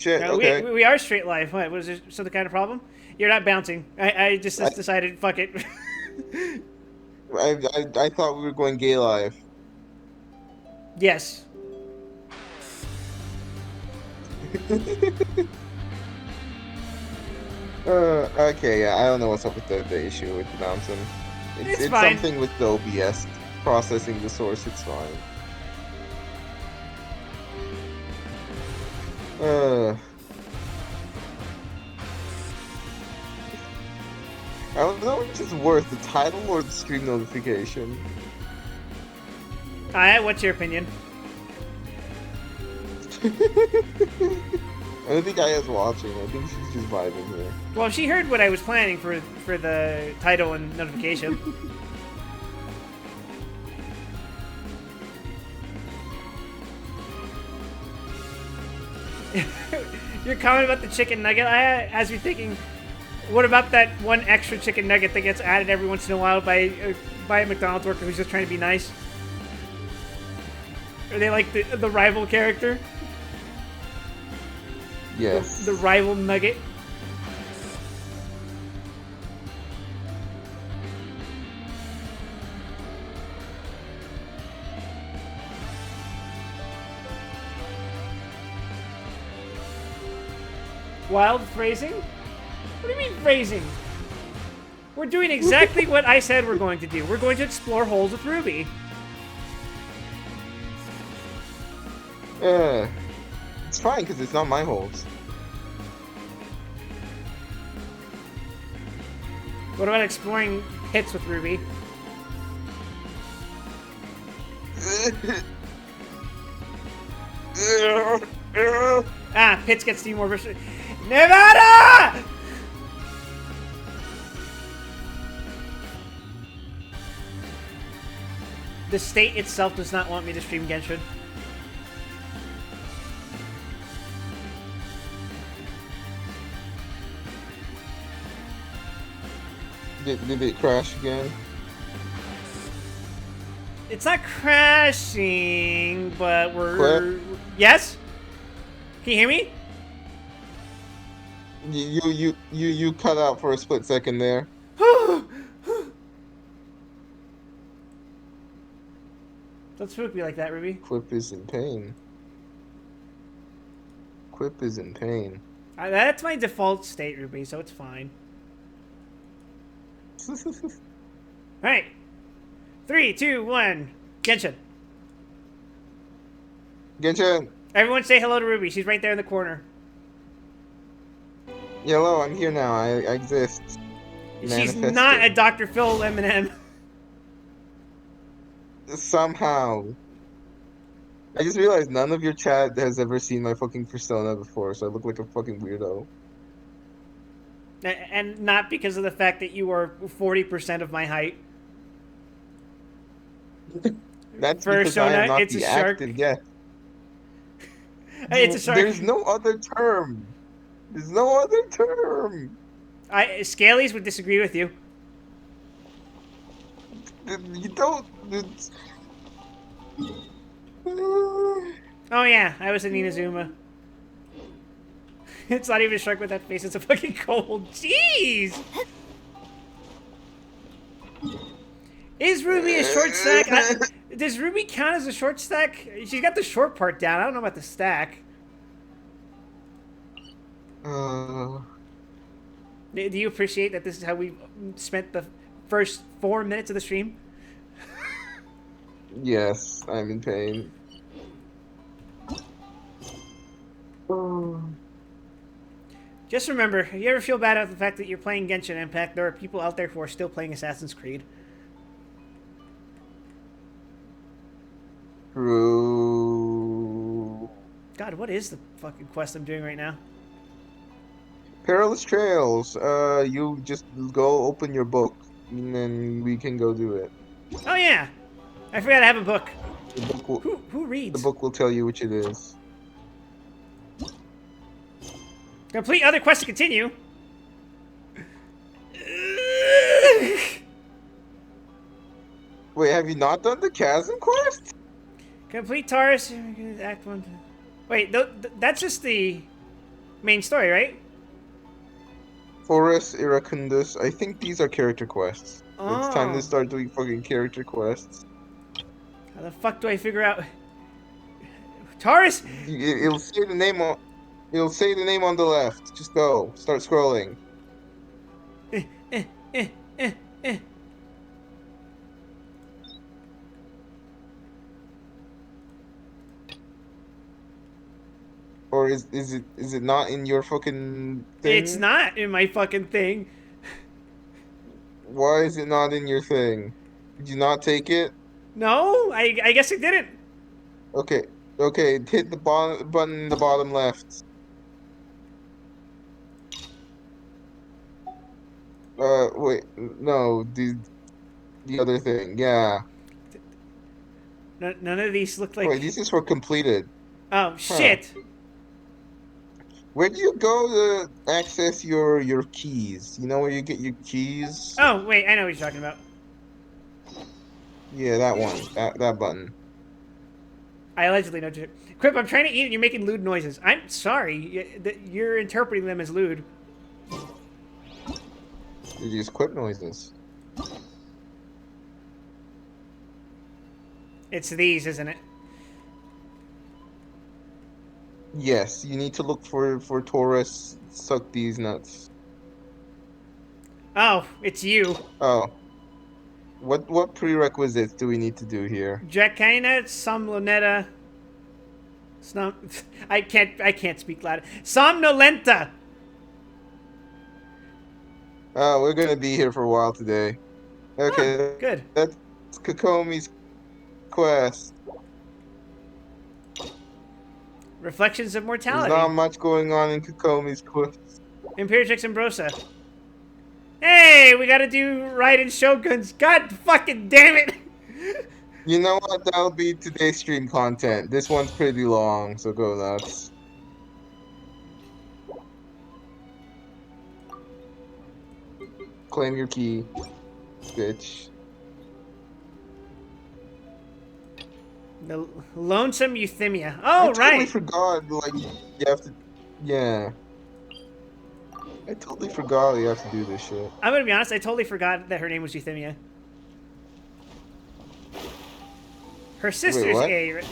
Shit. No, Okay. we are straight live. What was there some kind of problem? You're not bouncing. I just I, decided, fuck it. I thought we were going gay live. Yes. Okay, yeah, I don't know what's up with the issue with the bouncing. It's It's fine. something with the OBS processing the source. It's fine. Uh, I don't know which is worth, the title or the stream notification. Alright, what's your opinion? I don't think Aya's watching. I think she's just vibing here. Well, she heard what I was planning for the title and notification. Your comment about the chicken nugget, I has me thinking, what about that one extra chicken nugget that gets added every once in a while by a McDonald's worker who's just trying to be nice? Are they like the rival character? Yes. The rival nugget? Wild phrasing? What do you mean phrasing? We're doing exactly what I said we're going to do. We're going to explore holes with Ruby. It's fine because it's not my holes. What about exploring pits with Ruby? Ah, pits gets more versus Nevada! The state itself does not want me to stream Genshin. Did it crash again? It's not crashing, but we're... Clip? Yes? Can you hear me? You cut out for a split second there. Don't spook me like that, Ruby. Quip is in pain. Quip is in pain. That's my default state, Ruby, so it's fine. Alright. 3, 2, 1. Genshin. Genshin! Everyone say hello to Ruby. She's right there in the corner. Hello, I'm here now. I exist. She's not a Dr. Phil Eminem. Somehow. I just realized none of your chat has ever seen my fucking persona before, so I look like a fucking weirdo. And not because of the fact that you are 40% of my height. That's because I am not it's the a shark. active guest. It's a shark. There's no other term. There's no other term. Scalies would disagree with you. You don't. It's... Oh yeah, I was in Inazuma. It's not even a shark with that face, it's a fucking cold. Jeez! Is Ruby a short stack? Does Ruby count as a short stack? She's got the short part down. I don't know about the stack. Do you appreciate that this is how we spent the first 4 minutes of the stream? Yes, I'm in pain. Just remember, if you ever feel bad about the fact that you're playing Genshin Impact, there are people out there who are still playing Assassin's Creed. True. God, what is the fucking quest I'm doing right now? Perilous Trails. You just go open your book, and then we can go do it. Oh yeah, I forgot I have a book. The book will, Who reads? the book will tell you which it is. Complete other quests to continue. Wait, have you not done the Chasm quest? Complete Taurus. Act 1. Wait, that's just the... main story, right? Forest Iracundus. I think these are character quests. It's time to Oh, start doing fucking character quests. how the fuck do I figure out Taurus? It'll say the name on. It'll say the name on the left. Just go. Start scrolling. Or is it not in your fucking It's thing? not in my fucking thing. Why is it not in your thing? Did you not take it? No, I guess it didn't. Okay. Okay, hit the bottom button in the bottom left. Wait, no, the other thing. Yeah. None of these look Wait, like. this is for completed. Oh Huh. shit! Where do you go to access your keys? You know where you get your keys? Oh wait, I know what you're talking about. Yeah, that one. That button. I allegedly know. Quip, I'm trying to eat and you're making lewd noises. I'm sorry. You're interpreting them as lewd. They're just quip noises. It's these, isn't it? Yes, you need to look for Taurus. Suck these nuts. Oh, it's you. Oh, what prerequisites do we need to do here? Jacana, Somnolenta. I can't speak loud. Somnolenta. Oh, we're gonna be here for a while today. Ah, Okay, good. that's Kokomi's quest. Reflections of There's not Mortality. much going on in Kokomi's quest. Imperatrix Ambrosa. Hey, we gotta do Raiden Shoguns. God fucking damn it! You know what? That'll be today's stream content. This one's pretty long, so go nuts. Claim your key, bitch. The Lonesome Euthymia. I Oh, totally right. forgot, like, you have to. Yeah. I totally forgot you have to do this shit. I'm gonna be honest, I totally forgot that her name was Euthymia. Her Wait, sister's what? A.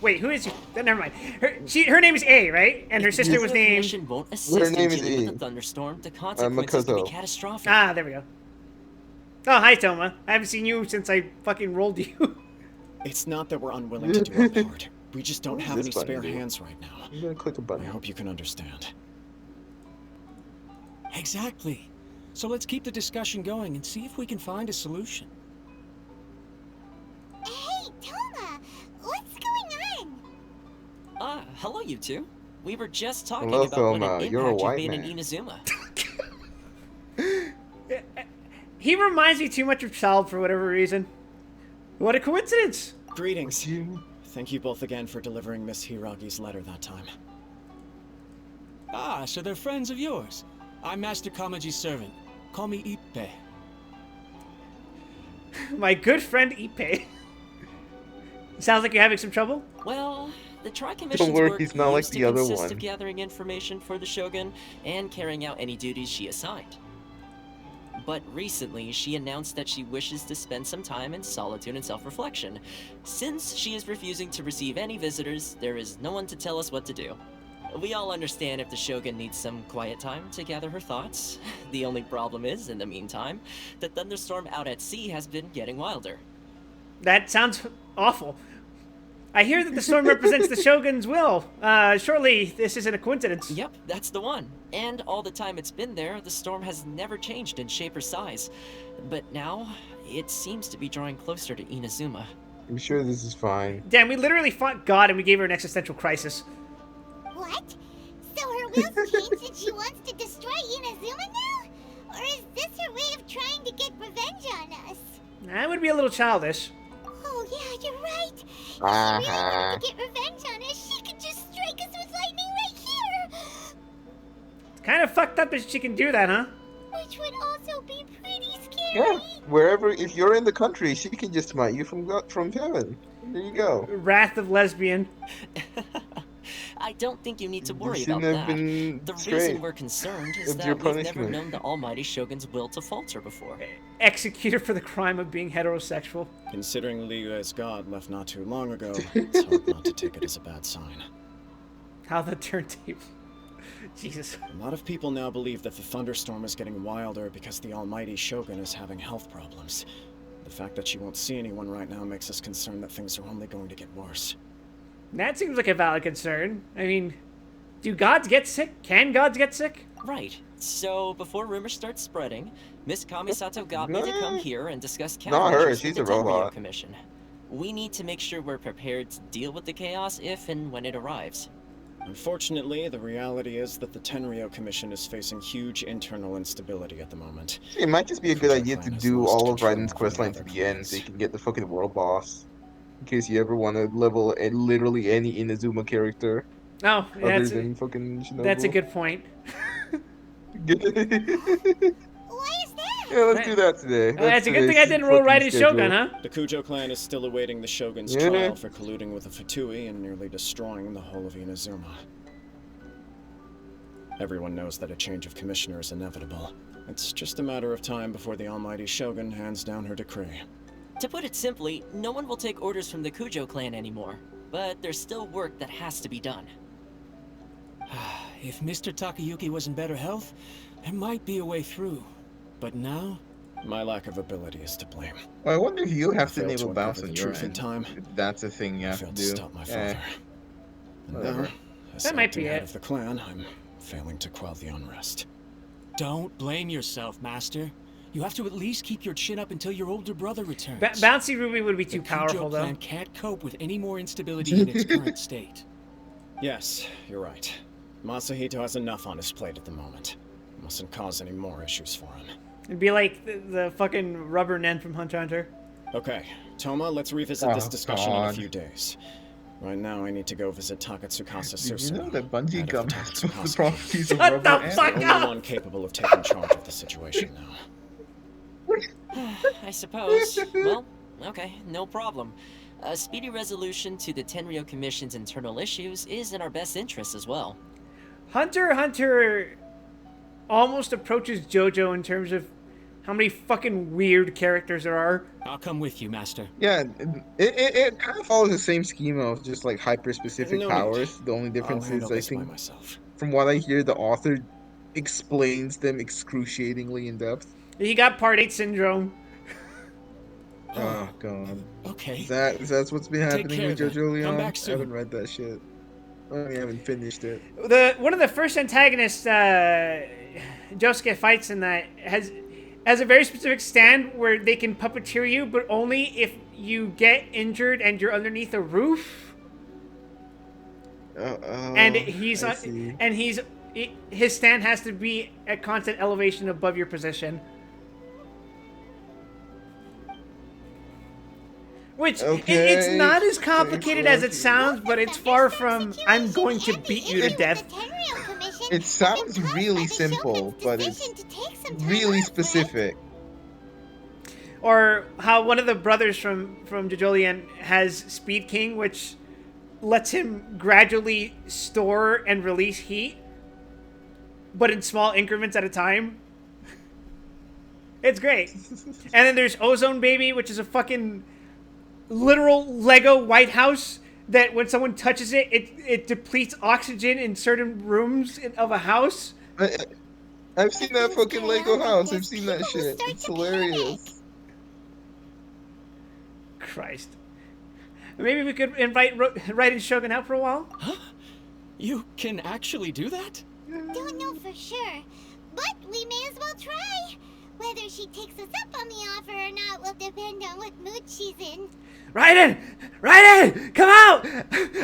Wait, who is? Never mind. Her name is A, right? And her sister was named. Commission won't Her assist name in is dealing with E. the thunderstorm. The consequences could be Makoto. catastrophic. Ah, there we go. Oh, hi, Toma. I haven't seen you since I fucking rolled you. It's not that we're unwilling to do our part. We just don't What does have this any button spare do? hands right now. I'm gonna click a I button. hope you can understand. Exactly. So let's keep the discussion going and see if we can find a solution. Hey, Toma! What's going on? Hello you two. We were just talking Hello, about what Thoma. an You're a impact you've white made in man. Inazuma. He reminds me too much of Child for whatever reason. What a coincidence! Greetings. You- Thank you both again for delivering Miss Hiragi's letter that time. Ah, so they're friends of yours. I'm Master Kamaji's servant. Call me Ippe. My good friend Ipe. Sounds like you're having some trouble? Well, the Tri-Commission's worry, work he's not like used the to other consist one. of gathering information for the Shogun and carrying out any duties she assigned. But recently, she announced that she wishes to spend some time in solitude and self-reflection. Since she is refusing to receive any visitors, there is no one to tell us what to do. We all understand if the Shogun needs some quiet time to gather her thoughts. The only problem is, in the meantime, the thunderstorm out at sea has been getting wilder. That sounds awful. I hear that the storm represents the Shogun's will. Surely this isn't a coincidence. Yep, that's the one. And all the time it's been there, the storm has never changed in shape or size. But now, it seems to be drawing closer to Inazuma. I'm sure this is fine. Damn, we literally fought God and we gave her an existential crisis. What? So her will's changed and she wants to destroy Inazuma now? Or is this her way of trying to get revenge on us? That would be a little childish. Oh yeah, you're right. If she Uh-huh. really wanted to get revenge on us, she could just strike us with lightning right here! It's kind of fucked up that she can do that, huh? Which would also be pretty scary. Yeah, wherever, if you're in the country, she can just smite you from heaven. There you go. Wrath of Lesbian. I don't think you need to You worry shouldn't about have that. been The straight. reason we're concerned is It's your that we've never punishment. known the Almighty Shogun's will to falter before. Executed for the crime of being heterosexual. Considering Liu's god left not too long ago, it's hard not to take it as a bad sign. How the turntable. Jesus. A lot of people now believe that the thunderstorm is getting wilder because the almighty Shogun is having health problems. The fact that she won't see anyone right now makes us concerned that things are only going to get worse. That seems like a valid concern. I mean, do gods get sick? Can gods get sick? Right. So, before rumors start spreading, Miss Kamisato got me to come here and discuss Not her, countermeasures she's with the a Tenryo robot. Commission. We need to make sure we're prepared to deal with the chaos if and when it arrives. Unfortunately, the reality is that the Tenryo Commission is facing huge internal instability at the moment. It might just be a good Kujo idea clan to has do lost all of control Raiden's over the questline to other the end so you clans. can get the fucking world boss. In case you ever want to level literally any Inazuma character Oh, other that's than fucking Shinobu. that's a good point. Why is that? Yeah, let's do that today. That's a good thing I today's didn't roll fucking right in Shogun, schedule. huh? The Kujo clan is still awaiting the Shogun's Yeah. trial for colluding with the Fatui and nearly destroying the whole of Inazuma. Everyone knows that a change of commissioner is inevitable. It's just a matter of time before the almighty Shogun hands down her decree. To put it simply, no one will take orders from the Kujo clan anymore. But there's still work that has to be done. If Mr. Takayuki was in better health, there might be a way through. But now, My lack of ability is to blame. Well, I wonder if you have to failed to enable bounce uncover on the your truth in end. time. If that's a thing you I have to failed to do. stop my Eh, father. And whatever. now, as That might acting be head it. of the clan, I'm failing to quell the unrest. don't blame yourself, Master. You have to at least keep your chin up until your older brother returns. Bouncy Ruby would be The too Kujo powerful, though. clan can't cope with any more instability in its current state. Yes, you're right. Masahito has enough on his plate at the moment. Mustn't cause any more issues for him. It'd be like the fucking rubber Nen from Hunter x Hunter. Okay, Toma, let's revisit this Oh, discussion in a God. few days. Right now, I need to go visit Takatsukasa Did you Susumu, know that Bungie head of Gum the has both the Takatsukasa properties of Shut rubber the and fuck the up! only one capable of taking charge of the situation now. I suppose. Well, okay, no problem. A speedy resolution to the Tenryo Commission's internal issues is in our best interest as well. Hunter x Hunter almost approaches JoJo in terms of how many fucking weird characters there are. I'll come with you, Master. Yeah, it kind of follows the same schema of just like hyper-specific No need. powers. The only I'll difference handle is, I this by think, myself. from what I hear, the author explains them excruciatingly in depth. He got Part 8 syndrome. Oh, God. Okay. That's what's been happening care with then. JoJo Leon? Come back I soon. haven't read that shit. I haven't finished it. One of the first antagonists Josuke fights in that has a very specific stand where they can puppeteer you, but only if you get injured and you're underneath a roof. And he's I see. his stand has to be at constant elevation above your position. Which Okay, it's not as complicated as it thanks, sounds, but it's far from I'm going to beat you to death. It sounds really simple, but it's really specific. Or how one of the brothers from Jojolian has Speed King, which lets him gradually store and release heat, but in small increments at a time. It's great. And then there's Ozone Baby, which is a fucking literal Lego White House that when someone touches it, it depletes oxygen in certain rooms of a house. I've seen that fucking Lego house. I've seen that shit. It's hilarious. Christ. Maybe we could invite Raiden Shogun out for a while? You can actually do that? Don't know for sure, but we may as well try. Whether she takes us up on the offer or not will depend on what mood she's in. Raiden! Raiden! Come out!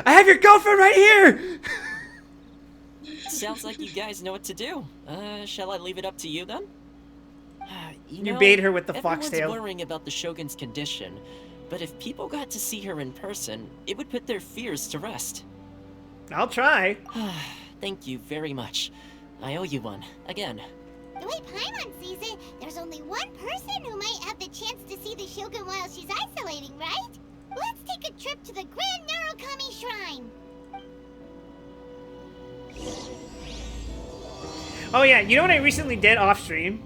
I have your girlfriend right here! Sounds like you guys know what to do. Shall I leave it up to you then? You bait her with the foxtail. Everyone's worrying about the Shogun's condition, but if people got to see her in person, it would put their fears to rest. I'll try. Thank you very much. I owe you one, again. The way Paimon sees it, there's only one person who might have the chance to see the Shogun while she's isolating, right? Let's take a trip to the Grand Narukami Shrine. Oh yeah, you know what I recently did off stream?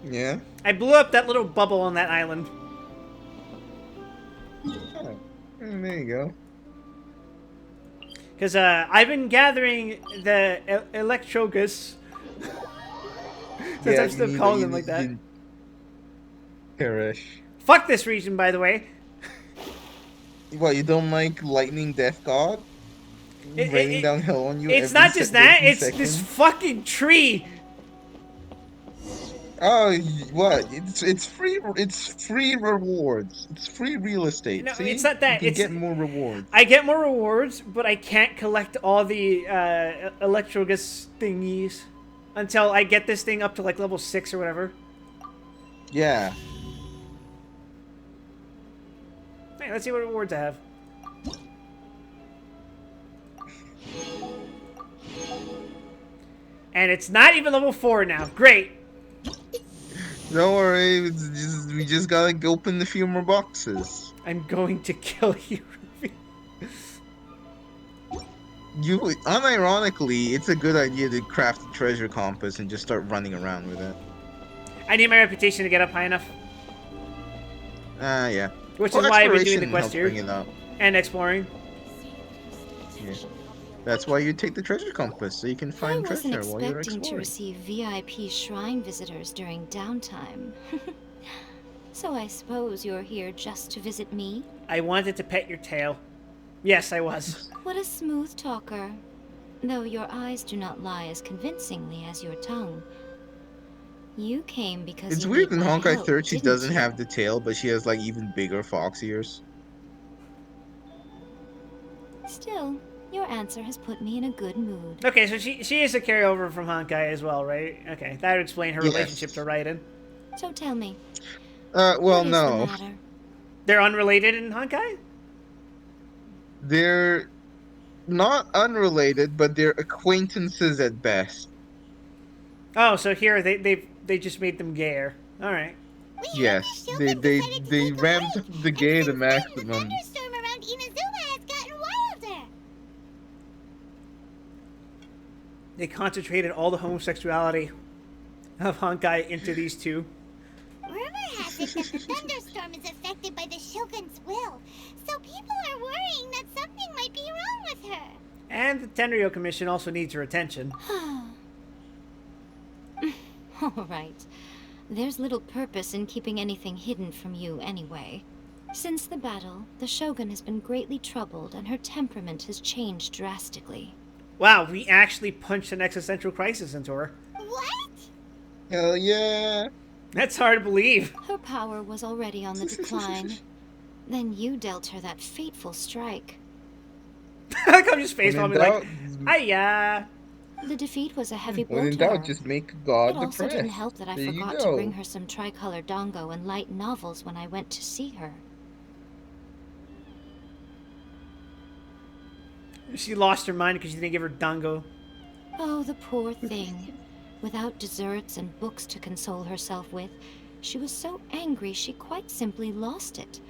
Yeah. I blew up that little bubble on that island. Oh, there you go. Because I've been gathering the Electrogus. Since Yeah, I'm still calling them like that. Perish. Fuck this region, by the way. What, you don't like Lightning Death God It, it, raining it, down hell on you it's every not just that, 13 it's this seconds? fucking tree. Oh, what? It's free rewards. It's free real estate. No, it's See? not You that. can It's get more rewards. I get more rewards, but I can't collect all the Electrogus thingies until I get this thing up to like level 6 or whatever. Yeah. Hey, let's see what rewards I have. And it's not even level 4 now. Great. Don't worry, we just gotta open a few more boxes. I'm going to kill you, Ruby. Unironically, it's a good idea to craft a treasure compass and just start running around with it. I need my reputation to get up high enough. Ah, yeah. Which Well, is why I've been doing the exploration quest helps here. bring it up. And exploring. Yeah. That's why you take the treasure compass, so you can I find wasn't treasure while you're expecting to exploring. receive VIP shrine visitors during downtime. So I suppose you're here just to visit me? I wanted to pet your tail. Yes, I was. What a smooth talker. Though your eyes do not lie as convincingly as your tongue. You came because It's you weird need in my Honkai help, 3rd she didn't doesn't you? have the tail, but she has like even bigger fox ears. Still, your answer has put me in a good mood. Okay, so she is a carryover from Honkai as well, right? Okay, that would explain her Yes. relationship to Raiden. So tell me, Well, what is the no. matter? They're unrelated in Honkai? They're not unrelated, but they're acquaintances at best. Oh, so here they just made them gayer. All right. We heard Yes, the they Shogun they decided to they take a ramped break, up the and gay to since then, the maximum. thunderstorm around Inazuma has gotten wilder. They concentrated all the homosexuality of Honkai into these two. Rumor has it that the thunderstorm is affected by the Shogun's will, so people are worrying that something might be wrong with her. And the Tenryo Commission also needs her attention. All right. There's little purpose in keeping anything hidden from you anyway. Since the battle, the Shogun has been greatly troubled and her temperament has changed drastically. Wow, we actually punched an existential crisis into her. What? Hell yeah! That's hard to believe. Her power was already on the decline. Then you dealt her that fateful strike. Like I'm just face When in palming like, doubt- hiya. The defeat was a heavy blow When in to her. doubt, just make God It also depressed. didn't help that I There you forgot to go. bring her some tricolor dongo and light novels when I went to see her. She lost her mind because you didn't give her dango. Oh, the poor thing. Without desserts and books to console herself with, she was so angry she quite simply lost it.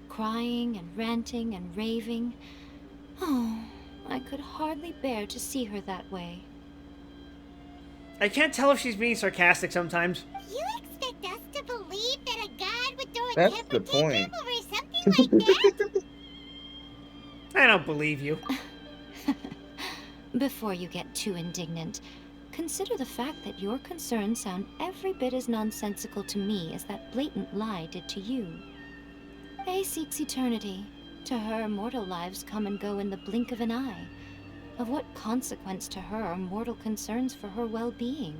Crying and ranting and raving. Oh, I could hardly bear to see her that way. I can't tell if she's being sarcastic sometimes. You expect us to believe that a god would throw a That's temper the tantrum point. over something like that? I don't believe you. Before you get too indignant, consider the fact that your concerns sound every bit as nonsensical to me as that blatant lie did to you. Faye seeks eternity. To her, mortal lives come and go in the blink of an eye. Of what consequence to her are mortal concerns for her well-being?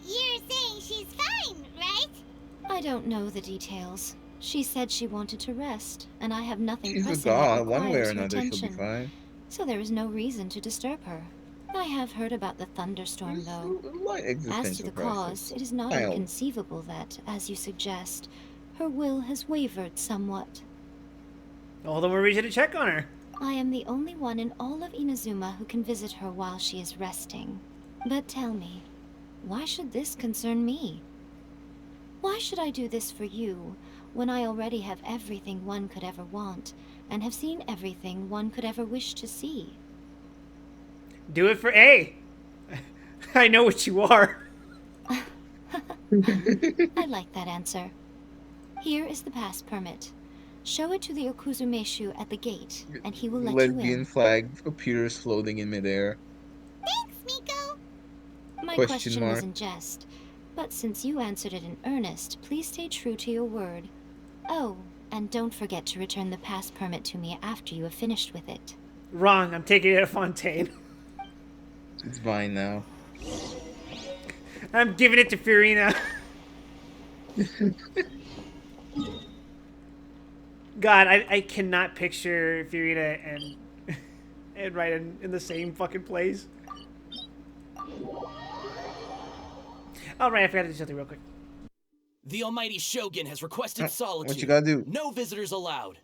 You're saying she's fine, right? I don't know the details. She said she wanted to rest, and I have nothing She's a pressing that god. One way or requires her another, she'll be attention. fine. So there is no reason to disturb her. I have heard about the thunderstorm, though. Light As to existential the crisis. cause, it is not Mild. inconceivable that, as you suggest, her will has wavered somewhat. All the more reason to check on her. I am the only one in all of Inazuma who can visit her while she is resting. But tell me, why should this concern me? Why should I do this for you, when I already have everything one could ever want, and have seen everything one could ever wish to see? Do it for A. I know what you are. I like that answer. Here is the pass permit. Show it to the Okuzumeshu at the gate, and he will let you Lesbian in. flag appears floating in midair. Thanks, Miko. My Question question was mark. in jest, but since you answered it in earnest, please stay true to your word. Oh, and don't forget to return the pass permit to me after you have finished with it. Wrong. I'm taking it to Fontaine. It's mine now. I'm giving it to Fiorina. God, I cannot picture Fiorina and Raiden in the same fucking place. Oh, right, I forgot to do something real quick. The Almighty Shogun has requested solitude. What you gotta do? No visitors allowed.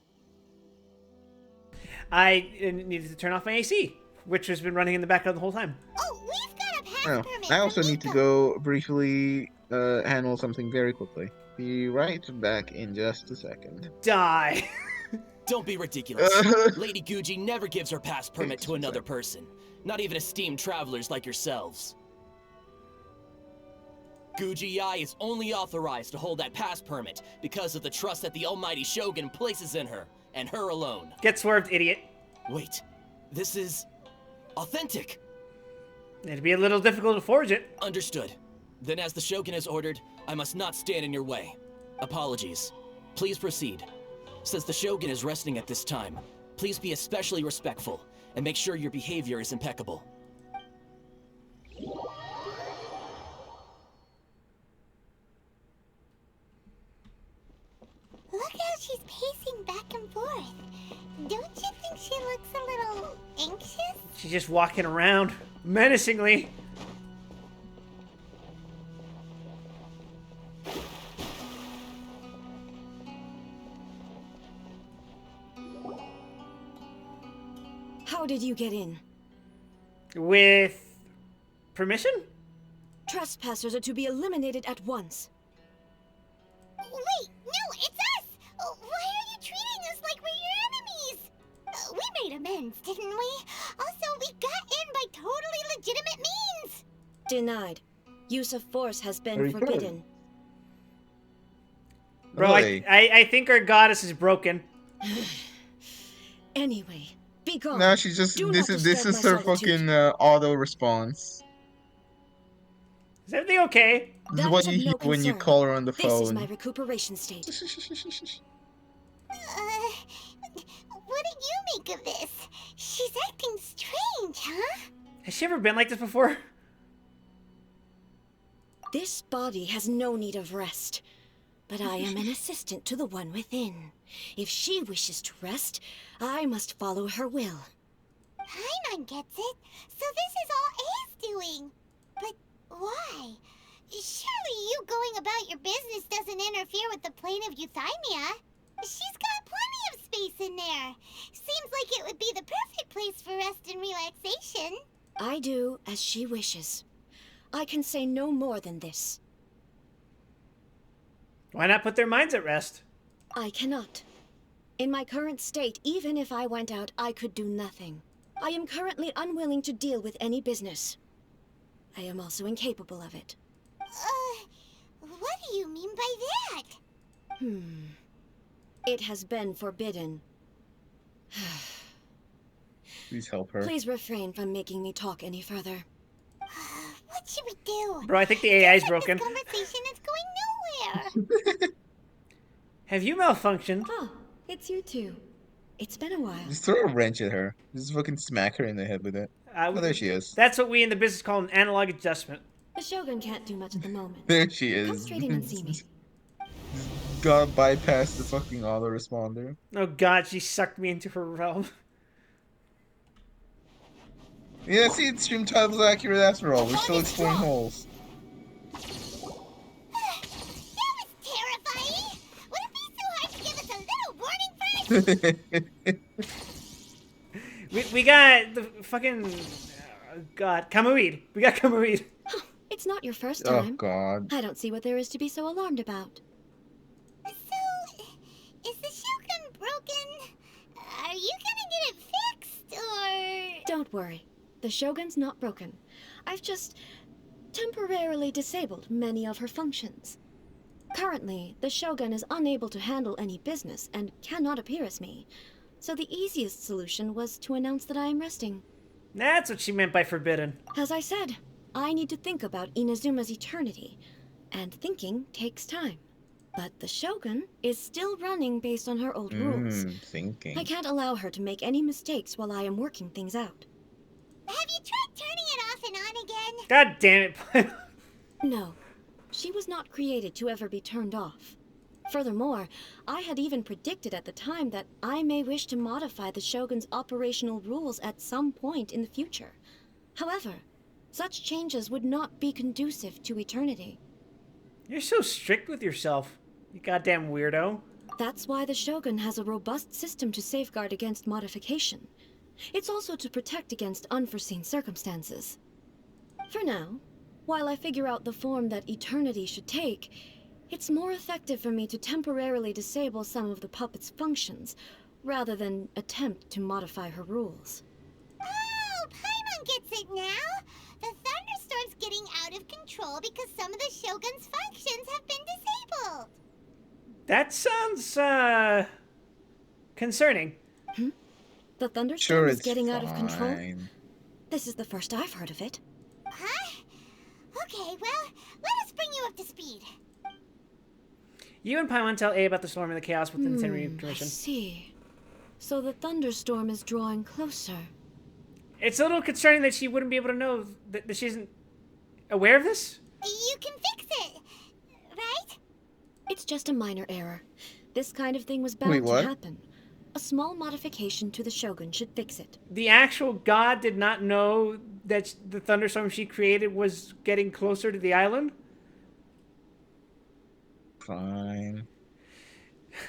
I needed to turn off my AC, which has been running in the background the whole time. Oh, we've got a pass Oh, permit I for also need to Miko. go briefly handle something very quickly. Be right back in just a second. Die. Don't be ridiculous. Lady Guji never gives her pass permit to another person. Not even esteemed travelers like yourselves. Guji-ai is only authorized to hold that pass permit because of the trust that the Almighty Shogun places in her, and her alone. Get swerved, idiot. Wait, this is authentic. It'd be a little difficult to forge it. Understood. Then as the Shogun has ordered, I must not stand in your way. Apologies. Please proceed. Since the Shogun is resting at this time, please be especially respectful, and make sure your behavior is impeccable. Look how she's pacing back and forth. Don't you think she looks a little anxious? She's just walking around menacingly. How did you get in? With permission? Trespassers are to be eliminated at once. Wait, no, it's us! Why are you treating us like we're your enemies? We made amends, didn't we? Also, we got in by totally legitimate means! Denied. Use of force has been Very good. forbidden. Bro, Really? I think our goddess is broken. Anyway, be gone. No, she's just Do this not is this disturb is my her solitude. fucking auto response. Is everything okay? This is That what is of you no hear when you concern. call her on the This is phone. my recuperation state. What do you make of this? She's acting strange, huh? Has she ever been like this before? This body has no need of rest. But I am an assistant to the one within. If she wishes to rest, I must follow her will. Paimon gets it. So this is all A's doing. But why? Surely you going about your business doesn't interfere with the plane of euthymia. She's got plenty of space in there. Seems like it would be the perfect place for rest and relaxation. I do as she wishes. I can say no more than this. Why not put their minds at rest? I cannot. In my current state, even if I went out, I could do nothing. I am currently unwilling to deal with any business. I am also incapable of it. What do you mean by that? It has been forbidden. Please help her. Please refrain from making me talk any further. What should we do? Bro, I think the AI is This broken. conversation is going nowhere. Have you malfunctioned? Oh, it's you two. It's been a while. Just throw a wrench at her. Just fucking smack her in the head with it. Oh, there she is. That's what we in the business call an analog adjustment. The Shogun can't do much at the moment. There she Come is. straight in and see me. Gotta bypass the fucking autoresponder. Oh god, she sucked me into her realm. Yeah, see, the stream title's accurate after all. We're still exploring holes. That was terrifying. Would it be so hard to give us a little warning first? We got the fucking... god, Kamuid. We got Kamuid. It's not your first Oh, time. God. I don't see what there is to be so alarmed about. So, is the Shogun broken? Are you gonna get it fixed, or...? Don't worry. The Shogun's not broken. I've just temporarily disabled many of her functions. Currently, the Shogun is unable to handle any business and cannot appear as me. So the easiest solution was to announce that I am resting. That's what she meant by forbidden. As I said, I need to think about Inazuma's eternity, and thinking takes time. But the Shogun is still running based on her old rules. Thinking. I can't allow her to make any mistakes while I am working things out. Have you tried turning it off and on again? God damn it. No, she was not created to ever be turned off. Furthermore, I had even predicted at the time that I may wish to modify the Shogun's operational rules at some point in the future. However, such changes would not be conducive to eternity. You're so strict with yourself, you goddamn weirdo. That's why the Shogun has a robust system to safeguard against modification. It's also to protect against unforeseen circumstances. For now, while I figure out the form that eternity should take, it's more effective for me to temporarily disable some of the puppet's functions, rather than attempt to modify her rules. Oh, Paimon gets it now! The thunderstorm's getting out of control because some of the Shogun's functions have been disabled! That sounds, concerning. The thunderstorm Sure, is it's getting out of control? fine. This is the first I've heard of it. Huh? Okay, well, let us bring you up to speed. You and Paimon tell A about the storm and the chaos within the Tenryou I Commission. see. So the thunderstorm is drawing closer. It's a little concerning that she wouldn't be able to know that she isn't aware of this. You can fix it, right? It's just a minor error. This kind of thing was Wait, bound what? to happen. A small modification to the Shogun should fix it. The actual god did not know that the thunderstorm she created was getting closer to the island. Fine.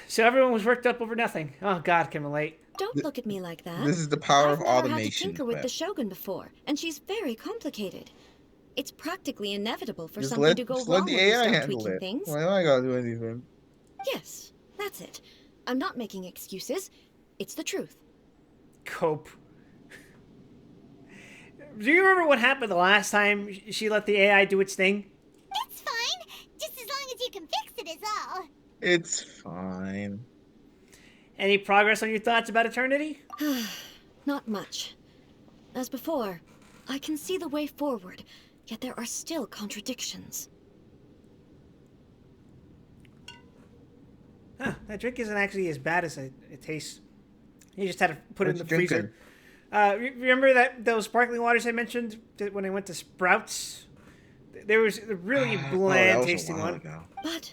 So everyone was worked up over nothing. Oh god, can relate. Don't look at me like that. This is the power I've of never had to automation. tinker with Clem. the Shogun before, and she's very complicated. It's practically inevitable for Just something let, to go just wrong let the when you AI start handle tweaking it. things. Why do I gotta do anything? Yes, that's it. I'm not making excuses. It's the truth. Cope. Do you remember what happened the last time she let the AI do its thing? It's fine, just as long as you can fix it is all. It's fine. Any progress on your thoughts about eternity? Not much. As before, I can see the way forward, yet there are still contradictions. Huh, that drink isn't actually as bad as it tastes. You just had to put it in What the you freezer. drinking? Remember those sparkling waters I mentioned when I went to Sprouts? There was a really that bland was a tasting while one. ago. But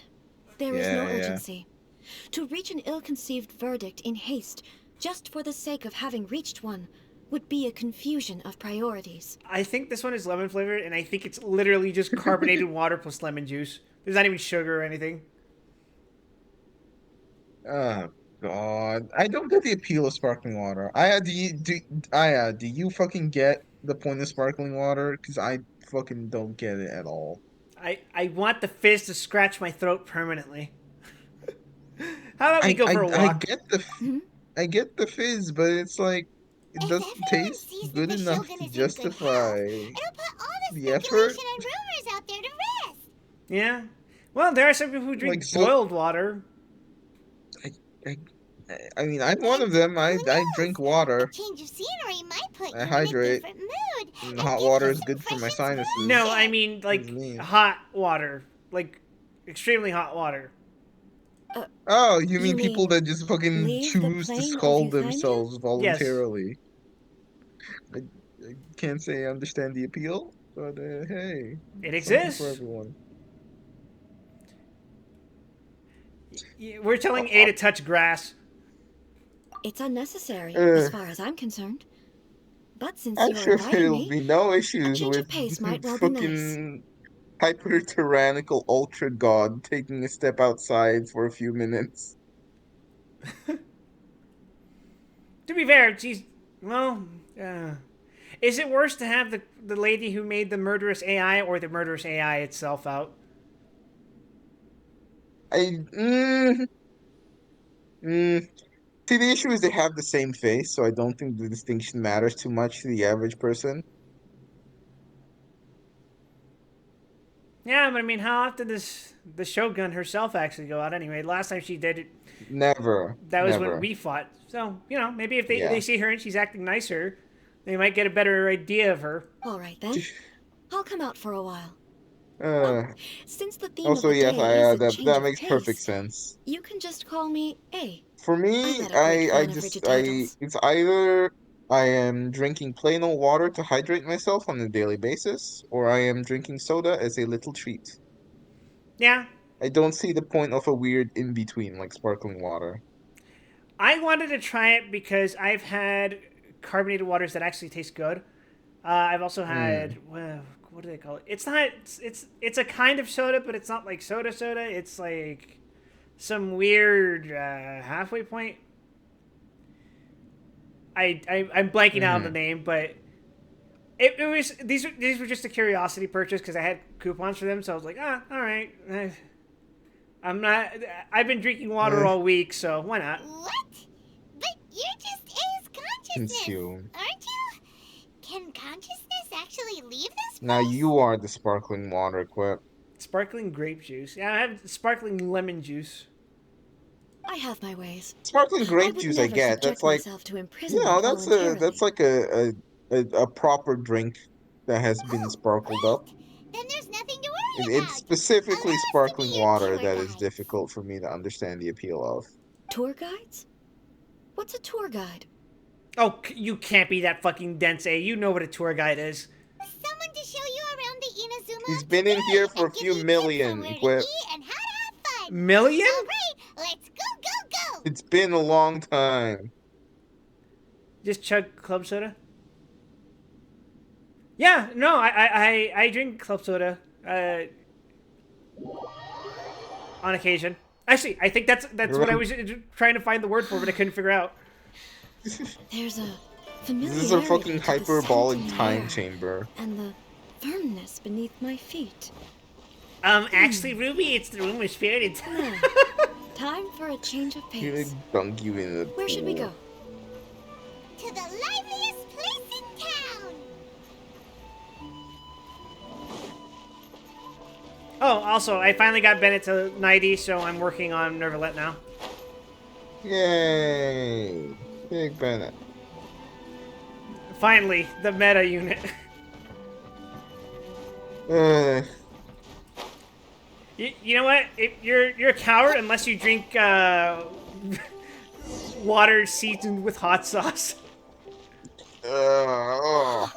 there is no Yeah, yeah. urgency. To reach an ill-conceived verdict in haste, just for the sake of having reached one, would be a confusion of priorities. I think this one is lemon flavored, and I think it's literally just carbonated water plus lemon juice. There's not even sugar or anything. Oh God, I don't get the appeal of sparkling water. Do you fucking get the point of sparkling water? Because I fucking don't get it at all. I want the fizz to scratch my throat permanently. How about we go for a I walk? I get the fizz, but it's like it If doesn't everyone taste sees that good the enough Shogun to is in good justify. It'll put all the the effort. speculation and rumors out there to rest. Yeah. Well, there are some people who drink Like, so- boiled water. I mean, I'm one of them. I drink A water. change of scenery might put I you hydrate. in a different mood. And and hot give water you is some good for my fresh sinuses. No, inspiration. I mean like mean? hot water, like extremely hot water. Oh, you mean You people mean that just fucking leave the choose to plane of scald euthymia? themselves voluntarily? I can't say I understand the appeal, but hey, It something exists. for everyone. We're telling A to touch grass. It's unnecessary, Uh, as far as I'm concerned. But since I'm you're sure inviting there'll me, be no issues change of with pace might well be nice. fucking hyper tyrannical ultra god taking a step outside for a few minutes. To be fair, she's well. Is it worse to have the lady who made the murderous AI or the murderous AI itself out? I See, the issue is they have the same face, so I don't think the distinction matters too much to the average person. Yeah, but I mean, how often does the Shogun herself actually go out anyway? Last time she did it, Never, that was when never. we fought. So, maybe if they Yeah. see her and she's acting nicer, they might get a better idea of her. All right then. I'll come out for a while. Uh, Since the theme of Also, the yes, day is a that change that of makes perfect pace, sense. you can just call me A. For I'm me, not a great fan of rigid titles. it's either I am drinking plain old water to hydrate myself on a daily basis, or I am drinking soda as a little treat. Yeah, I don't see the point of a weird in between like sparkling water. I wanted to try it because I've had carbonated waters that actually taste good. I've also had, Hmm. well, what do they call it? It's not. It's a kind of soda, but it's not like soda soda. It's like some weird halfway point. I'm blanking out on the Hmm. name, but it was these were just a curiosity purchase because I had coupons for them. So I was like, all right. I'm not. I've been drinking water Eh, all week, so why not? What? But you're just A's consciousness, consume. aren't you? Can consciousness actually leave this Now place? you are the sparkling water, Quip. Sparkling grape juice. Yeah, I have sparkling lemon juice. I have my ways. Sparkling I grape would juice, I never get. That's subject like, myself to you imprisonment know, that's voluntarily. like a proper drink that has been Oh, sparkled up. great! Then there's nothing to worry It's about. specifically Allow us to be sparkling your water tour that is guides. difficult for me to understand the appeal of. Tour guides? What's a tour guide? Oh, you can't be that fucking dense, A. You know what a tour guide is. Someone to show you around the Inazuma He's of been in here today for a and give few you tips on million, where to Quip. eat and how to have fun. Million? All right, let's go! It's been a long time. Just chug club soda? Yeah, no, I drink club soda on occasion. Actually, I think that's what I was trying to find the word for, but I couldn't figure out. There's a This is a familiarity fucking to the scent in hyperbolic the time air chamber. and the firmness beneath my feet. Actually, Ruby, it's the room with spirits. Now, time for a change of He pace. dunk you in the Where should we pool. go? To the liveliest place in town. Oh, also, I finally got Bennett to 90, so I'm working on Nervalet now. Yay! Big Bennett. Finally, the meta unit. Uh, You know what? You're a coward unless you drink water seasoned with hot sauce. oh.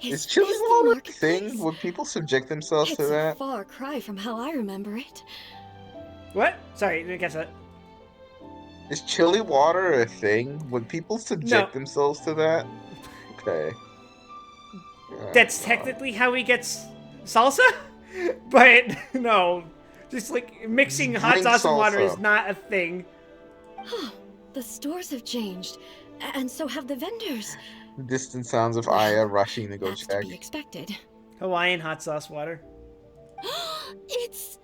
Is Is chili this the water a marketplace? thing? Would people subject themselves to It's a that? far cry from how I remember it. What? Sorry, didn't catch that. Is chili water a thing? Would people No, subject themselves to that? Okay. that's technically how he gets salsa, but no, just like mixing Just hot drink sauce and water is salsa. not a thing. The stores have changed, and so have the vendors. Distant sounds of Aya rushing to go That's to check. be expected. Hawaiian hot sauce water. It's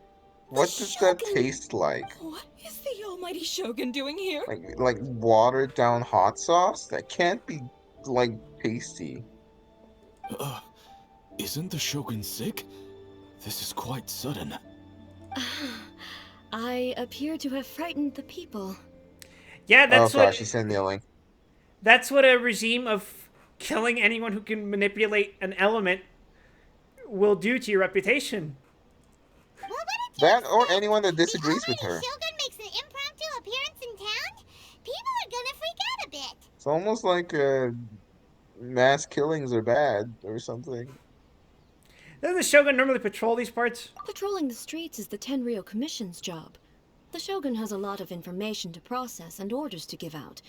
What does that Shogun. taste like? What is the almighty Shogun doing here? Like watered down hot sauce? That can't be like tasty. Isn't the Shogun sick? This is quite sudden. I appear to have frightened the people. Yeah, Oh that's what gosh, she sent me a link. that's what a regime of killing anyone who can manipulate an element will do to your reputation. Well, what did you That or expect? anyone that The disagrees with almighty her. Shogun makes an impromptu appearance in town? People are gonna freak out a bit. It's almost like mass killings are bad or something. Doesn't the Shogun normally patrol these parts? Patrolling the streets is the Tenryou Commission's job. The Shogun has a lot of information to process and orders to give out.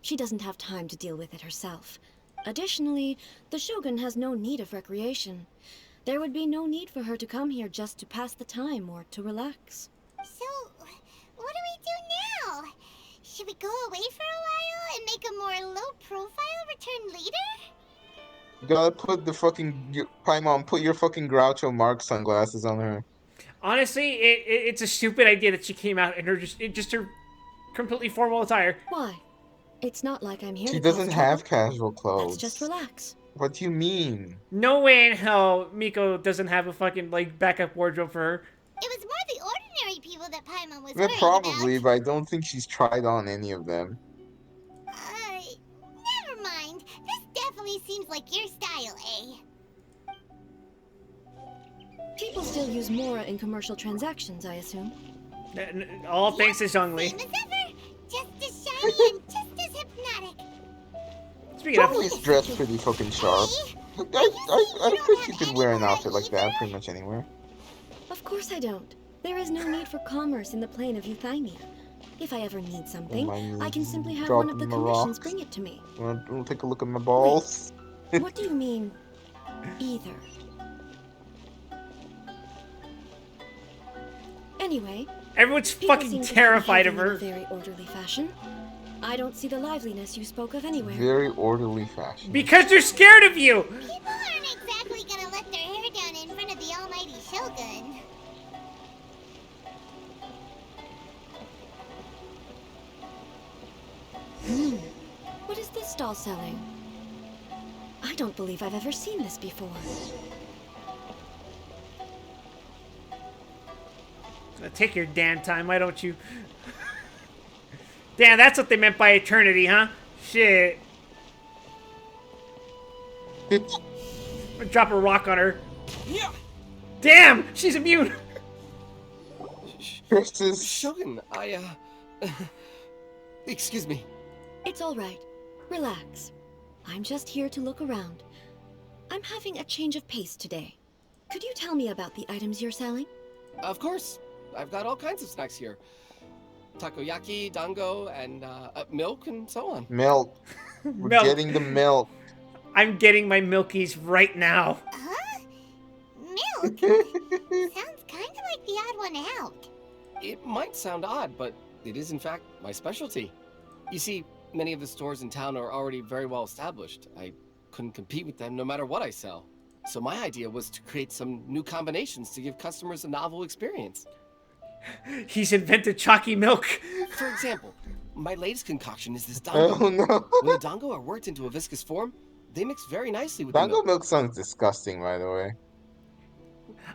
She doesn't have time to deal with it herself. Additionally, the Shogun has no need of recreation. There would be no need for her to come here just to pass the time or to relax. So, what do we do now? Should we go away for a while and make a more low-profile return later? You gotta put the fucking Paimon, put your fucking Groucho Marx sunglasses on her. Honestly, it's a stupid idea that she came out in her just her completely formal attire. Why? It's not like I'm here She to cause doesn't trouble. have casual Let's just clothes. relax. What do you mean? No way in hell Miko doesn't have a fucking like backup wardrobe for her. It was more the ordinary people that Paimon was Yeah, worried probably, about. but I don't think she's tried on any of them. Never mind. This definitely seems like your style, eh? People still use Mora in commercial transactions, I assume. All thanks to Zhongli. Same as ever. Just as shiny and just as hypnotic. Speaking of, Zhongli's dressed pretty fucking sharp. Hey, I think you could any wear an Mora outfit like that either? pretty much anywhere. Of course I don't. There is no need for commerce in the plane of Euthymia. If I ever need something, I can simply have one of the Dropping my commissions rocks. bring it to me. Wanna take a look at my balls? What do you mean, either? Anyway, everyone's people fucking seem to be terrified of behaving her in a very orderly fashion. I don't see the liveliness you spoke of anywhere. Very orderly fashion. because they're scared of you. People aren't exactly gonna let their hair down in front of the almighty Shogun. What is this doll selling? I don't believe I've ever seen this before. Take your damn time, why don't you? Damn, that's what they meant by eternity, huh? Shit. I'm gonna drop a rock on her. Damn, she's immune. Versus Shogun, excuse me. It's all right. Relax. I'm just here to look around. I'm having a change of pace today. Could you tell me about the items you're selling? Of course. I've got all kinds of snacks here. Takoyaki, dango, and milk, and so on. milk. We're Milk. getting the milk. I'm getting my milkies right now. Huh? Milk? Sounds kind of like the odd one out. It might sound odd, but it is in fact my specialty. You see, many of the stores in town are already very well established. I couldn't compete with them no matter what I sell. So my idea was to create some new combinations to give customers a novel experience. He's invented chalky milk. For example, my latest concoction is this dango. Oh no. When the dango are worked into a viscous form, they mix very nicely with the Dango milk. milk sounds disgusting, by the way.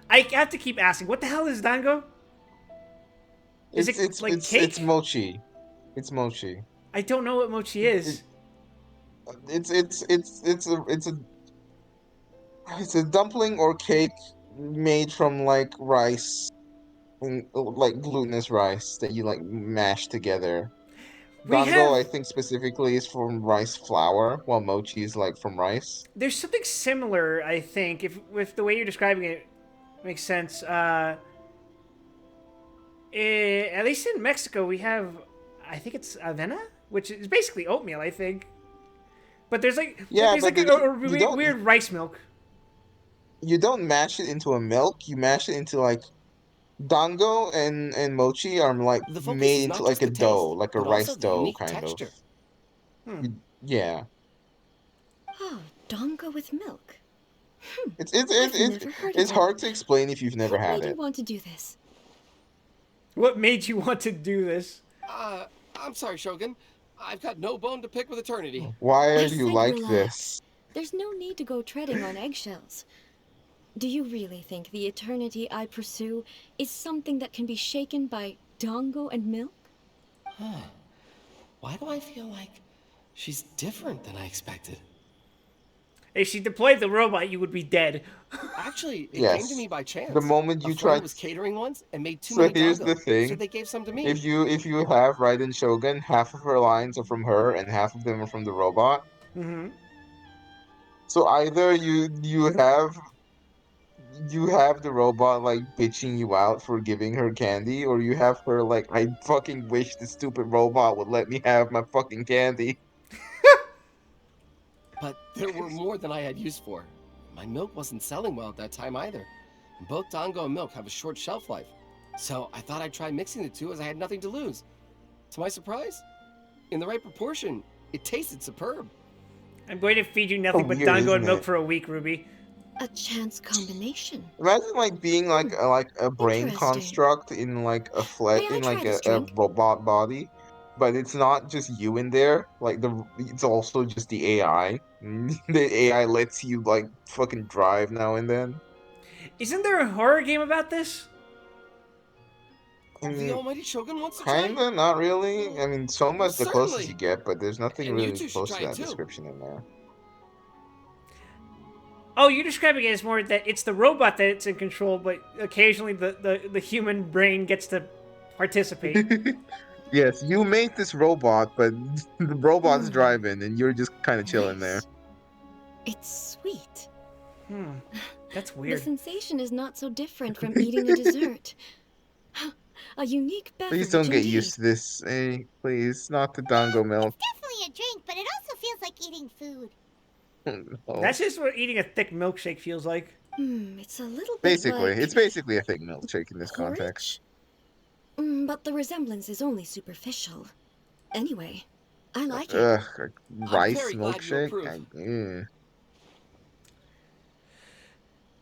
I have to keep asking, what the hell is dango? Is it like cake? It's mochi. It's mochi. I don't know what mochi is. It's a dumpling or cake made from like rice, like glutinous rice that you like mash together. Dango, I think specifically, is from rice flour, while mochi is like from rice. There's something similar, I think, if the way you're describing it makes sense. At least in Mexico, we have, I think it's avena, which is basically oatmeal, I think. But there's like, Yeah, there's but like a weird rice milk. You don't mash it into a milk. You mash it into like dango and mochi are like The focus made is into not like just a the dough, taste, like a but rice also the dough unique kind texture. of. Yeah. Oh, dango with milk. It's I've never heard of it's it. hard to explain if you've never What had made you it. want to do this? What made you want to do this? I'm sorry, Shogun. I've got no bone to pick with eternity. Why I are you said like relax. this? There's no need to go treading on eggshells. Do you really think the eternity I pursue is something that can be shaken by dango and milk? Huh. Why do I feel like she's different than I expected? If she deployed the robot, you would be dead. Actually, it Yes. came to me by chance. The moment you A friend tried. was catering once and made too So many here's dango, the thing. so they gave some to me. If you have Raiden Shogun, half of her lines are from her and half of them are from the robot. Mm-hmm. So either you have the robot like bitching you out for giving her candy, or you have her like, I fucking wish the stupid robot would let me have my fucking candy. But there were more than I had use for. My milk wasn't selling well at that time either. And both dango and milk have a short shelf life. So I thought I'd try mixing the two as I had nothing to lose. To my surprise, in the right proportion, it tasted superb. I'm going to feed you nothing but weird, dango and isn't milk it? for a week, Ruby. A chance combination. Imagine like being like a brain Interesting. construct in like a May I in like try this a drink? robot body, but it's not just you in there. Like it's also just the AI. The AI lets you like fucking drive now and then. Isn't there a horror game about this? The Mm, almighty Shogun wants to try? kinda, not really. Well, I mean, Soma's the closest you certainly. get, but there's nothing And you really two should close try to it that too. description in there. Oh, you're describing it as more that it's the robot that's in control, but occasionally the human brain gets to participate. Yes, you made this robot, but the robot's Hmm. driving, and you're just kind of chilling there. Nice. It's sweet. That's The weird. sensation is not so different from eating a dessert. A unique Please beverage don't get indeed. used to this. Hey, please, not the dango milk. It's definitely a drink, but it also feels like eating food. Oh. That's just what eating a thick milkshake feels like. It's a little bit Basically, like it's basically a thick milkshake in this context. porridge. But the resemblance is only superficial. Anyway, I like it. Ugh, I'm rice very glad you milkshake? approve.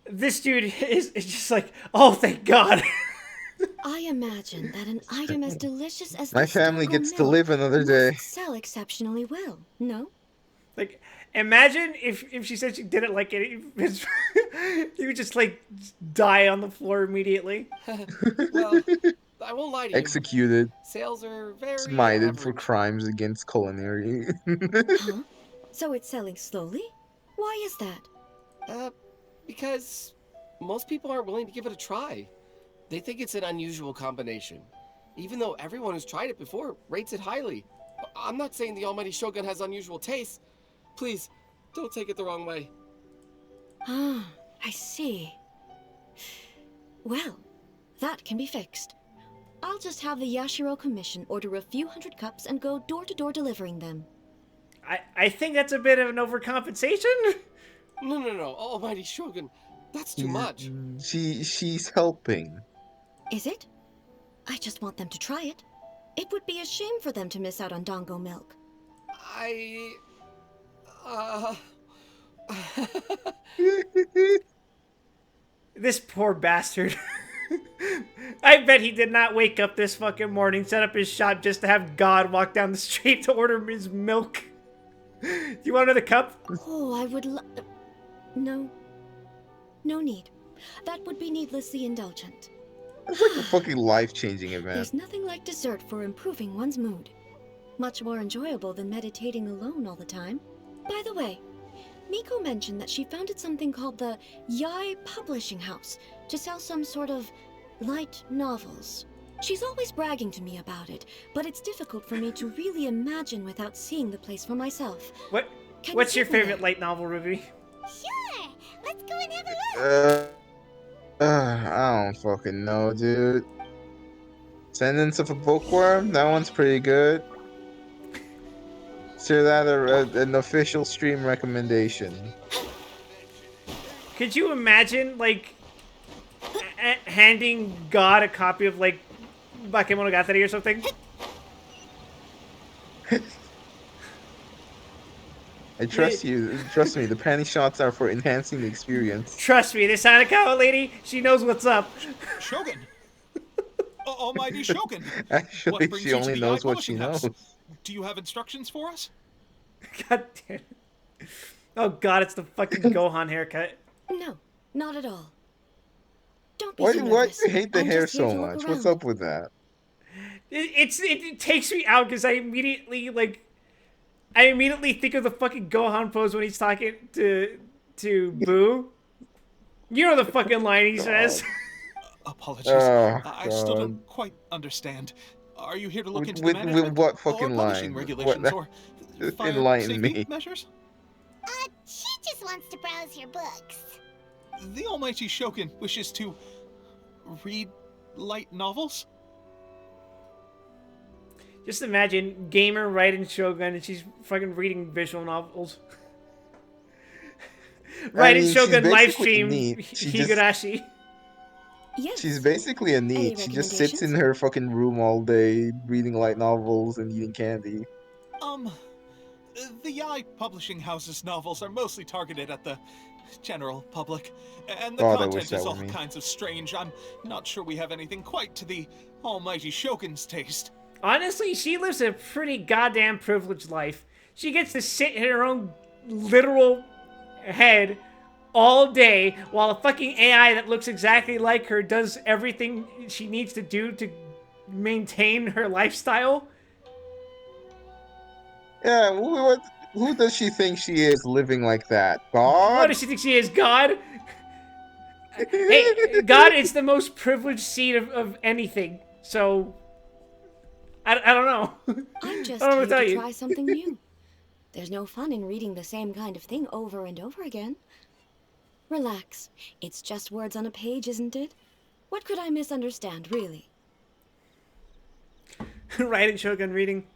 This dude is just like, oh, thank God. I imagine that an item as delicious as My this family dango gets to milk live another day. must sell exceptionally well. No? Like, imagine if she said she didn't like it, he would just like die on the floor immediately. Well, I won't lie to you. Executed, Sales are very smited for average. crimes against culinary. Huh? So it's selling slowly? Why is that? Because most people aren't willing to give it a try. They think it's an unusual combination. Even though everyone who's tried it before rates it highly. I'm not saying the almighty Shogun has unusual tastes. Please, don't take it the wrong way. Ah, I see. Well, that can be fixed. I'll just have the Yashiro Commission order a few hundred cups and go door-to-door delivering them. I think that's a bit of an overcompensation. No, almighty Shogun. That's too much. She's helping. Is it? I just want them to try it. It would be a shame for them to miss out on dango milk. This poor bastard. I bet he did not wake up this fucking morning, set up his shop just to have God walk down the street to order his milk. Do you want another cup? Oh, I would No. No need. That would be needlessly indulgent. It's like a fucking life-changing event. There's nothing like dessert for improving one's mood. Much more enjoyable than meditating alone all the time. By the way, Miko mentioned that she founded something called the Yai Publishing House to sell some sort of light novels. She's always bragging to me about it, but it's difficult for me to really imagine without seeing the place for myself. What's your take me favorite there? light novel, Ruby? Sure, let's go and have a look. I don't fucking know, dude. Sentence of a Bookworm? That one's pretty good. Consider that an official stream recommendation. Could you imagine, like, handing God a copy of, like, Bakemonogatari or something? I trust you. Trust me, the panty shots are for enhancing the experience. Trust me, this Hanakawa lady, she knows what's up. Shogun! Almighty Shogun! Actually, What brings she you to only the knows Eye what she Publishing House? knows. Do you have instructions for us? God damn it. Oh god, it's the fucking Gohan haircut. No, not at all. Don't be Why so do nervous. you hate the I'm hair just here so to look much? What's around. up with that? It takes me out because I immediately think of the fucking Gohan pose when he's talking to Boo. You know the fucking line he says. Apologies. Oh, I still God. don't quite understand. Are you here to look With, into with, the with management what or fucking publishing line? regulations or fire Enlighten safety me. measures? She just wants to browse your books. The almighty Shogun wishes to read light novels? Just imagine Gamer writing Shogun and she's fucking reading visual novels. Writing she's Shogun live basically stream neat. She just- Higurashi. Yes. She's basically a Any neat. She just sits in recommendations? her fucking room all day, reading light novels and eating candy. The Yai Publishing House's novels are mostly targeted at the general public, and the God, I wish content that is were all me. kinds of strange. I'm not sure we have anything quite to the almighty Shogun's taste. Honestly, she lives a pretty goddamn privileged life. She gets to sit in her own literal head all day while a fucking AI that looks exactly like her does everything she needs to do to maintain her lifestyle. Yeah, who does she think she is living like that? What God? does she think she is, God? Hey, God is the most privileged seat of anything. So, I don't know. I'm I just don't know what here to tell to you. try something new. There's no fun in reading the same kind of thing over and over again. Relax. It's just words on a page, isn't it? What could I misunderstand, really? Right, Shogun reading.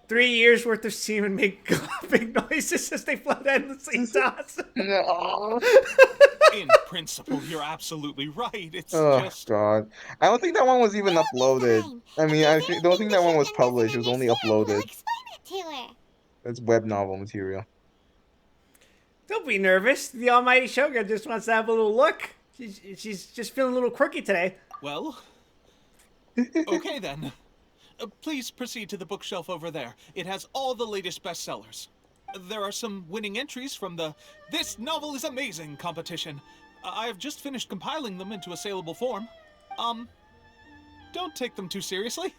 3 years worth of semen make big noises as they float endlessly toss. No. In principle, you're absolutely right. It's Oh just... God. I don't think that one was even It'll be uploaded. fine. I If mean, there's don't anything think the that one was Shogun doesn't published. It was only understand, we'll uploaded. explain it to her. It's web novel material. Don't be nervous. The almighty Shogun just wants to have a little look. She's just feeling a little quirky today. Well, okay then. Please proceed to the bookshelf over there. It has all the latest bestsellers. There are some winning entries from the This Novel is Amazing competition. I've just finished compiling them into a saleable form. Don't take them too seriously.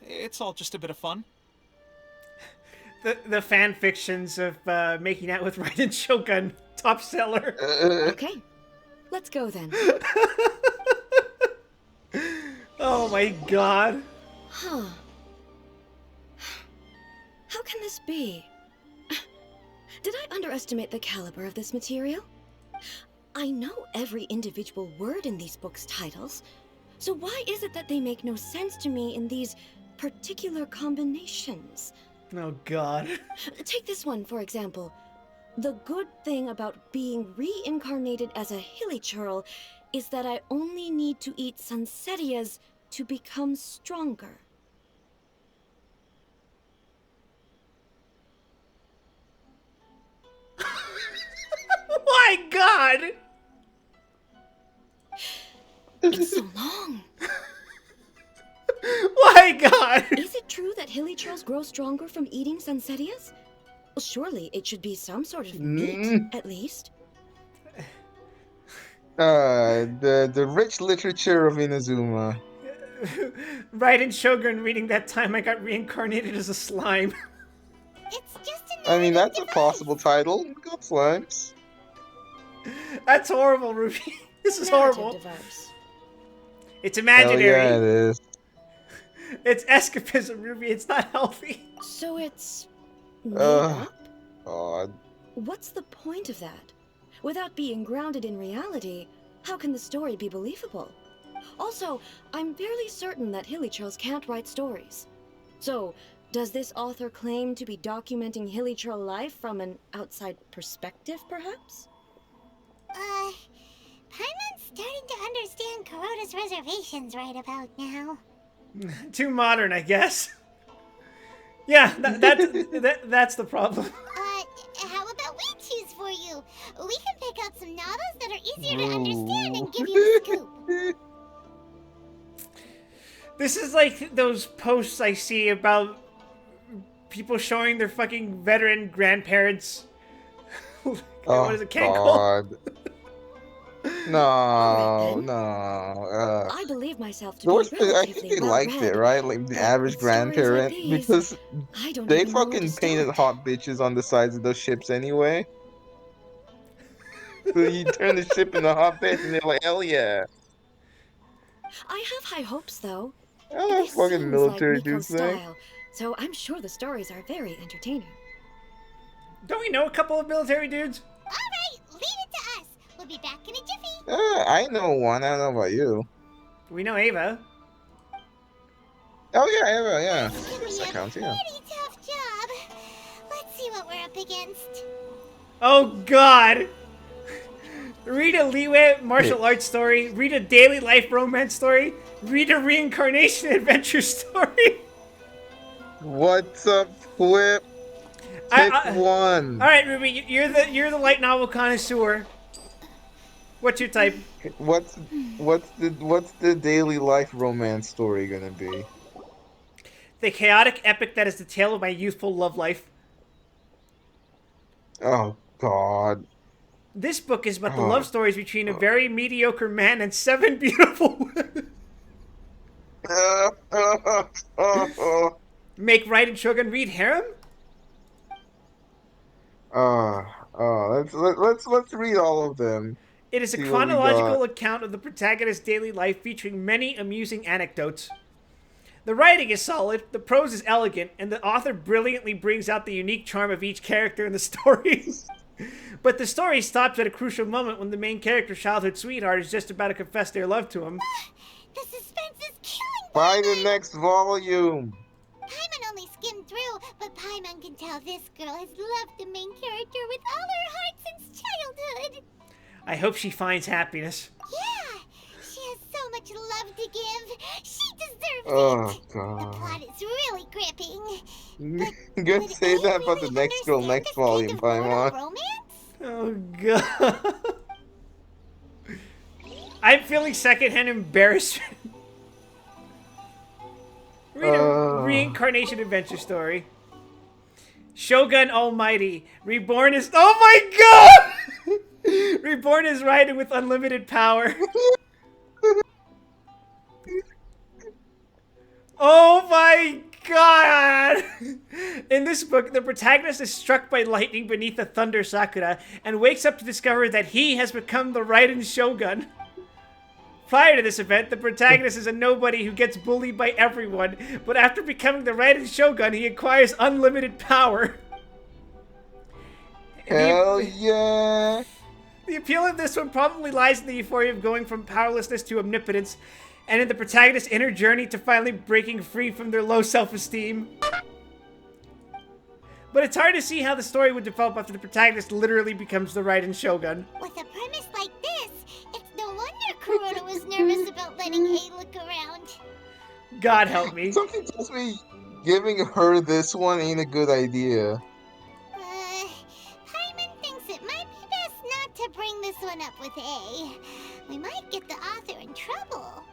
It's all just a bit of fun. The fan fictions of making out with Raiden Shogun, top seller. Okay, let's go then. Oh my god. Huh. How can this be? Did I underestimate the caliber of this material? I know every individual word in these books' titles, so why is it that they make no sense to me in these particular combinations? Oh god. Take this one, for example. The good thing about being reincarnated as a hilly churl is that I only need to eat Sunsetias to become stronger. My god! It's so long. My god! Is it true that hilly churls grow stronger from eating Sunsetias? Surely it should be some sort of meat, at least. The rich literature of Inazuma. Raiden Shogun reading that time I got reincarnated as a slime. It's just I another mean, new that's a device. possible title. God slimes. That's horrible, Ruby. This is Narrative horrible. device. It's Hell imaginary. yeah, it is. It's escapism, Ruby. It's not healthy. So it's made Ugh. up? God. What's the point of that? Without being grounded in reality, how can the story be believable? Also, I'm fairly certain that hilly churls can't write stories. So, does this author claim to be documenting hilly churl life from an outside perspective, perhaps? Paimon's starting to understand Kuroda's reservations right about now. Too modern, I guess. Yeah, that's the problem. How about we choose for you? We can pick out some novels that are easier to understand and give you the scoop. This is like those posts I see about people showing their fucking veteran grandparents. What is it, Cankle? God. No, Alright then. no. I believe myself to There be was, I think relatively they well liked it, read. right? Like the But average with stories like grandparent, these, because I don't they even know where to fucking painted start. hot bitches on the sides of those ships anyway. So you turn the ship into a hot bitch, and they're like, hell yeah. I have high hopes, though. Oh, that This fucking seems like military Miko's dude thing. style, so I'm sure the stories are very entertaining. Don't we know a couple of military dudes? Alright, leave it to us. We'll be back in a jiffy. I know one. I don't know about you. We know Ava. Oh yeah, yeah. It's I gonna guess be that a counts, yeah. pretty tough job. Let's see what we're up against. Oh god! Read a Liwe martial arts story, read a daily life romance story, read a reincarnation adventure story. What's up, Flip? Pick one. All right, Ruby, you're the light novel connoisseur. What's your type? What's the daily life romance story gonna be? The chaotic epic that is the tale of my youthful love life. Oh God. This book is about the love Oh. stories between a very mediocre man and 7 beautiful women. Make Raiden Shogun read harem? Let's read all of them. It is a See what we got. chronological account of the protagonist's daily life featuring many amusing anecdotes. The writing is solid, the prose is elegant, and the author brilliantly brings out the unique charm of each character in the story. But the story stops at a crucial moment when the main character's childhood sweetheart is just about to confess their love to him. The suspense is killing Buy Paimon! the next volume. Paimon only skimmed through, but Paimon can tell this girl has loved the main character with all her heart since childhood. I hope she finds happiness. Yeah, she has so much love to give. She deserves Oh it. The God. plot is really gripping. I'm gonna Would say A that about really the next girl understand next this kind volume, of mortal Paimon. romance? Oh god. I'm feeling secondhand embarrassment. Read a reincarnation adventure story. Shogun Almighty. Reborn is. Oh my god! Reborn is Raiden with unlimited power. Oh my god! In this book, the protagonist is struck by lightning beneath the thunder sakura and wakes up to discover that he has become the Raiden Shogun. Prior to this event, the protagonist is a nobody who gets bullied by everyone, but after becoming the Raiden Shogun, he acquires unlimited power. Hell yeah! The appeal of this one probably lies in the euphoria of going from powerlessness to omnipotence, and in the protagonist's inner journey to finally breaking free from their low self-esteem. But it's hard to see how the story would develop after the protagonist literally becomes the Raiden Shogun. With a premise like this, it's no wonder Kuroda was nervous about letting A look around. God help me. Something tells me giving her this one ain't a good idea. Paimon thinks it might be best not to bring this one up with A. We might get the author in trouble.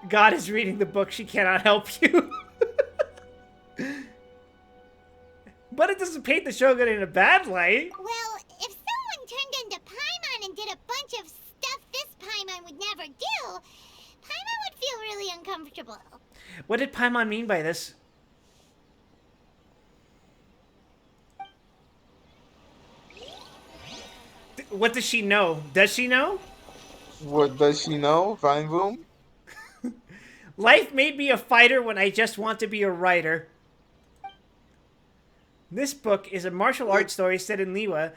God is reading the book, she cannot help you. But it doesn't paint the Shogun in a bad light. Well, if someone turned into Paimon and did a bunch of stuff this Paimon would never do, Paimon would feel really uncomfortable. What did Paimon mean by this? What does she know? Does she know? What does she know? Vine Boom? Life made me a fighter when I just want to be a writer. This book is a martial arts story set in Liwa,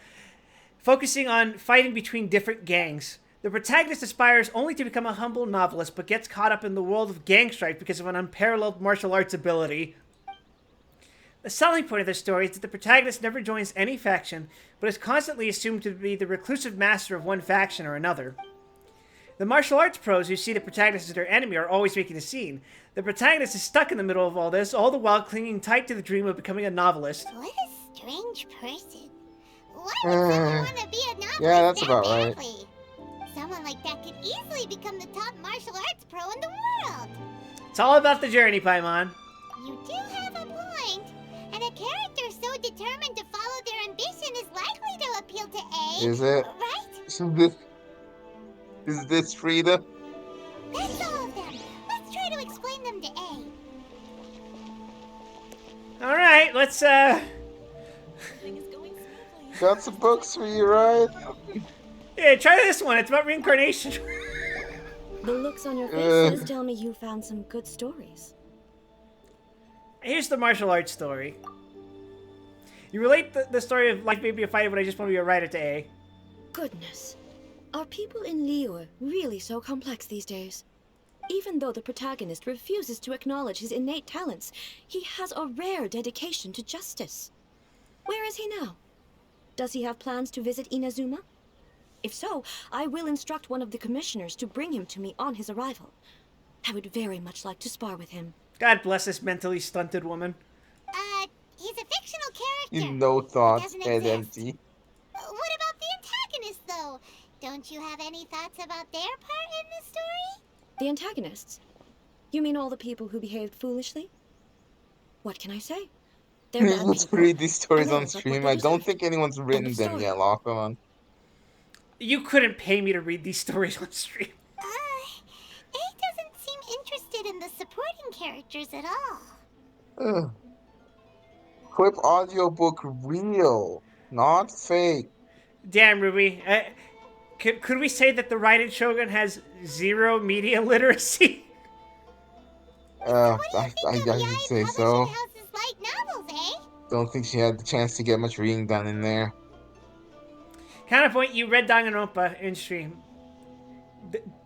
focusing on fighting between different gangs. The protagonist aspires only to become a humble novelist, but gets caught up in the world of gang strife because of an unparalleled martial arts ability. The selling point of this story is that the protagonist never joins any faction, but is constantly assumed to be the reclusive master of one faction or another. The martial arts pros who see the protagonist as their enemy are always making a scene. The protagonist is stuck in the middle of all this, all the while clinging tight to the dream of becoming a novelist. What a strange person. Why would someone want to be a novelist yeah, that's that about badly? right. Someone like that could easily become the top martial arts pro in the world. It's all about the journey, Paimon. You do have a point. And a character so determined to follow their ambition is likely to appeal to A. Is it? Right? Is this Frida? That's all of them. Let's try to explain them to A. Alright, let's, Got some books for you, right? yeah, try this one. It's about reincarnation. The looks on your faces tell me you found some good stories. Here's the martial arts story. You relate the story of life may be a fighter, but I just want to be a writer to A. Goodness. Are people in Liyue really so complex these days? Even though the protagonist refuses to acknowledge his innate talents, he has a rare dedication to justice. Where is he now? Does he have plans to visit Inazuma? If so, I will instruct one of the commissioners to bring him to me on his arrival. I would very much like to spar with him. God bless this mentally stunted woman. He's a fictional character. No thoughts, Doesn't head exist. empty. What about the antagonist, though? Don't you have any thoughts about their part in the story? The antagonists? You mean all the people who behaved foolishly? What can I say? They're bad Let's people, read these stories and on they'll get what stream. they I don't deserve. think anyone's End written of them story. yet, Lock on. You couldn't pay me to read these stories on stream. A doesn't seem interested in the supporting characters at all. Ugh. Quip audiobook real, not fake. Damn, Ruby. Could we say that the Raiden Shogun has zero media literacy? So what do you think of I would Yae say Publishing so. House's light novels, eh? Don't think she had the chance to get much reading done in there. Counterpoint, you read Danganronpa in stream.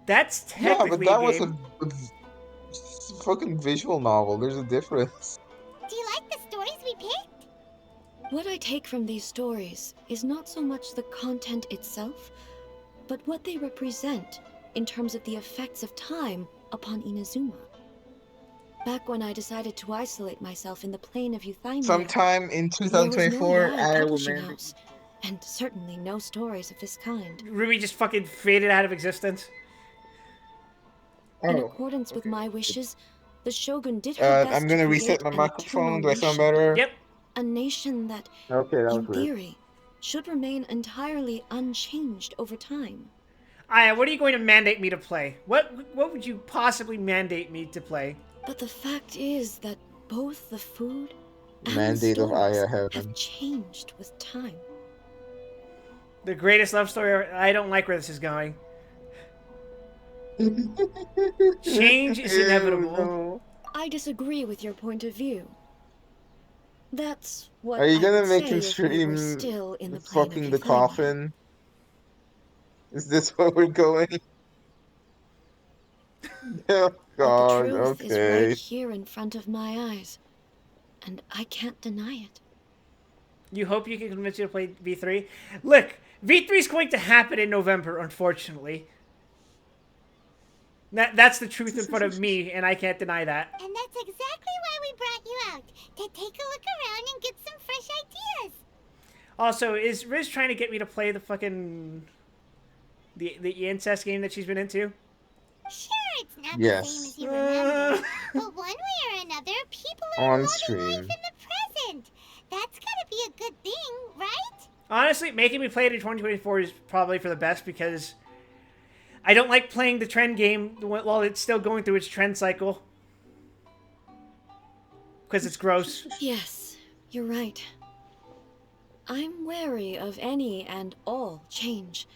That's Yeah, but technically a that was a game. fucking visual novel. There's a difference. Do you like the stories we picked? What I take from these stories is not so much the content itself, but what they represent in terms of the effects of time upon Inazuma. Back when I decided to isolate myself in the plane of Euthymia, Sometime in there was no 2024, Yae I will Publishing mandate. House, and certainly no stories of this kind. Ruby just fucking faded out of existence. In Oh, accordance with okay. my wishes, the Shogun did her best I'm to gonna create reset my an microphone. eternal Do I sound nation. better? Yep. A nation that, Okay, that was in weird. theory, should remain entirely unchanged over time. Aya, what are you going to mandate me to play? What would you possibly mandate me to play? But the fact is that both the food and Mandate the of stories Aya have Heaven. changed with time. The greatest love story. I don't like where this is going. Change is Ew, inevitable. no. I disagree with your point of view. That's what Are you I gonna would make say him if we were stream still in the plane of fucking the Euthymia. coffin? Is this where we're going? Oh But the god, truth is right okay. here in front of my eyes, and I can't deny it. You hope you can convince you to play V3? Look, V3 is going to happen in November, unfortunately. That's the truth in front of me, and I can't deny that. And that's exactly why we brought you out, to take a look around and get some fresh ideas. Also, is Riz trying to get me to play the fucking... the incest game that she's been into? Sure, it's not Yes. the same as you remember, but one way or another, people are On loving stream. life in the present. That's gotta be a good thing, right? Honestly, making me play it in 2024 is probably for the best because I don't like playing the trend game while it's still going through its trend cycle. Because it's gross. Yes, you're right. I'm wary of any and all change.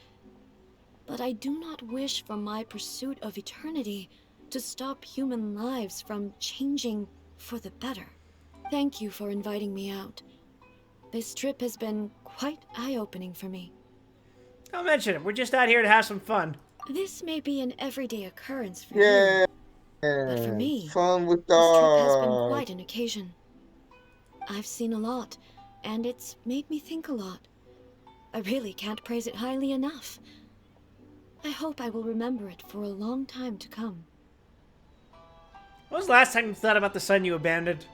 But I do not wish for my pursuit of eternity to stop human lives from changing for the better. Thank you for inviting me out. This trip has been quite eye-opening for me. Don't mention it. We're just out here to have some fun. This may be an everyday occurrence for Yeah. you, but for me, Fun with this trip has been dogs. quite an occasion. I've seen a lot, and it's made me think a lot. I really can't praise it highly enough. I hope I will remember it for a long time to come. When was the last time you thought about the son you abandoned?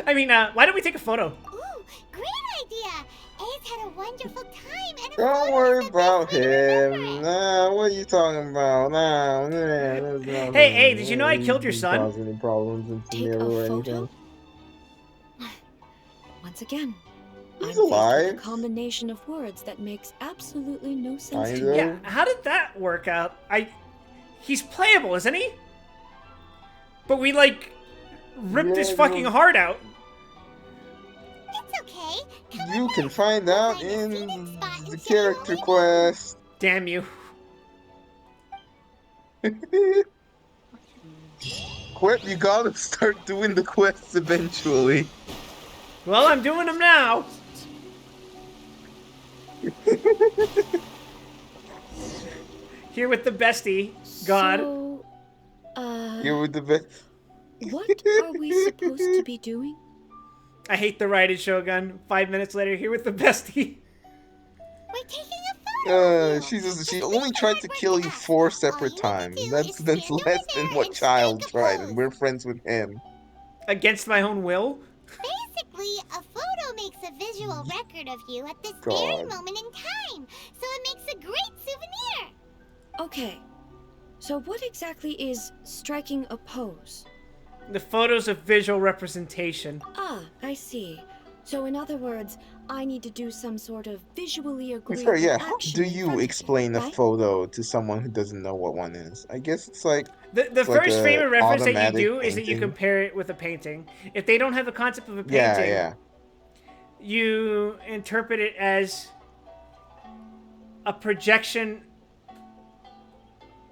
I mean, why don't we take a photo? Ooh, great idea! A's had a wonderful time, and a Don't photo worry is the about best way to remember him. it. Nah, what are you talking about? Nah, nah. Hey, did you know I killed your son? Cause any problems in Take a Sumero or photo? anything? Once again, He's I'm faced with alive. a combination of words that makes absolutely no sense Kind to of. me. Yeah, how did that work out? He's playable, isn't he? But we, like, ripped his Yeah, fucking no. heart out. It's okay. Come You on can back. find We'll out find a in scenic spot and the show you what character we do. quest. Damn you. Quip, you gotta start doing the quests eventually. Well, I'm doing them now. Here with the bestie, God. So, You're with the best. what are we supposed to be doing? I hate the Raiden Shogun. 5 minutes later, here with the bestie. We're taking a photo of you. She only tried to kill you 4 separate times. That's less than what Child tried, and we're friends with him. Against my own will? Basically, a photo makes a visual record of you at this very God. moment in time, so it makes a great souvenir. Okay, so what exactly is striking a pose? The photo's a visual representation. Ah, I see. So in other words, I need to do some sort of visually Sorry, agreeable yeah. How action do in you front of me, explain a right? photo to someone who doesn't know what one is? I guess The it's like first frame a of reference that you automatic do is that you painting. compare it with a painting. If they don't have the concept of a Yeah, painting, yeah. you interpret it as a projection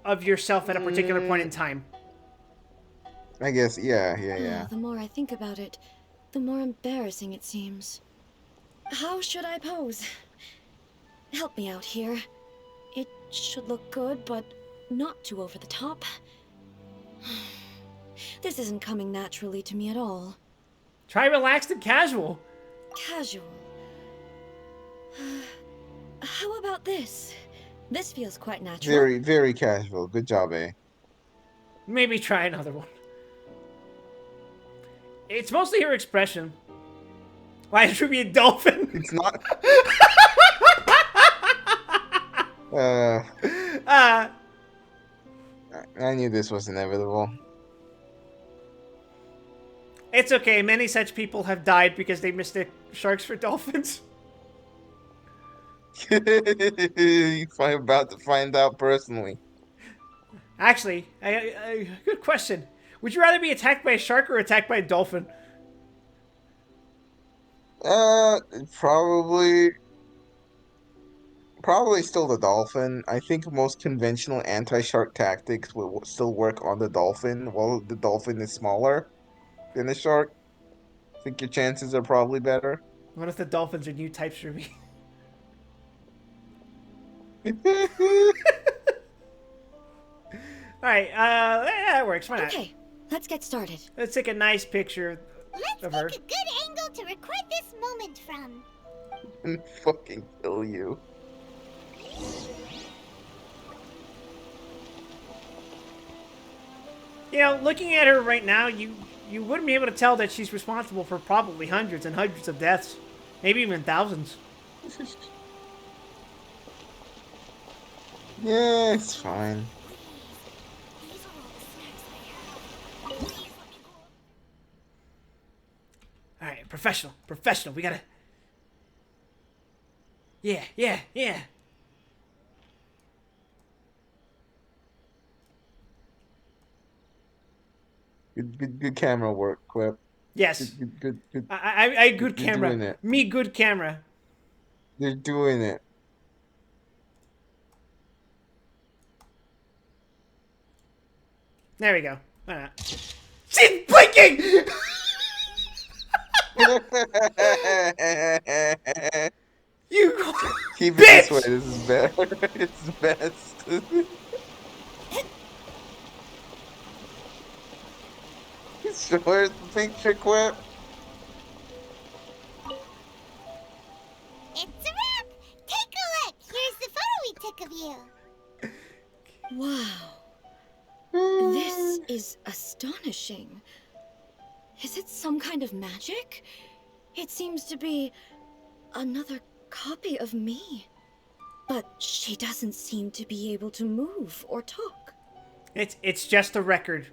of yourself at a particular point in Mm, time. I guess, yeah, yeah, Oh, yeah. the more I think about it, the more embarrassing it seems. How should I pose? Help me out here. It should look good, but not too over the top. This isn't coming naturally to me at all. Try relaxed and casual. Casual. How about this? This feels quite natural. Very, very casual. Good job, eh? Maybe try another one. It's mostly her expression. Why should it be a dolphin? It's not. Uh, uh, I knew this was inevitable. it's okay. Many such people have died because they mistook sharks for dolphins. I'm about to find out personally. Actually, good question. Would you rather be attacked by a shark or attacked by a dolphin? Uh, probably, probably still the dolphin. I think most conventional anti-shark tactics will still work on the dolphin, while the dolphin is smaller than the shark. I think your chances are probably better. What if the dolphins are new types for me? Alright, that works. Why not? Okay, let's get started. Let's take a nice picture Let's of pick her. a good angle to record this moment from. And fucking kill you. You know, looking at her right now, you wouldn't be able to tell that she's responsible for probably hundreds and hundreds of deaths. Maybe even thousands. Yeah, it's fine. These are all the snacks I have. Please let me go. Alright, professional. We gotta... Yeah. Good camera work, Quip. Yes. Good. I good You're camera. doing it. Me good camera. You're doing it. There we go. Why not? She's blinking! You Keep it bitch! this way. This is better. It's best. Sure, the picture, Quip. It's a wrap! Take a look! Here's the photo we took of you. Wow. This is astonishing. Is it some kind of magic? It seems to be another copy of me. But she doesn't seem to be able to move or talk. It's just a record.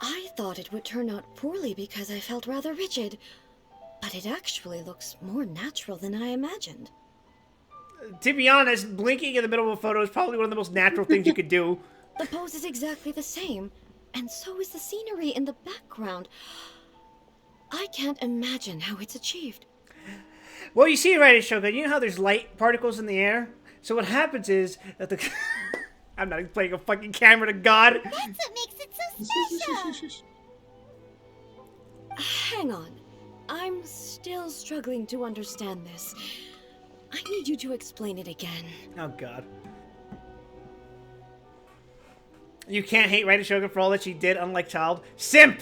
I thought it would turn out poorly because I felt rather rigid. But it actually looks more natural than I imagined. To be honest, blinking in the middle of a photo is probably one of the most natural things you could do. The pose is exactly the same, and so is the scenery in the background. I can't imagine how it's achieved. Well, you see right, Shogun, you know how there's light particles in the air? So what happens is that the... I'm not playing a fucking camera to God. That's what makes it so special. Hang on. I'm still struggling to understand this. I need you to explain it again. Oh, God. You can't hate Raiden Shogun for all that she did, unlike Child. Simp!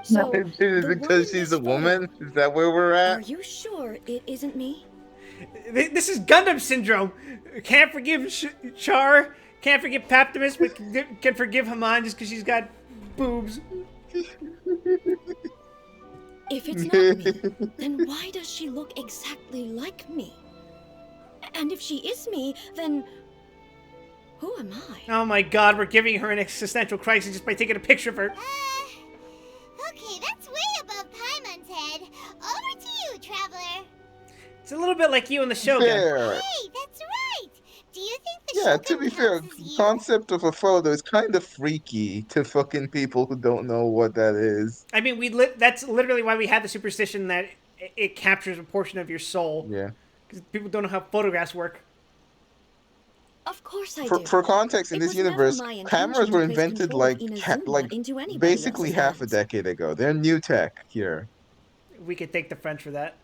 So, Is the it one because in she's this a woman? photo, Is that where we're Are at? you sure it isn't me? This is Gundam syndrome. Can't forgive Char, can't forgive Paptimus, but can forgive Haman just because she's got boobs. If it's not me, then why does she look exactly like me? And if she is me, then Who am I? Oh my god, we're giving her an existential crisis just by taking a picture of her. Okay, that's way above Paimon's head. Over to you, Traveler. It's a little bit like you and the Shogun. Fair. Hey, that's right. Do you think the Yeah, to Shogun be fair, counts as you? concept of a photo is kind of freaky to fucking people who don't know what that is. I mean, that's literally why we had the superstition that it captures a portion of your soul. Yeah. Because people don't know how photographs work. Of course I For do. for context, in It this was never universe, my cameras intention were to place invented control of Inazuma into anybody basically else's half a hands. decade ago. They're new tech here. We could thank the French for that.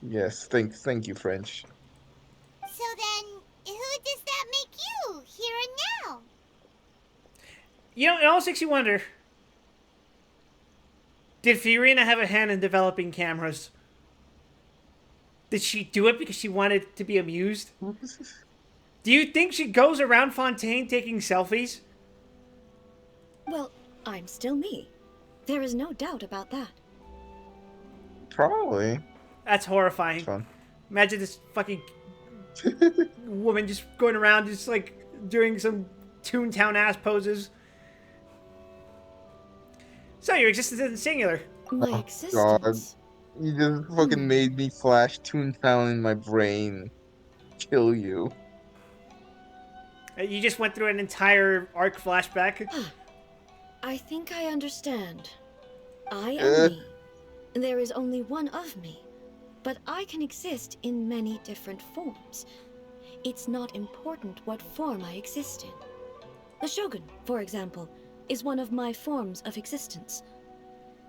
Yes, thank you, French. So then, who does that make you, here and now? You know, it also makes you wonder, did Fiorina have a hand in developing cameras? Did she do it because she wanted to be amused? Do you think she goes around Fontaine taking selfies? Well, I'm still me. There is no doubt about that. Probably. That's horrifying. It's fun. Imagine this fucking woman just going around just like doing some Toontown ass poses. So your existence isn't singular. My God. existence. You just fucking made me flash Toontown in my brain. Kill you. You just went through an entire arc flashback. I think I understand. I am me. There is only one of me. But I can exist in many different forms. It's not important what form I exist in. The Shogun, for example, is one of my forms of existence.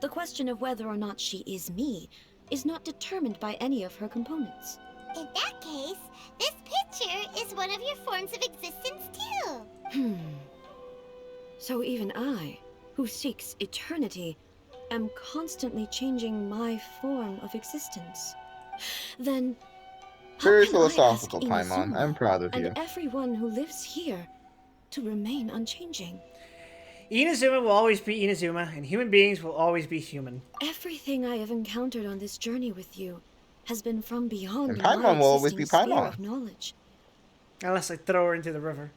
The question of whether or not she is me is not determined by any of her components. In that case, this picture is one of your forms of existence too. So even I, who seeks eternity, am constantly changing my form of existence. Then, how Very can I ask philosophical, Paimon. Inazuma I'm proud of you. and everyone who lives here to remain unchanging? Inazuma will always be Inazuma, and human beings will always be human. Everything I have encountered on this journey with you has been from beyond And my Paimon will always existing be sphere Paimon. of knowledge. Unless I throw her into the river.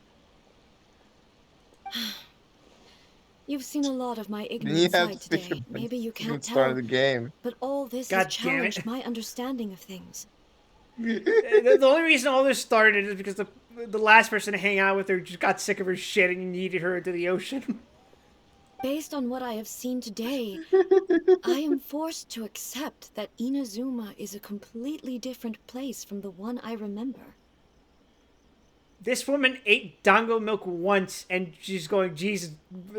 You've seen a lot of my Then you ignorant have side to think today. about Maybe you the can't start tell, of the game. but all this God has damn it. challenged my understanding of things. The only reason all this started is because the last person to hang out with her just got sick of her shit and needed her into the ocean. Based on what I have seen today, I am forced to accept that Inazuma is a completely different place from the one I remember. This woman ate dango milk once and she's going, Jesus,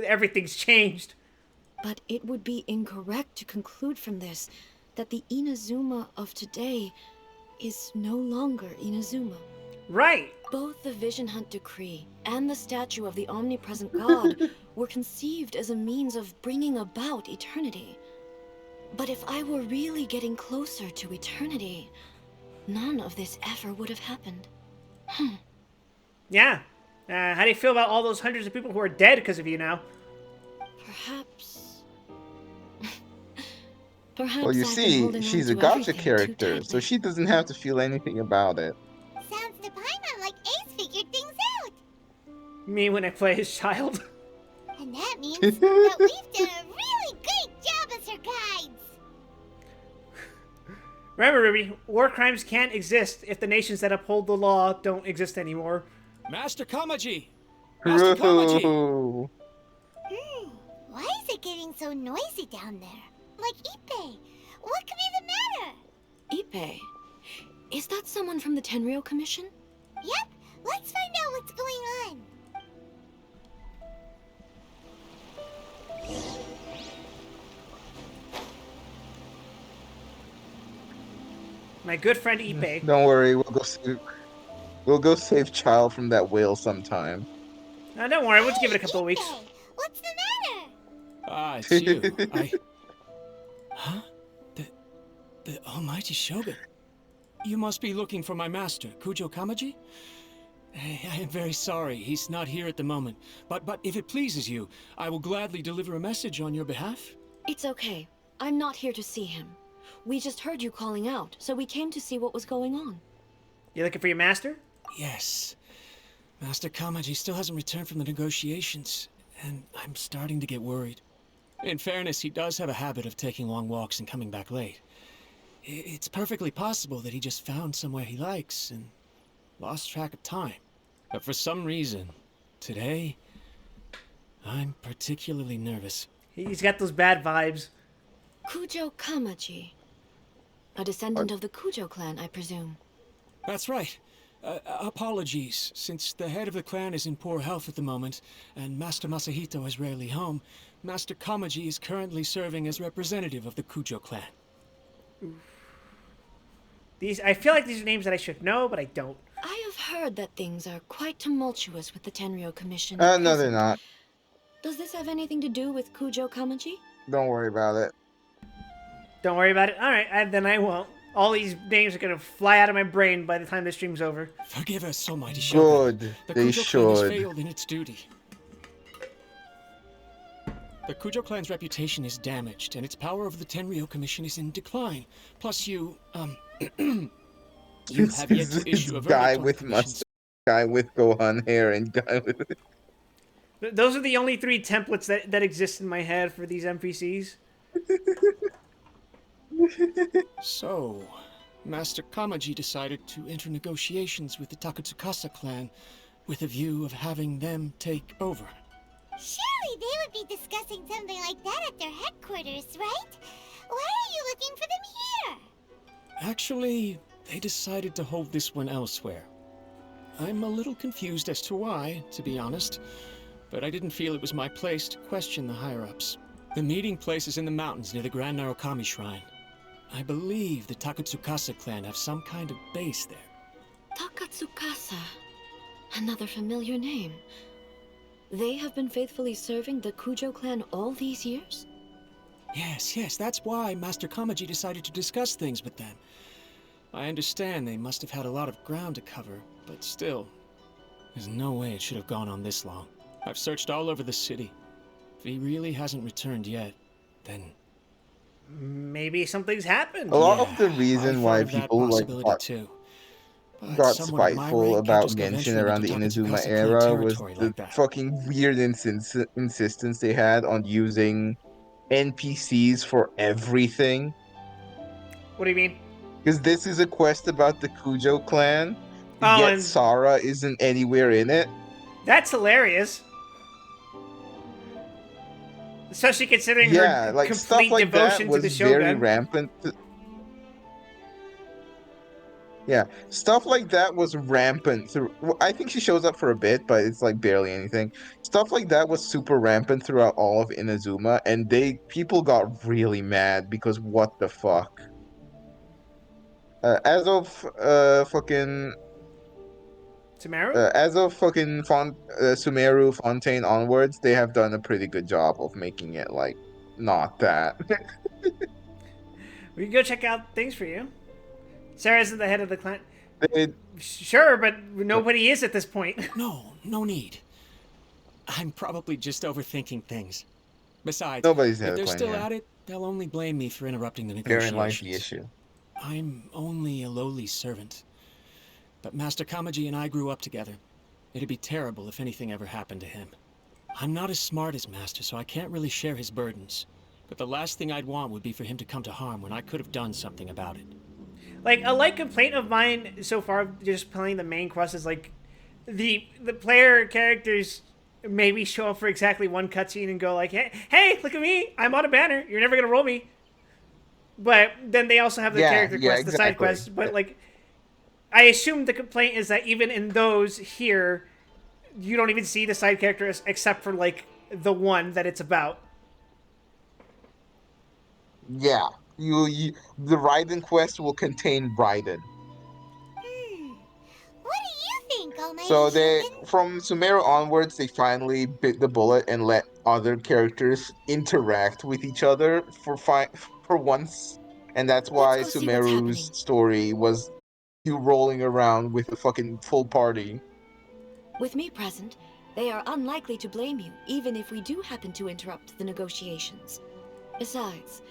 everything's changed. But it would be incorrect to conclude from this that the Inazuma of today is no longer Inazuma. Right. Both the Vision Hunt Decree and the statue of the omnipresent God were conceived as a means of bringing about eternity. But if I were really getting closer to eternity, none of this ever would have happened. Yeah. How do you feel about all those hundreds of people who are dead because of you now? Perhaps... Perhaps Well, you I've been see, holding on she's a to gotcha everything too character, so tightly. she doesn't have to feel anything about it. Sounds to Paimon like Ace figured things out. Me when I play his child. And that means that we've done a really great job as her guides. Remember, Ruby, war crimes can't exist if the nations that uphold the law don't exist anymore. Master Kamaji! Master Kamaji! Ooh. Why is it getting so noisy down there? Like Ippei. What could be the matter? Ippei? Is that someone from the Tenryou Commission? Yep, let's find out what's going on. My good friend Ippei. Don't worry, we'll go save Child from that whale sometime. Now, don't worry, we'll just give it a couple of weeks. Ippei, what's the matter? Ah, it's you. Huh? The almighty Shogun. You must be looking for my master, Kujo Kamaji? I am very sorry, he's not here at the moment. But if it pleases you, I will gladly deliver a message on your behalf. It's okay. I'm not here to see him. We just heard you calling out, so we came to see what was going on. You looking for your master? Yes. Master Kamaji still hasn't returned from the negotiations, and I'm starting to get worried. In fairness, he does have a habit of taking long walks and coming back late. It's perfectly possible that he just found somewhere he likes and lost track of time. But for some reason, today, I'm particularly nervous. He's got those bad vibes. Kujo Kamaji. A descendant of the Kujo clan, I presume. That's right. Apologies, since the head of the clan is in poor health at the moment, and Master Masahito is rarely home, Master Kamaji is currently serving as representative of the Kujo clan. I feel like these are names that I should know, but I don't. I have heard that things are quite tumultuous with the Tenryo Commission No, at they're present. not. Does this have anything to do with Kujo Kamaji? Don't worry about it. Don't worry about it. All right, then I won't. All these names are gonna fly out of my brain by the time this stream's over. Forgive us, Almighty Shogun. Good. The They Kujo clan has should. failed in its duty. The Kujo clan's reputation is damaged, and its power over the Tenryo Commission is in decline. Plus, you have yet to issue a Guy verdict on the with commission's... mustache, guy with Gohan hair, and guy with. Those are the only 3 templates that exist in my head for these NPCs. So, Master Kamaji decided to enter negotiations with the Takatsukasa clan with a view of having them take over. Surely they would be discussing something like that at their headquarters, right? Why are you looking for them here? Actually, they decided to hold this one elsewhere. I'm a little confused as to why, to be honest, but I didn't feel it was my place to question the higher-ups. The meeting place is in the mountains near the Grand Narukami Shrine. I believe the Takatsukasa clan have some kind of base there. Takatsukasa. Another familiar name. They have been faithfully serving the Kujo clan all these years? Yes, that's why Master Kamaji decided to discuss things with them. I understand they must have had a lot of ground to cover, but still, there's no way it should have gone on this long. I've searched all over the city. If he really hasn't returned yet, then... Maybe something's happened. A lot of the I reason thought why of that people like possibility too. But got someone of my spiteful rank can't about just go Genshin venturing around the into Inazuma Takatsukasa clan era was territory the like that. fucking weird insistence they had on using NPCs for everything. What do you mean? Because this is a quest about the Kujo clan, Oh, yet and Sara isn't anywhere in it. that's hilarious. Especially considering Yeah, her like stuff complete like that devotion to the was very Shogun. rampant. Yeah, stuff like that was rampant through. I think she shows up for a bit, but it's like barely anything. Stuff like that was super rampant throughout all of Inazuma, and people got really mad because what the fuck. As of fucking Sumeru? as of fucking Sumeru Fontaine onwards, they have done a pretty good job of making it like not that. We can go check out things for you. Sarah's at the head of the clan. They, Sure, but nobody is at this point. No need. I'm probably just overthinking things. Besides, Nobody's the if head of they're clan, still yeah. at it, they'll only blame me for interrupting the Therein lies negotiations. the issue. I'm only a lowly servant. But Master Kamaji and I grew up together. It'd be terrible if anything ever happened to him. I'm not as smart as Master, so I can't really share his burdens. But the last thing I'd want would be for him to come to harm when I could have done something about it. Like, a light complaint of mine so far, just playing the main quest, is like the player characters maybe show up for exactly one cutscene and go like, hey, look at me, I'm on a banner, you're never gonna roll me. But then they also have the character quests, the side quests. But like, I assume the complaint is that even in those here, you don't even see the side characters except for like the one that it's about. Yeah, the Raiden quest will contain Raiden. What do you think, Almighty So Shogun? from Sumeru onwards, they finally bit the bullet and let other characters interact with each other for once, and that's why Let's go see what's Sumeru's happening. story was you rolling around with a fucking full party. With me present, they are unlikely to blame you, even if we do happen to interrupt the negotiations. Besides,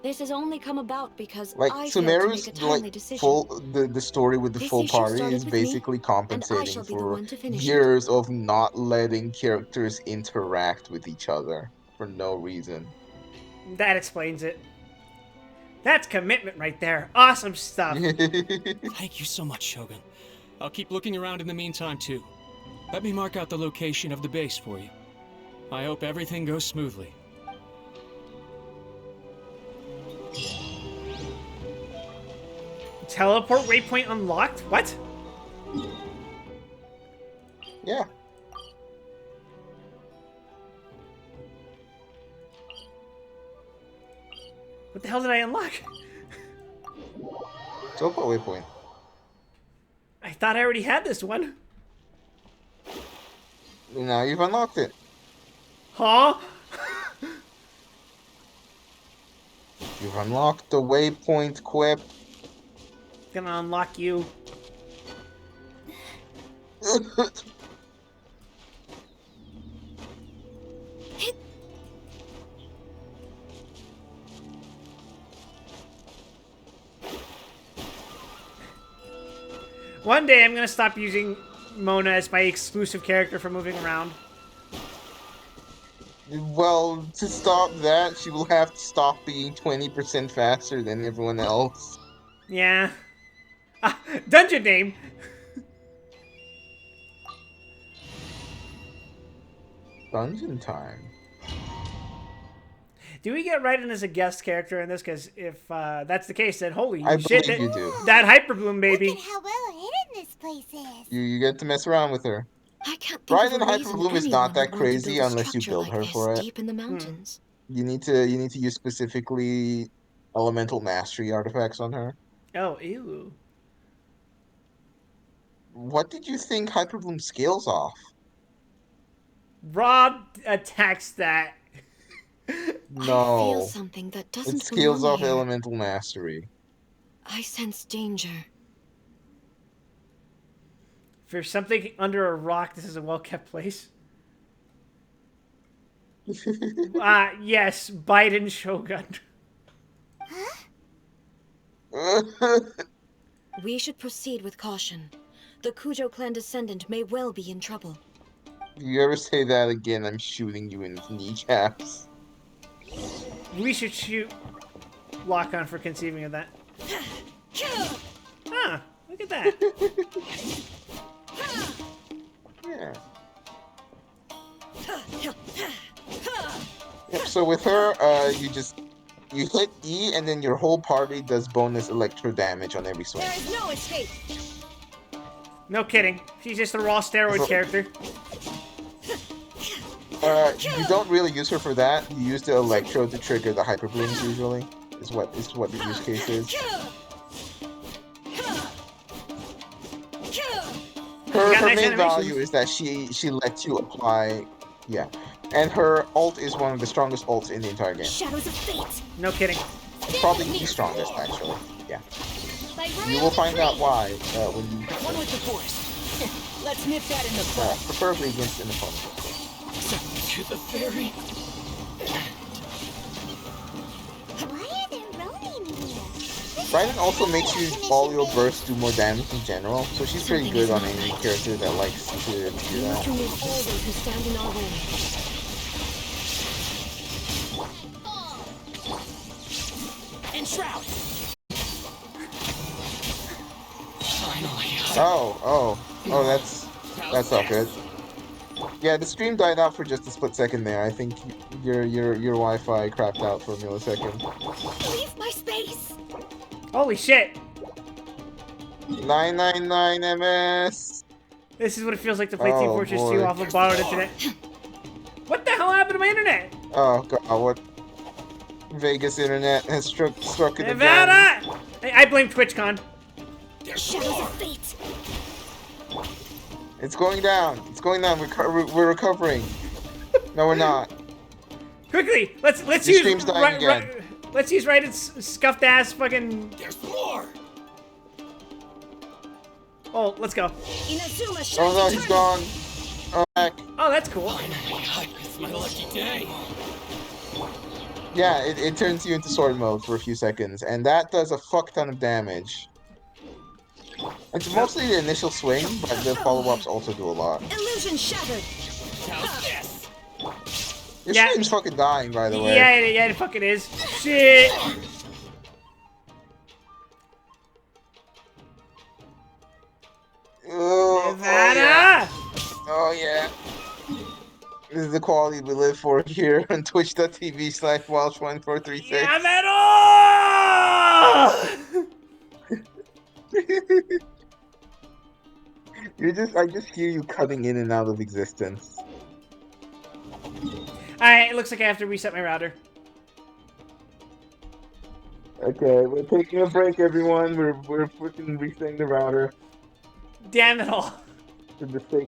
This has only come about because Like I failed to make Sumeru's a like timely decision. the story with the This full issue party started is with me, basically and I compensating shall be the for one to finish it. years of not letting characters interact with each other for no reason. That explains it. That's commitment right there. Awesome stuff. Thank you so much, Shogun. I'll keep looking around in the meantime, too. Let me mark out the location of the base for you. I hope everything goes smoothly. Teleport waypoint unlocked? What? Yeah. What the hell did I unlock? Teleport waypoint. I thought I already had this one. Now you've unlocked it. Huh? You've unlocked the waypoint quip. Gonna unlock you. One day I'm gonna stop using Mona as my exclusive character for moving around. Well, to stop that, she will have to stop being 20% faster than everyone else. Yeah. Ah, dungeon name! Dungeon time. Do we get Raiden as a guest character in this? Because if that's the case, then holy I shit, believe you do. that Hyperbloom baby. Look at how well hidden this place is. You get to mess around with her. I can't think Raiden of a reason Hyperbloom is anyone not that would want to crazy build a unless you structure build like her this for it. deep in the mountains. You need to use specifically elemental mastery artifacts on her. Oh, ew. What did you think Hyperbloom scales off? Rob attacks that. I feel No. something that It doesn't scales belong off here. elemental mastery. I sense danger. For something under a rock, this is a well-kept place. Yes, Biden Shogun. We should proceed with caution. The Kujo clan descendant may well be in trouble. If you ever say that again, I'm shooting you in the kneecaps. We should shoot Lock-On for conceiving of that. Huh, look at that. Yeah. Yep, so with her, you hit E and then your whole party does bonus electro damage on every swing. There is no escape. No kidding. She's just a raw steroid character. You don't really use her for that. You use the electro to trigger the hyper blooms usually. Is what the use case is. Her nice main animations. value is that she lets you apply, yeah, and her ult is one of the strongest ults in the entire game. Shadows of fate. No kidding. Probably the strongest actually. Yeah. You will find out why when you One with the force. Let's nip that in the bud. preferably against an opponent. To the fairy. Why are there Ronin here? Raiden also makes you all your bursts do more damage in general, so she's pretty good on any character that likes to do We must that. remove all those who stand in our way. Enshroud. Finally. Oh, that's not good. Yeah, the stream died out for just a split second there. I think your Wi-Fi crapped out for a millisecond. Leave my space. Holy shit. 999 MS. This is what it feels like to play Team Oh, Fortress boy. 2 off of borrowed internet. What the hell happened to my internet? Oh god, what? Vegas internet has struck it again. Nevada! I blame TwitchCon. Shadows of fate. It's going down. It's going down. We're recovering. No, we're not. Quickly, let's Your use stream's dying again. let's use Raiden's scuffed ass fucking. There's more. Oh, let's go. Inazuma shines Oh no, he's eternal. gone. Oh heck. Oh, that's cool. Finally, it's my lucky day. Yeah, it turns you into sword mode for a few seconds, and that does a fuck ton of damage. It's Nope. mostly the initial swing, but the follow-ups also do a lot. Illusion shattered. Your Yeah. stream's fucking dying, by the way. Yeah, it fucking is. Shit. Oh yeah. Nevada! Oh yeah. This is the quality we live for here on twitch.tv/Welsh1436. Yeah, metal! I just hear you cutting in and out of existence. Alright, it looks like I have to reset my router. Okay, we're taking a break, everyone. We're freaking resetting the router Damn it all. for the sake.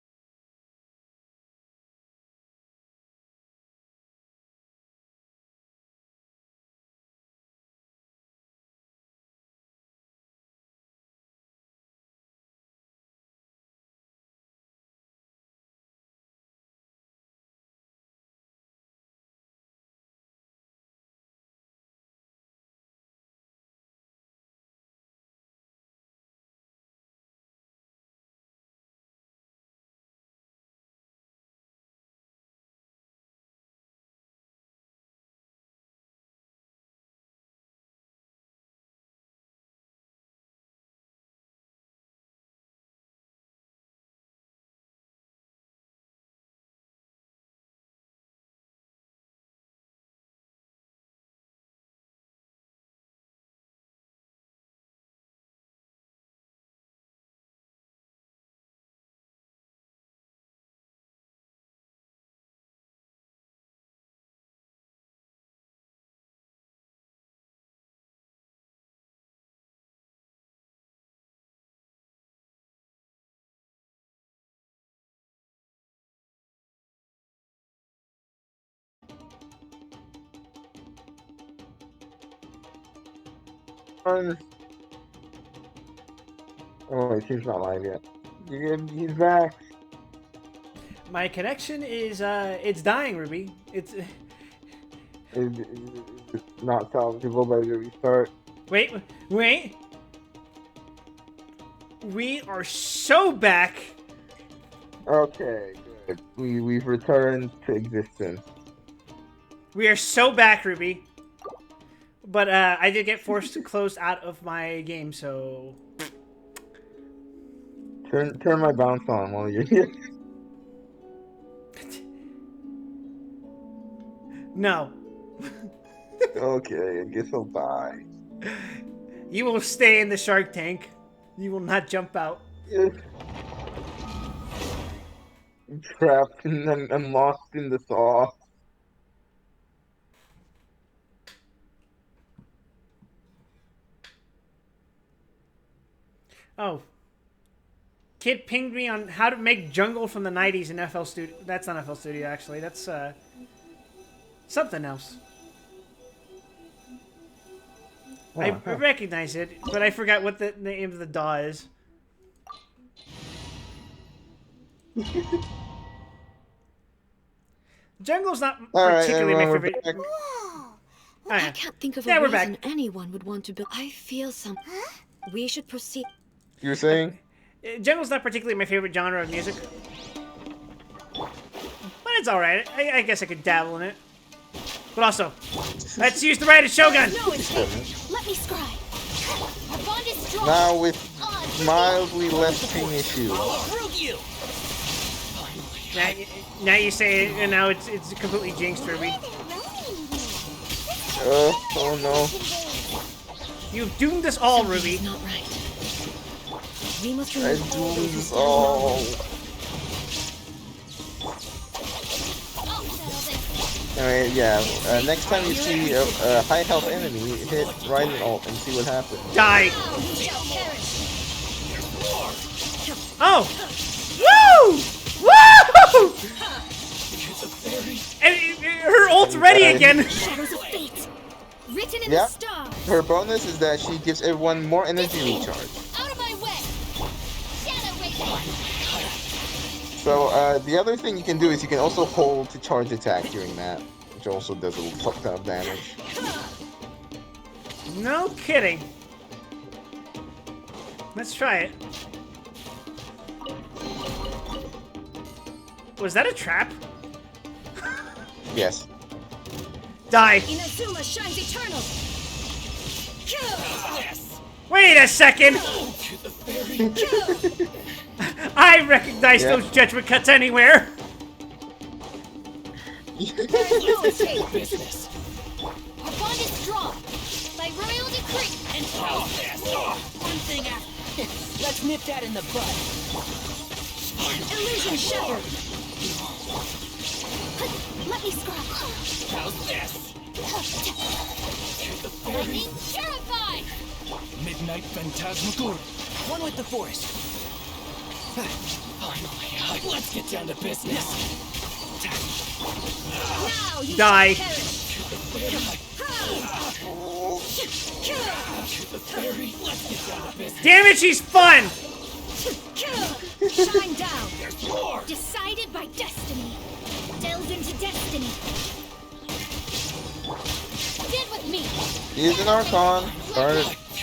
Oh, wait, he's not live yet. He's back. My connection is, it's dying, Ruby. It's... It's not salvageable by the restart. Wait. We are so back. Okay, good. We've returned to existence. We are so back, Ruby. But, I did get forced closed out of my game, so... Turn my bounce on while you're here. No. Okay, I guess I'll die. You will stay in the shark tank. You will not jump out. I'm trapped and I'm lost in the saw. Oh. Kid pinged me on how to make jungle from the 90s in FL Studio. That's not FL Studio, actually. That's, something else. I recognize it, but I forgot what the name of the DAW is. Jungle's not particularly my favorite. Whoa! I can't think of Yeah, a we're reason back. anyone would want to build. I feel some. We should proceed. You were saying? Jungle's not particularly my favorite genre of music. But it's alright. I guess I could dabble in it. But also, let's use the right of Shogun! No escape. Let me scry. Our bond is strong. Now with mildly less ping issues. Now you say it, and now it's completely jinxed, Ruby. Oh no. You've doomed us all, Ruby. Not right. We must I remove all doomed those us all. Alright, yeah. Next time you see a high health enemy, hit right and alt and see what happens. Die! Oh! Woo! Woo! And her ult's ready again! shadows of fate. Written in Yeah. the stars. Her bonus is that she gives everyone more energy recharge. Out of my way! Shadow Raven! So the other thing you can do is you can also hold to charge attack during that. which also does a fuck ton of damage. No kidding. Let's try it. Was that a trap? Yes. Die. Inazuma shines eternal. Wait a second. I recognize those judgment cuts anywhere. Business. Our bond is strong. By royal decree. And one thing after. Let's nip that in the bud. Illusion shattered. Let me scrub. How's this? Lightning purified. Midnight Phantasmagoria. One with the forest. Finally, let's get down to business. Now you Die. shall perish. Damn it, she's fun. Shine down. Decided by destiny. Delve into destiny. Stand with me. He's an Archon.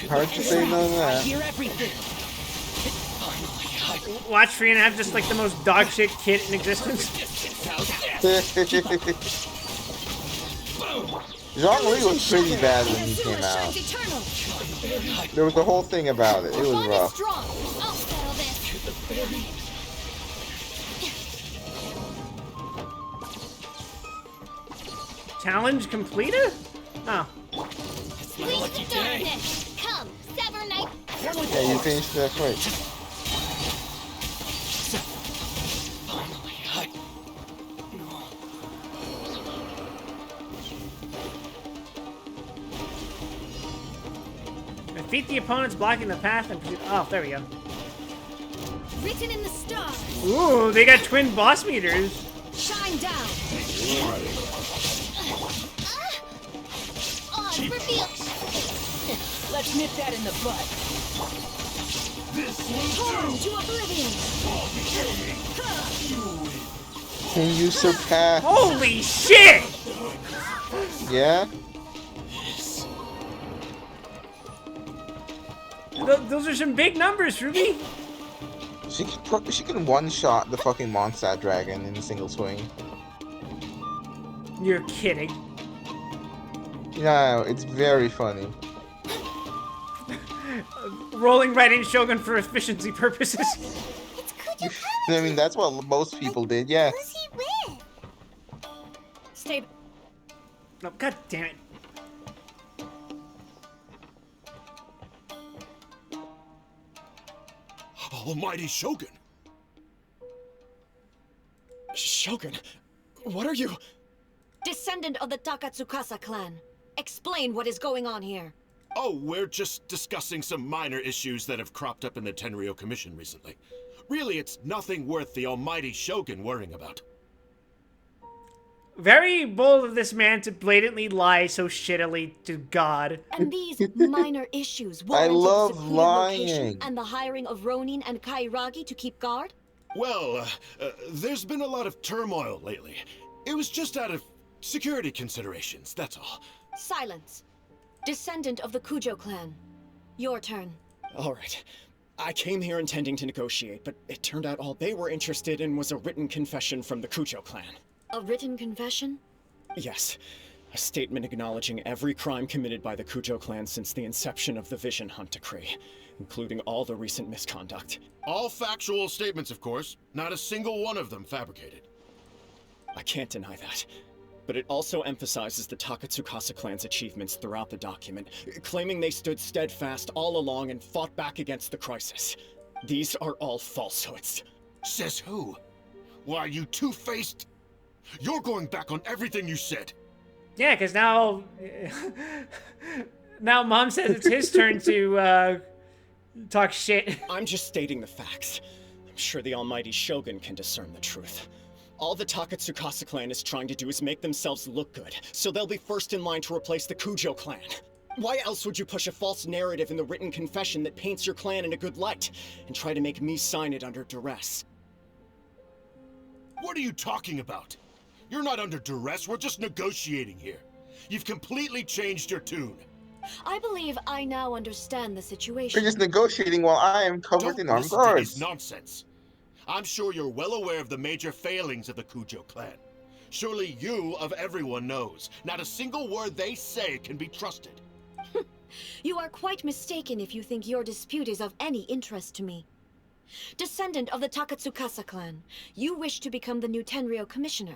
Hard to say no to that. Hear everything. Watch Free and have just like the most dogshit kit in existence. Zhongli was pretty bad when he came out. There was a whole thing about it. It was Bond is rough. strong. I'll settle this. Challenge completed? Oh. Leave the darkness. Come, Sever Knight. Yeah, you finished that fight. Defeat the opponents blocking the path and pursue. Oh, there we go. Written in the stars. Ooh, they got twin boss meters. Shine down. Odds revealed. Let's nip that in the bud. Torn to oblivion. Can you surpass? Holy shit! Yeah? Those are some big numbers, Ruby. She can one-shot the fucking Mondstadt dragon in a single swing. You're kidding. No, it's very funny. Rolling right in Shogun for efficiency purposes. It's Kujo. I mean, that's what most people did, yeah. Who's he with? Stay. No, god damn it. Almighty Shogun! Shogun, what are you? Descendant of the Takatsukasa clan. Explain what is going on here. Oh, we're just discussing some minor issues that have cropped up in the Tenryou Commission recently. Really, it's nothing worth the Almighty Shogun worrying about. Very bold of this man to blatantly lie so shittily to God. And these minor issues I warranted love the secluded lying. location and the hiring of Ronin and Kairagi to keep guard? Well, there's been a lot of turmoil lately. It was just out of security considerations, that's all. Silence. Descendant of the Kujo clan. Your turn. All right. I came here intending to negotiate, but it turned out all they were interested in was a written confession from the Kujo clan. A written confession? Yes. A statement acknowledging every crime committed by the Kujo clan since the inception of the Vision Hunt Decree, including all the recent misconduct. All factual statements, of course. Not a single one of them fabricated. I can't deny that. But it also emphasizes the Takatsukasa clan's achievements throughout the document, claiming they stood steadfast all along and fought back against the crisis. These are all falsehoods. Says who? Why, you two-faced... You're going back on everything you said. Yeah, because now... now Mom says it's his turn to talk shit. I'm just stating the facts. I'm sure the almighty Shogun can discern the truth. All the Takatsukasa clan is trying to do is make themselves look good, so they'll be first in line to replace the Kujo clan. Why else would you push a false narrative in the written confession that paints your clan in a good light, and try to make me sign it under duress? What are you talking about? You're not under duress, we're just negotiating here. You've completely changed your tune. I believe I now understand the We're situation. just negotiating while I am covered Don't in armed listen to his guards. nonsense. I'm sure you're well aware of the major failings of the Kujo clan. Surely you, of everyone, knows. Not a single word they say can be trusted. You are quite mistaken if you think your dispute is of any interest to me. Descendant of the Takatsukasa clan, you wish to become the new Tenryou commissioner.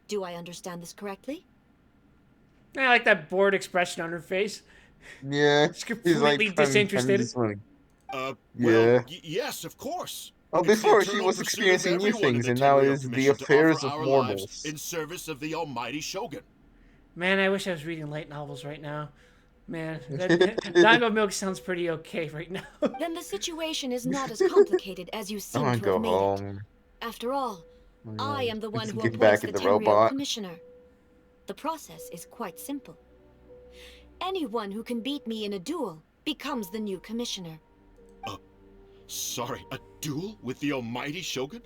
Do I understand this correctly? I like that bored expression on her face. Yeah, She's he's like, completely I'm disinterested. just like, Well, yeah. yes, of course. Well, It's the before she eternal was pursuit of experiencing new everyone in things, the and now it Tenryou is the Commission to offer affairs of our lives mortals. in service of the almighty Shogun. Man, I wish I was reading light novels right now. Man, Dango Milk sounds pretty okay right now. Then the situation is not as complicated as you I seem want to to go have made it. home. After all, I am the one who Get appoints back the in the Tenryou robot. commissioner. The process is quite simple. Anyone who can beat me in a duel becomes the new commissioner. Sorry, a duel with the almighty Shogun?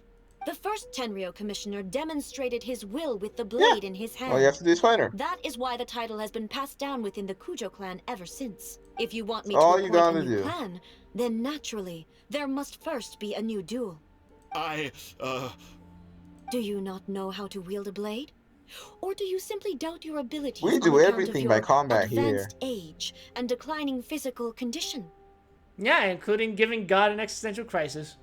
The first Tenryou commissioner demonstrated his will with the blade in his hand. All you have to do is fight her. That is why the title has been passed down within the Kujo clan ever since. If you want me That's to all you appoint a gotta new do. clan, then naturally, there must first be a new duel. Do you not know how to wield a blade? Or do you simply doubt your abilities We on do account everything of by your combat here. advanced age and declining physical condition? Yeah, including giving God an existential crisis.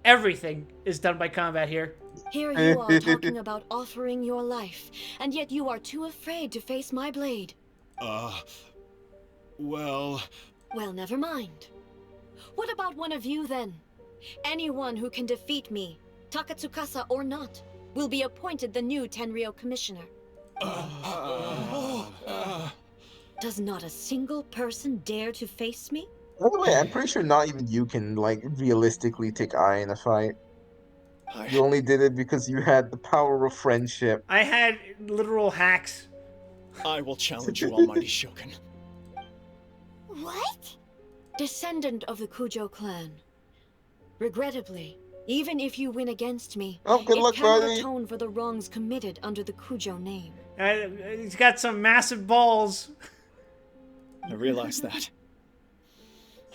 Everything is done by combat here. Here you are talking about offering your life, and yet you are too afraid to face my blade. Well... Well, never mind. What about one of you, then? Anyone who can defeat me, Takatsukasa or not, will be appointed the new Tenryou commissioner. Does not a single person dare to face me? By the way, I'm pretty sure not even you can, like, realistically take Ai in a fight. You only did it because you had the power of friendship. I had literal hacks. I will challenge you, almighty Shogun. What? Descendant of the Kujo clan. Regrettably, even if you win against me, Oh, good it luck, cannot buddy. atone for the wrongs committed under the Kujo name. He's got some massive balls. I realize that.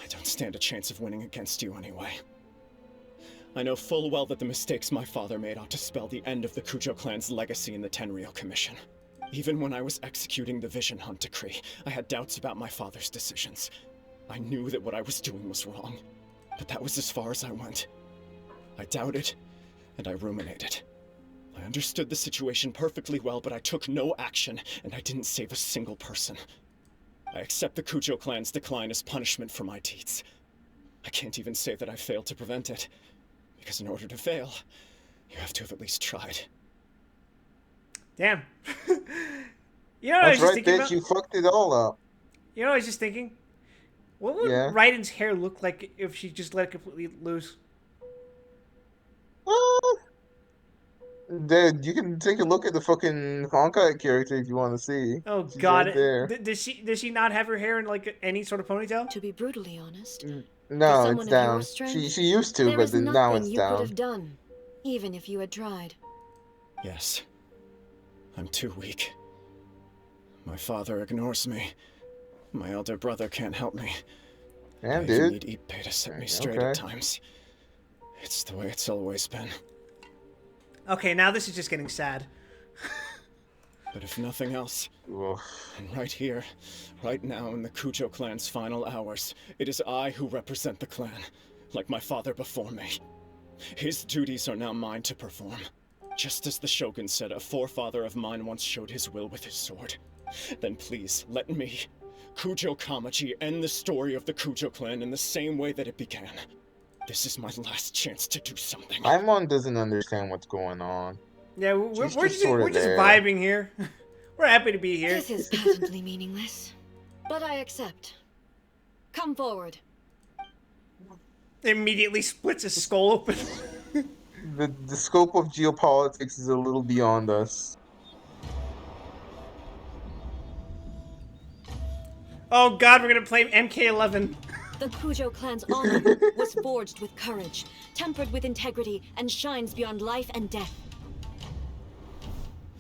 I don't stand a chance of winning against you anyway. I know full well that the mistakes my father made ought to spell the end of the Kujo clan's legacy in the Tenryou Commission. Even when I was executing the Vision Hunt decree, I had doubts about my father's decisions. I knew that what I was doing was wrong, but that was as far as I went. I doubted, and I ruminated. I understood the situation perfectly well, but I took no action, and I didn't save a single person. I accept the Kujo clan's decline as punishment for my deeds. I can't even say that I failed to prevent it, because in order to fail, you have to have at least tried. Damn. You know what I was That's just right, thinking bitch. about? You fucked it all up. You know what I was just thinking? What would Yeah. Raiden's hair look like if she just let it completely loose? Dude, you can take a look at the fucking Honkai character if you want to see. Oh She's God! right there. Does she not have her hair in like any sort of ponytail? To be brutally honest, for No, someone it's of down. your strength, She used to, there but is then now nothing it's you could down. have done, even if you had tried. Yes. I'm too weak. My father ignores me. My elder brother can't help me. Damn, I even dude. need Ippei to set me straight Okay. at times. It's the way it's always been. Okay, now this is just getting sad. But if nothing else, Oof. and right here, right now in the Kujo clan's final hours, it is I who represent the clan, like my father before me. His duties are now mine to perform. Just as the Shogun said, a forefather of mine once showed his will with his sword. Then please, let me, Kujo Kamaji, end the story of the Kujo clan in the same way that it began. This is my last chance to do something. Paimon doesn't understand what's going on. Yeah, we're She's just just sorta we're just there. vibing here. We're happy to be here. This is patently meaningless, but I accept. Come forward. Immediately splits his skull open. The scope of geopolitics is a little beyond us. Oh God, we're gonna play MK11. The Kujo clan's honor was forged with courage, tempered with integrity, and shines beyond life and death.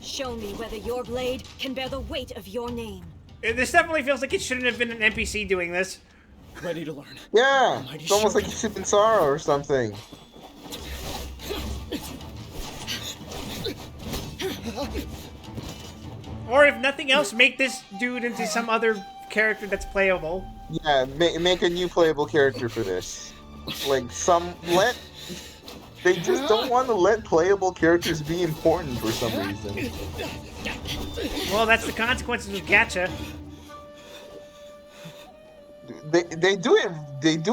Show me whether your blade can bear the weight of your name. This definitely feels like it shouldn't have been an NPC doing this. Ready to learn. Yeah, Almighty it's almost like Shogun. he's sipping sorrow or something. Or if nothing else, make this dude into some other character that's playable. Yeah, make a new playable character for this. Like they just don't want to let playable characters be important for some reason. Well, that's the consequences of gacha. They do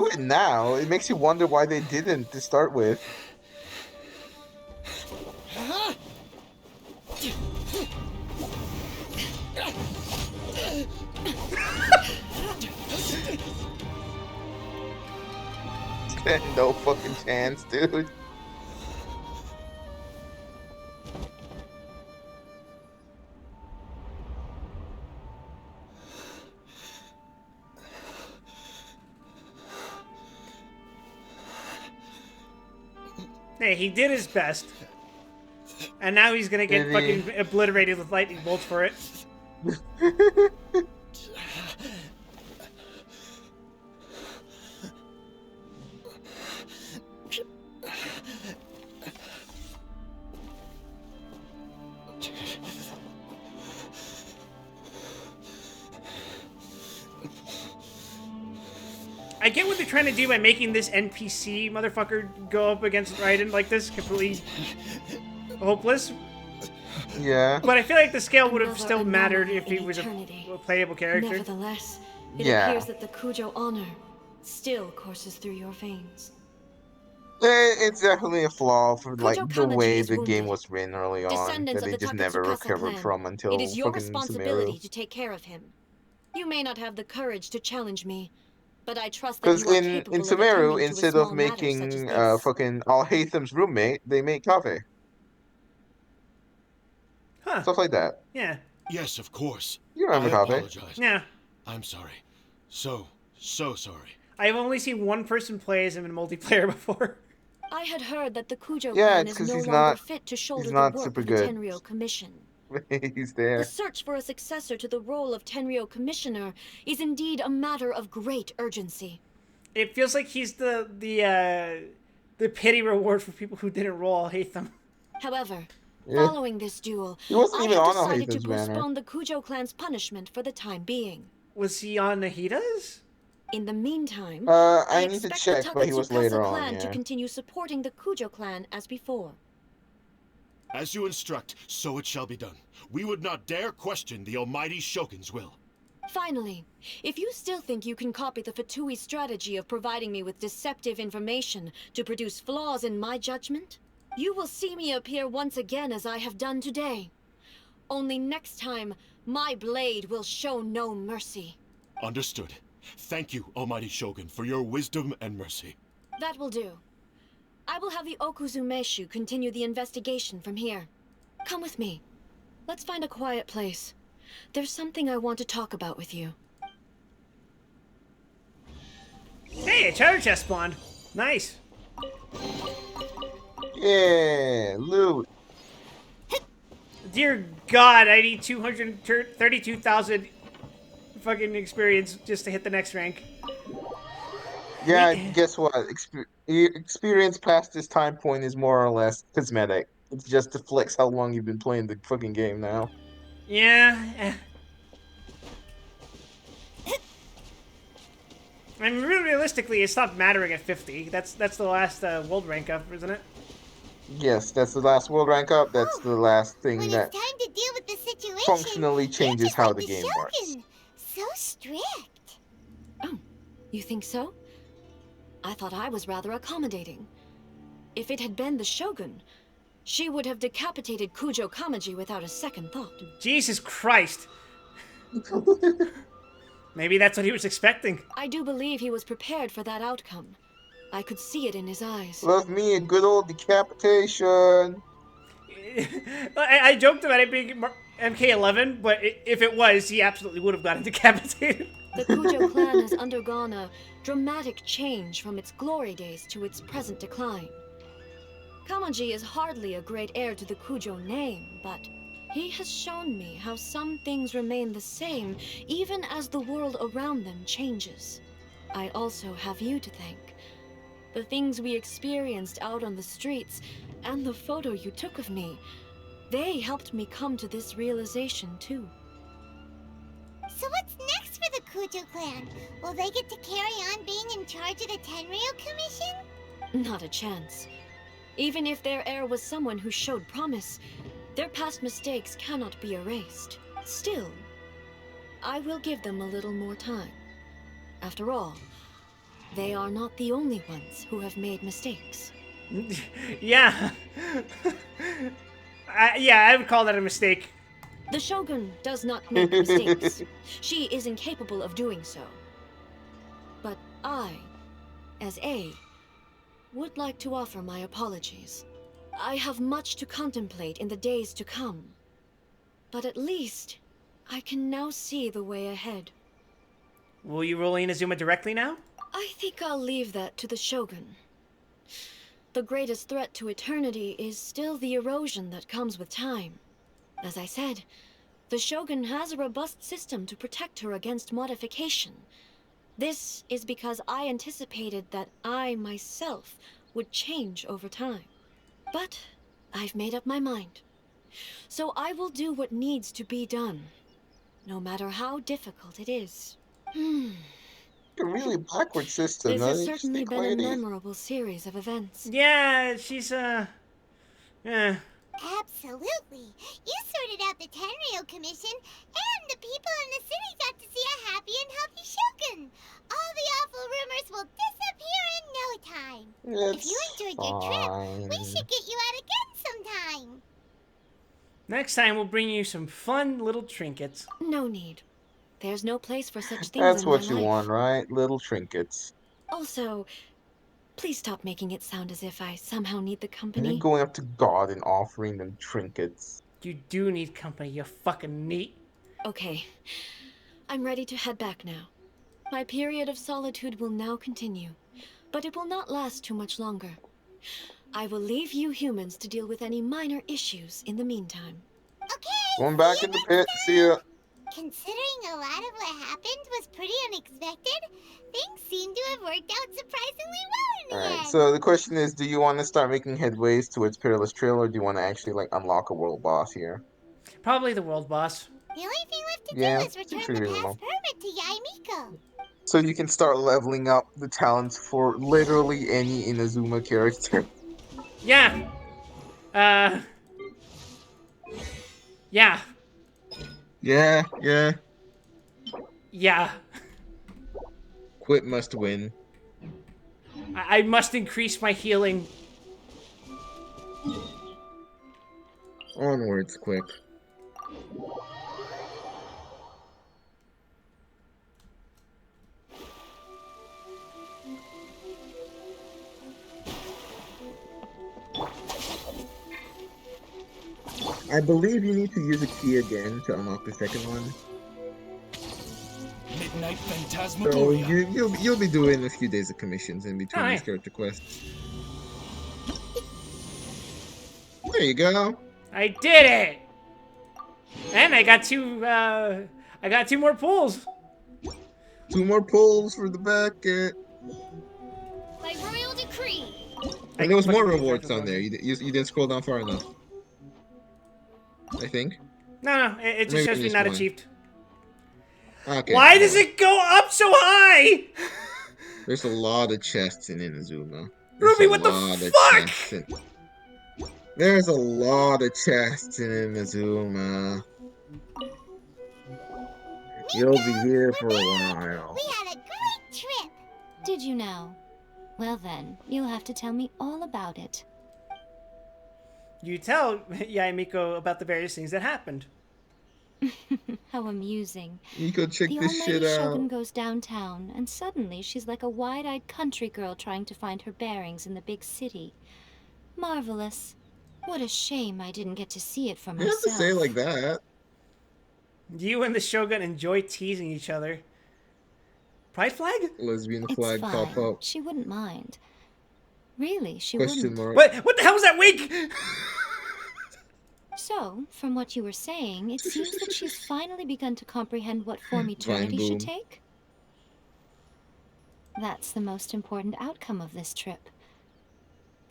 it now. It makes you wonder why they didn't to start with. No fucking chance, dude. Hey, he did his best. And now he's gonna get fucking obliterated with lightning bolts for it. I get what they're trying to do by making this NPC motherfucker go up against Raiden like this, completely hopeless. Yeah. But I feel like the scale would have still mattered if he was a playable character. Nevertheless, it Yeah. appears that the Kujo honor still courses through your veins. It's definitely a flaw for like Kujo the way Kamaji is the game wounded. was written early on Descendants that of they the just never Takatsukasa recovered clan, from until it is your fucking responsibility Sumeru. to take care of him. You may not have the courage to challenge me, but I trust that Because you are in capable of Sumeru, attending to a instead small of matter such making as this. fucking Al-Haytham's roommate, they make Kaveh. Huh. Stuff like that. Yeah. Yes, of course. You remember I Kaveh? apologize. Yeah. I'm sorry. So sorry. I've only seen one person play as him in multiplayer before. I had heard that the Kujo Yeah, clan it's is 'cause no he's longer not- fit to shoulder he's the not work super of the good. Tenryo Commission. He's The there. search for a successor to the role of Tenryo Commissioner is indeed a matter of great urgency. It feels like he's the pity reward for people who didn't roll. I'll hate them. However, Yeah. following this duel, He wasn't I even have on decided to Al-Haytham's banner. postpone the Kujo clan's punishment for the time being. Was he on Nahita's? In the meantime, I need to expect check, the but he was Takatsukasa later clan on, to yeah. continue supporting the Kujo clan as before. As you instruct, so it shall be done. We would not dare question the almighty Shogun's will. Finally, if you still think you can copy the Fatui strategy of providing me with deceptive information to produce flaws in my judgment, you will see me appear once again as I have done today. Only next time, my blade will show no mercy. Understood. Thank you, almighty Shogun, for your wisdom and mercy. That will do. I will have the Okuzumeshu continue the investigation from here. Come with me. Let's find a quiet place. There's something I want to talk about with you. Hey, a treasure chest spawned. Nice. Yeah, loot. Dear God, I need 232,000 fucking experience just to hit the next rank. Yeah, guess what? Experience past this time point is more or less cosmetic. It's just to flex how long you've been playing the fucking game now. Yeah. I mean, realistically, it stopped mattering at 50. That's the last world rank up, isn't it? Yes, that's the last world rank up. That's the last thing When that it's time to deal with the situation, functionally you're changes just how like the game works. Shogun. So strict. Oh, you think so? I thought I was rather accommodating. If it had been the Shogun, she would have decapitated Kujo Kamaji without a second thought. Jesus Christ. Maybe that's what he was expecting. I do believe he was prepared for that outcome. I could see it in his eyes. Love me a good old decapitation. I joked about it being MK11, but if it was, he absolutely would have gotten decapitated. The Kujo clan has undergone a dramatic change from its glory days to its present decline. Kamaji is hardly a great heir to the Kujo name, but He has shown me how some things remain the same even as the world around them changes. I also have you to thank. The things we experienced out on the streets, and the photo you took of me, they helped me come to this realization too. So what's next for the Kujo clan? Will they get to carry on being in charge of the Tenryu Commission? Not a chance. Even if their heir was someone who showed promise, their past mistakes cannot be erased. Still, I will give them a little more time. After all, they are not the only ones who have made mistakes. Yeah. Yeah, I would call that a mistake. The Shogun does not make mistakes. She is incapable of doing so. But I, as A, would like to offer my apologies. I have much to contemplate in the days to come. But at least, I can now see the way ahead. Will you rule Inazuma directly now? I think I'll leave that to the Shogun. The greatest threat to eternity is still the erosion that comes with time. As I said, the Shogun has a robust system to protect her against modification. This is because I anticipated that I myself would change over time. But I've made up my mind. So I will do what needs to be done, no matter how difficult it is. A really backward system. This No, has they just certainly think been a lady. memorable series of events. Yeah, she's Absolutely. You sorted out the Tenryu Commission, and the people in the city got to see a happy and healthy Shogun. All the awful rumors will disappear in no time. If you enjoyed your trip, we should get you out again sometime. Next time we'll bring you some fun little trinkets. No need. There's no place for such things That's in what my you life. want, right? Little trinkets. Also, please stop making it sound as if I somehow need the And company. then going up to God and offering them trinkets. You do need company, you fucking neat. Okay. I'm ready to head back now. My period of solitude will now continue, but it will not last too much longer. I will leave you humans to deal with any minor issues in the meantime. Okay. Going back in the pit. See ya. Considering a lot of what happened was pretty unexpected, things seem to have worked out surprisingly well in the Alright, end. so the question is, do you want to start making headways towards Peerless Trail, or do you want to actually, like, unlock a world boss here? Probably the world boss. The only thing left to Yeah, do is seems return pretty the reasonable. past permit to Yaimiko. So you can start leveling up the talents for literally any Inazuma character. Yeah. Yeah. Yeah, yeah. Yeah. Quit must win. I must increase my healing. Onwards, quick. I believe you need to use a key again to unlock the second one. Midnight So Phantasmagoria. you'll be doing a few days of commissions in between these Hi. character quests. There you go. I did it! And I got two more pulls. 2 more pulls for the bucket. By royal decree. And there was more Fucking rewards exactly on there. what You didn't scroll down far enough. I think. No, it just Maybe shows me just not one. achieved. Okay. Why does it go up so high? There's a lot of chests in Inazuma. Ruby, what the fuck? There's a lot of chests in Inazuma. You'll be here for a while. We had a great trip. Did you know? Well then, you'll have to tell me all about it. You tell Yaimiko about the various things that happened. How amusing. You go check The this shit almighty Shogun out. goes downtown, and suddenly she's like a wide-eyed country girl trying to find her bearings in the big city. Marvelous. What a shame I didn't get to see it for You myself. have to say it like that. You and the Shogun enjoy teasing each other. Pride flag? Lesbian It's flag fine. pop up. She wouldn't mind. Really, she Question wouldn't. mark. What the hell was that wig? So, from what you were saying, it seems that she's finally begun to comprehend what form Vine eternity should boom. take? That's the most important outcome of this trip.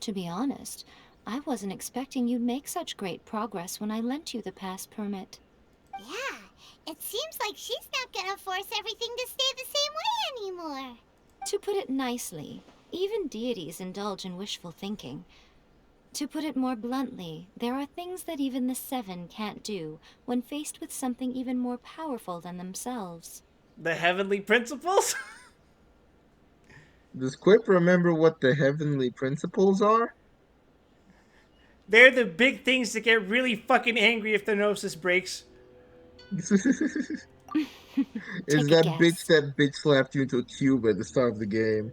To be honest, I wasn't expecting you'd make such great progress when I lent you the pass permit. Yeah, it seems like she's not gonna force everything to stay the same way anymore. To put it nicely, even deities indulge in wishful thinking. To put it more bluntly, there are things that even the Seven can't do when faced with something even more powerful than themselves. The heavenly principles? Does Quip remember what the heavenly principles are? They're the big things that get really fucking angry if the gnosis breaks. Is Take a that guess. bitch slapped you into a cube at the start of the game?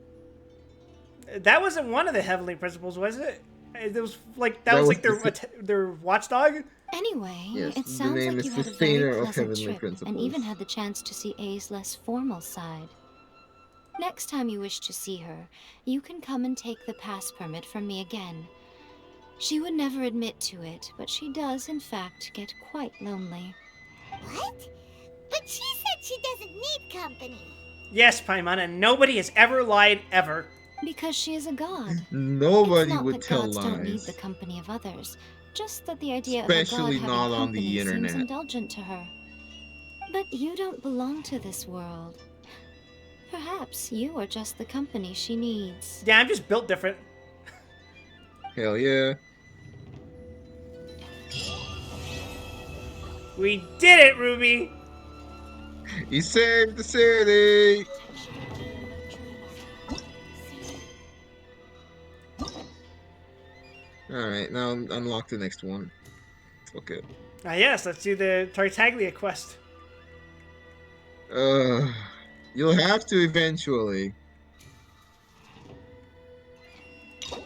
That wasn't one of the heavenly principles, was it? It was like that That was was like their watchdog. Anyway, yes, it the sounds name like is you had a very Sustainer of pleasant Heavenly trip and Principles. even had the chance to see A's less formal side. Next time you wish to see her, you can come and take the pass permit from me again. She would never admit to it, but she does, in fact, get quite lonely. What? But she said she doesn't need company. Yes, Paimon, and nobody has ever lied ever. Because she is a god. It's Nobody not would that tell gods don't need the lies, company of others, just that the idea of a god especially having not on company the seems internet. indulgent to her. But you don't belong to this world. Perhaps you are just the company she needs. Yeah, I'm just built different. Hell yeah. We did it, Ruby! He saved the city! Alright, now unlock the next one. Okay. Ah, yes, let's do the Tartaglia quest. Uh, you'll have to eventually.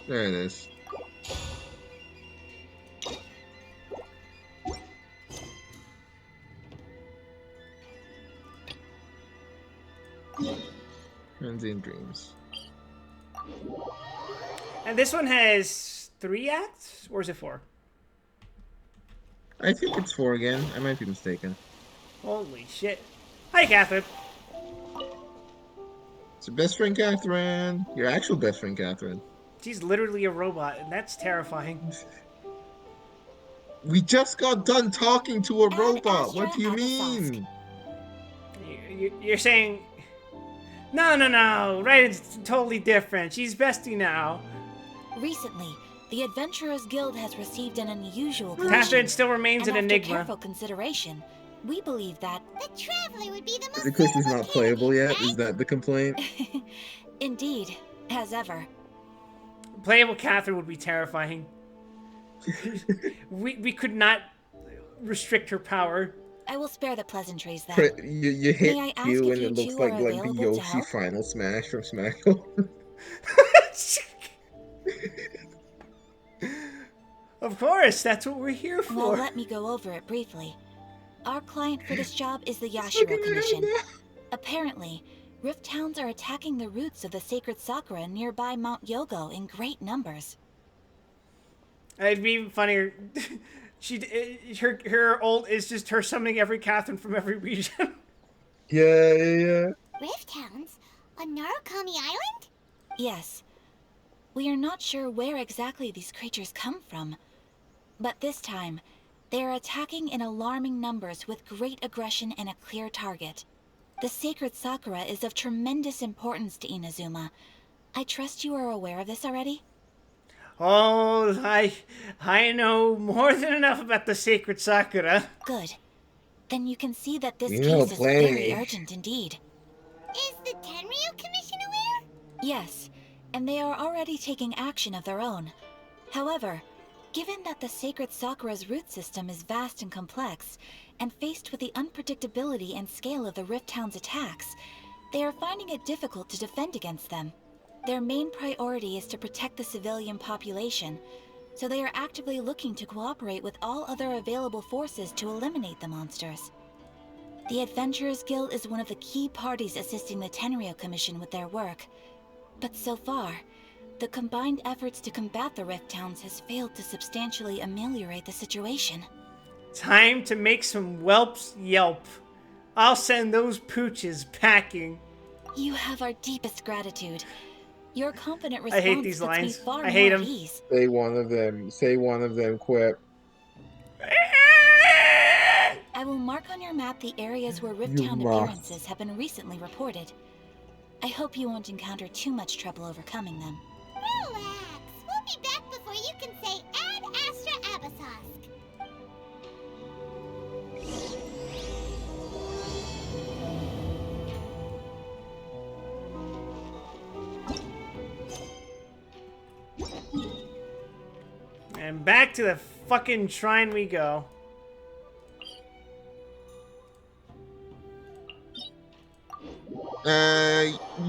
There it is. Transient Dreams. And this one has 3 acts? Or is it 4? I think it's 4 again. I might be mistaken. Holy shit. Hi, Catherine. It's your best friend, Catherine. Your actual best friend, Catherine. She's literally a robot, and that's terrifying. We just got done talking to a Ad robot. Astra What do you Abyssosque. mean? You're saying... No. Right, it's totally different. She's bestie now. Recently, the Adventurers Guild has received an unusual Catherine commission, still remains and an after enigma. careful consideration, we believe that... The Traveler would be the most Because he's suitable not playable candidate, yet? right? Is that the complaint? Indeed, as ever. Playable Catherine would be terrifying. we could not restrict her power. I will spare the pleasantries then. You hit May I ask Q if and you it looks two like are the available to Yoshi help? Final Smash from SmackDown. Of course, that's what we're here for. Well, let me go over it briefly. Our client for this job is the Yashiro Commission. Apparently, Rift Hounds are attacking the roots of the sacred sakura nearby Mount Yogo in great numbers. It'd be even funnier. Her ult is just her summoning every Catherine from every region. Yeah. Rift Hounds? On Narukami Island? Yes. We are not sure where exactly these creatures come from. But this time, they are attacking in alarming numbers with great aggression and a clear target. The sacred sakura is of tremendous importance to Inazuma. I trust you are aware of this already? Oh, I know more than enough about the sacred Sakura. Good. Then you can see that this You know case is very plenty. urgent indeed. Is the Tenryu Commission aware? Yes, and they are already taking action of their own. However, given that the sacred sakura's root system is vast and complex, and faced with the unpredictability and scale of the Rift Hound's attacks, they are finding it difficult to defend against them. Their main priority is to protect the civilian population, so they are actively looking to cooperate with all other available forces to eliminate the monsters. The Adventurers Guild is one of the key parties assisting the Tenryu Commission with their work. But so far, the combined efforts to combat the Rift Hounds has failed to substantially ameliorate the situation. Time to make some whelps yelp. I'll send those pooches packing. You have our deepest gratitude. Your confident I hate response these puts me lines. far I more hate at them. ease. Say one of them. Say one of them. Quip. I will mark on your map the areas where Rift You Town must. appearances have been recently reported. I hope you won't encounter too much trouble overcoming them. Relax. We'll be back before you can say Ad Astra Abyssosque. And back to the fucking shrine we go.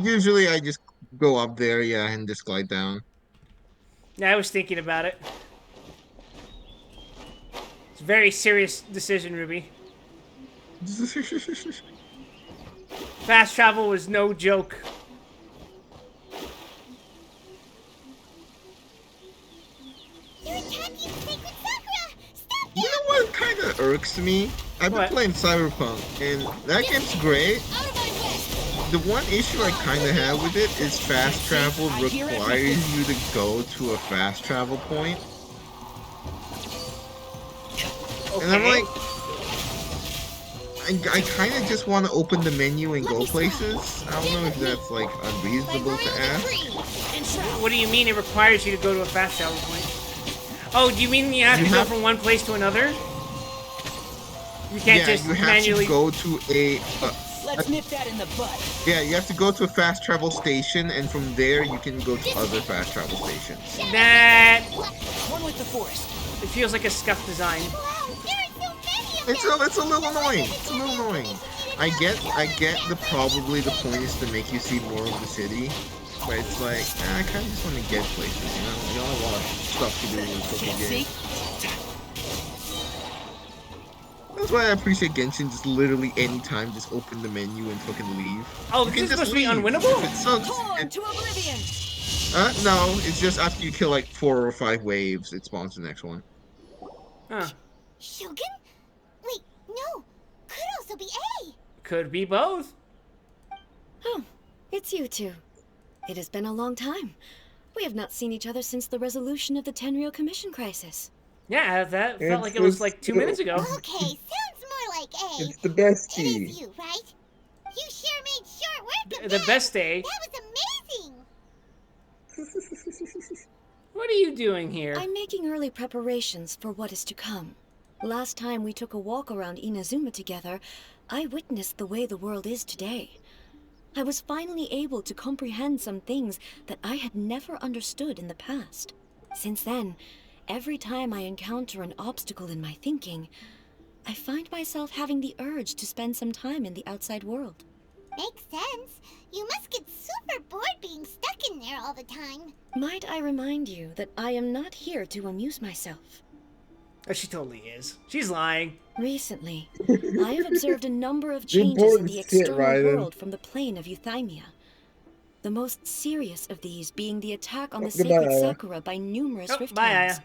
Usually I just go up there, yeah, and just glide down. Yeah, I was thinking about it. It's a very serious decision, Ruby. Fast travel was no joke. You're attacking Sacred Sakura! Stop You know what kind of irks me? I've been What? playing Cyberpunk, and that game's great. out of my way! The one issue I kind of have with it is fast travel requires you to go to a fast travel point. And I'm like, I kind of just want to open the menu and go places. I don't know if that's like unreasonable to ask. What do you mean it requires you to go to a fast travel point? Oh, do you mean you have to go from one place to another? You can't Yeah, just you have manually to go to a. Let's nip that in the bud. Yeah, you have to go to a fast travel station, and from there you can go to other fast travel stations. That One with the forest. it feels like a scuffed design. Wow, there are so many of them! It's a little annoying. It's a little annoying. I get the probably the point is to make you see more of the city, but it's like I kind of just want to get places, you know. You know, a lot of stuff to do in the fucking game. That's why I appreciate Genshin. Just literally anytime, just open the menu and fucking leave. Oh, You this can is just supposed to be leave. unwinnable? If it sucks, Torn to oblivion! no, it's just after you kill like 4 or 5 waves, it spawns the next one. Huh. Shogun? Wait, no. Could also be A. Could be both. Oh, it's you two. It has been a long time. We have not seen each other since the resolution of the Tenryou Commission crisis. Yeah, that felt It's like it was just- like 2 minutes ago. Okay, sounds more like A. It's the best It is key. you, right? You sure made short work of The that. best day. That was amazing. What are you doing here? I'm making early preparations for what is to come. Last time we took a walk around Inazuma together, I witnessed the way the world is today. I was finally able to comprehend some things that I had never understood in the past. Since then, every time I encounter an obstacle in my thinking, I find myself having the urge to spend some time in the outside world. Makes sense. You must get super bored being stuck in there all the time. Might I remind you that I am not here to amuse myself? Oh, she totally is. She's lying. Recently, I have observed a number of You're changes bored in as the shit, external Raiden. world from the plane of Euthymia. The most serious of these being the attack on the Goodbye, sacred Aya. Sakura by numerous Oh, rift bye, Aya. hounds.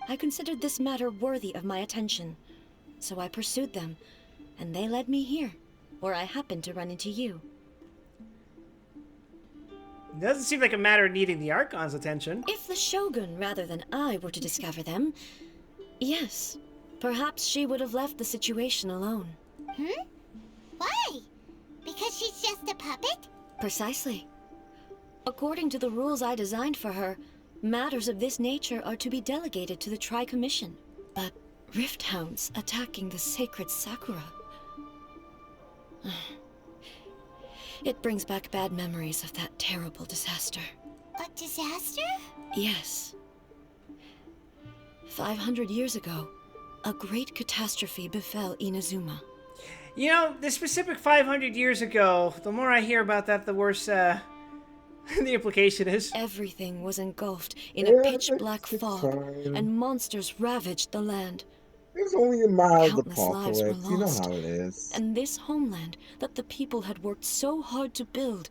I considered this matter worthy of my attention, so I pursued them, and they led me here, where I happened to run into you. It doesn't seem like a matter of needing the Archon's attention. If the Shogun rather than I were to discover them, yes, perhaps she would have left the situation alone. Hmm? Why? Because she's just a puppet? Precisely. According to the rules I designed for her, matters of this nature are to be delegated to the Tri-Commission. But Rift Hounds attacking the sacred Sakura... It brings back bad memories of that terrible disaster. A disaster? Yes. 500 years ago, a great catastrophe befell Inazuma. You know, the specific 500 years ago, the more I hear about that, the worse, the implication is. Everything was engulfed in a pitch-black It's fog, fine. and monsters ravaged the land. There's only a mild Countless lives were apocalypse. You know lost. how it is. And this homeland that the people had worked so hard to build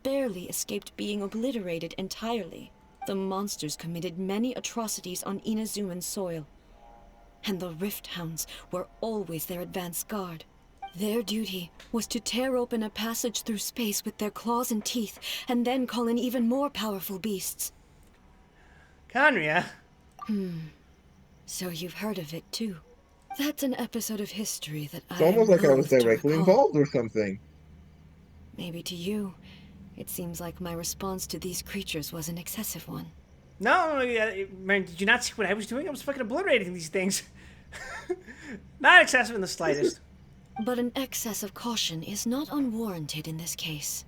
barely escaped being obliterated entirely. The monsters committed many atrocities on Inazuman soil. and the Rift Hounds were always their advance guard. Their duty was to tear open a passage through space with their claws and teeth, and then call in even more powerful beasts. Conria? So you've heard of it too. That's an episode of history that It's I am almost like I was loath to directly recall. involved or something. Maybe to you, it seems like my response to these creatures was an excessive one. No, man, did you not see what I was doing? I was fucking obliterating these things. Not excessive in the slightest. But an excess of caution is not unwarranted in this case.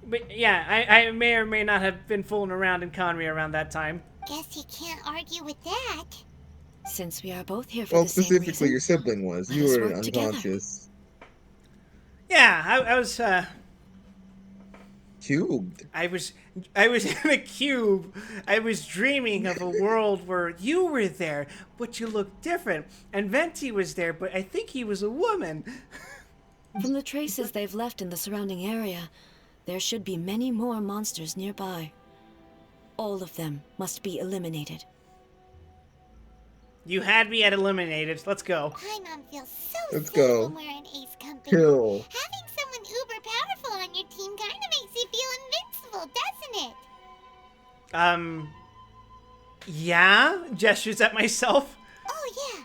But yeah, I may or may not have been fooling around in Conria around that time. Guess you can't argue with that. Since we are both here for Well, the same specifically, reason, your sibling was. let You us were work together. unconscious. Yeah, I was Cubed. I was in a cube. I was dreaming of a world where you were there, but you looked different. And Venti was there, but I think he was a woman. From the traces they've left in the surrounding area, there should be many more monsters nearby. All of them must be eliminated. You had me at eliminated. Let's go. Paimon feels so Let's safe go. when we're in Ace Company. Kill. Having someone uber powerful on your team kind of makes you feel invincible, doesn't it? Yeah? Gestures at myself. Oh yeah.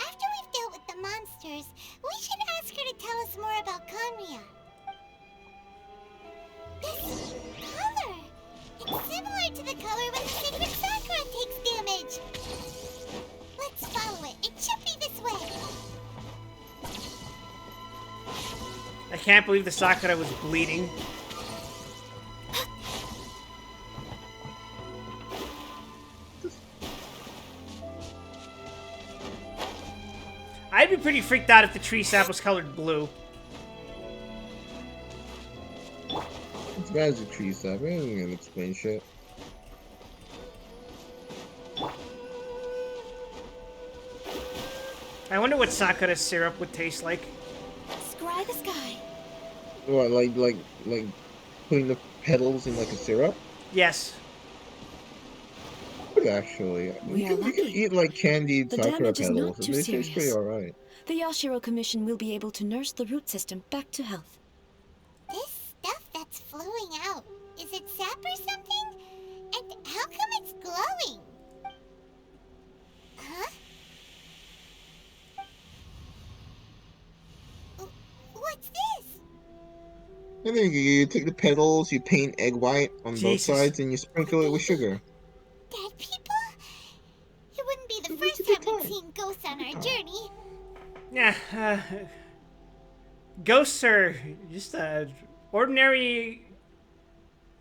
After we've dealt with the monsters, we should ask her to tell us more about Conria. This color! It's similar to the color when the sacred Sakura takes damage. Let's follow it. It should be this way. I can't believe the Sakura was bleeding. I'd be pretty freaked out if the tree sap was colored blue. It's magic tree stuff. I ain't gonna explain shit. I wonder what Sakura syrup would taste like. Scry the sky. What, like putting the petals in like a syrup? Yes. Good, actually. We are You can lucky. eat like candied The sakura damage is not petals. too They taste pretty serious. alright. The Yashiro Commission will be able to nurse the root system back to health. This stuff that's flowing out, is it sap or something? And how come it's glowing? Huh? What's this? And then you take the petals, you paint egg white on both Jesus. sides, and you sprinkle it with sugar. Dead people? It wouldn't be the So first what's the time we've time? seen ghosts on our journey. Yeah, ghosts are just a ordinary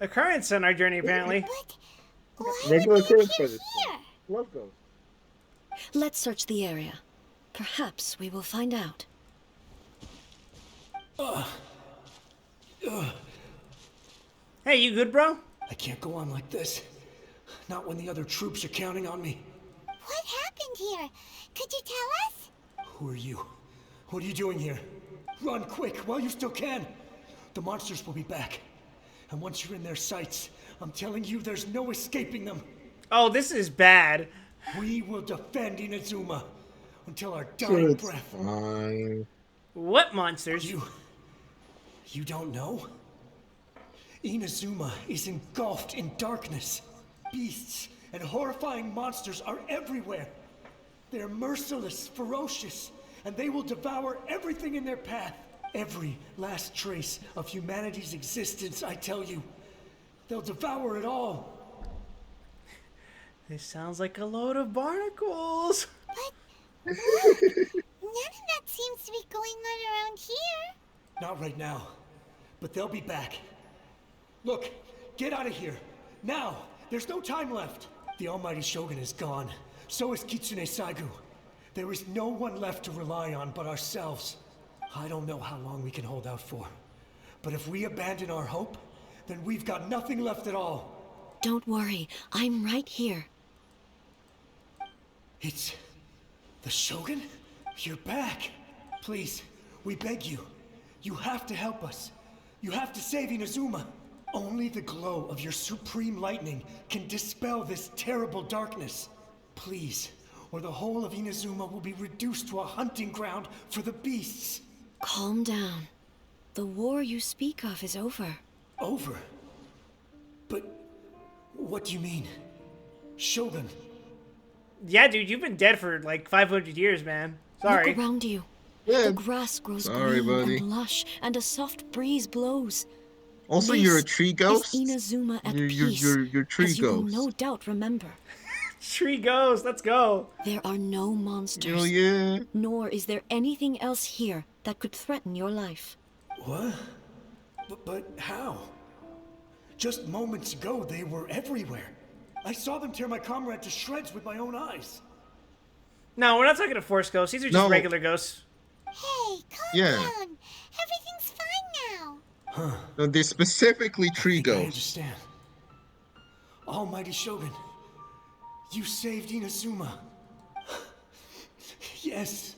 occurrence on our journey, apparently. But why Regular would they occurrence appear by this here? point. Love goes. Let's search the area. Perhaps we will find out. Hey, you good, bro? I can't go on like this. Not when the other troops are counting on me. What happened here? Could you tell us? Who are you? What are you doing here? Run quick while you still can. The monsters will be back. And once you're in their sights, I'm telling you there's no escaping them. Oh, this is bad. We will defend Inazuma until our So dying it's breath. fine. What monsters? You don't know? Inazuma is engulfed in darkness. Beasts and horrifying monsters are everywhere. They're merciless, ferocious, and they will devour everything in their path. Every last trace of humanity's existence, I tell you. They'll devour it all. This sounds like a load of barnacles. None of that seems to be going on around here. Not right now, but they'll be back. Look, get out of here. Now! There's no time left. The almighty Shogun is gone. So is Kitsune Saigu. There is no one left to rely on but ourselves. I don't know how long we can hold out for. But if we abandon our hope, then we've got nothing left at all. Don't worry, I'm right here. It's... the Shogun? You're back. Please, we beg you. You have to help us. You have to save Inazuma. Only the glow of your supreme lightning can dispel this terrible darkness. Please, or the whole of Inazuma will be reduced to a hunting ground for the beasts. Calm down. The war you speak of is over. Over? But what do you mean? Shogun? Yeah, dude, you've been dead for like 500 years, man. Sorry. Look around you. Yeah. The grass grows Sorry, green buddy. and lush, and a soft breeze blows. Also, This you're a tree ghost. is Inazuma at You're peace, tree as you will ghost. no doubt remember. Tree goes, let's go. There are no monsters. Oh yeah. Nor is there anything else here that could threaten your life. What? But how? Just moments ago, they were everywhere. I saw them tear my comrade to shreds with my own eyes. No, we're not talking to force ghosts. These are just No. regular ghosts. Hey, calm Yeah. down. Everything's fine now. Huh. No, they're specifically tree I ghosts. understand. Almighty Shogun, you saved Inazuma. Yes,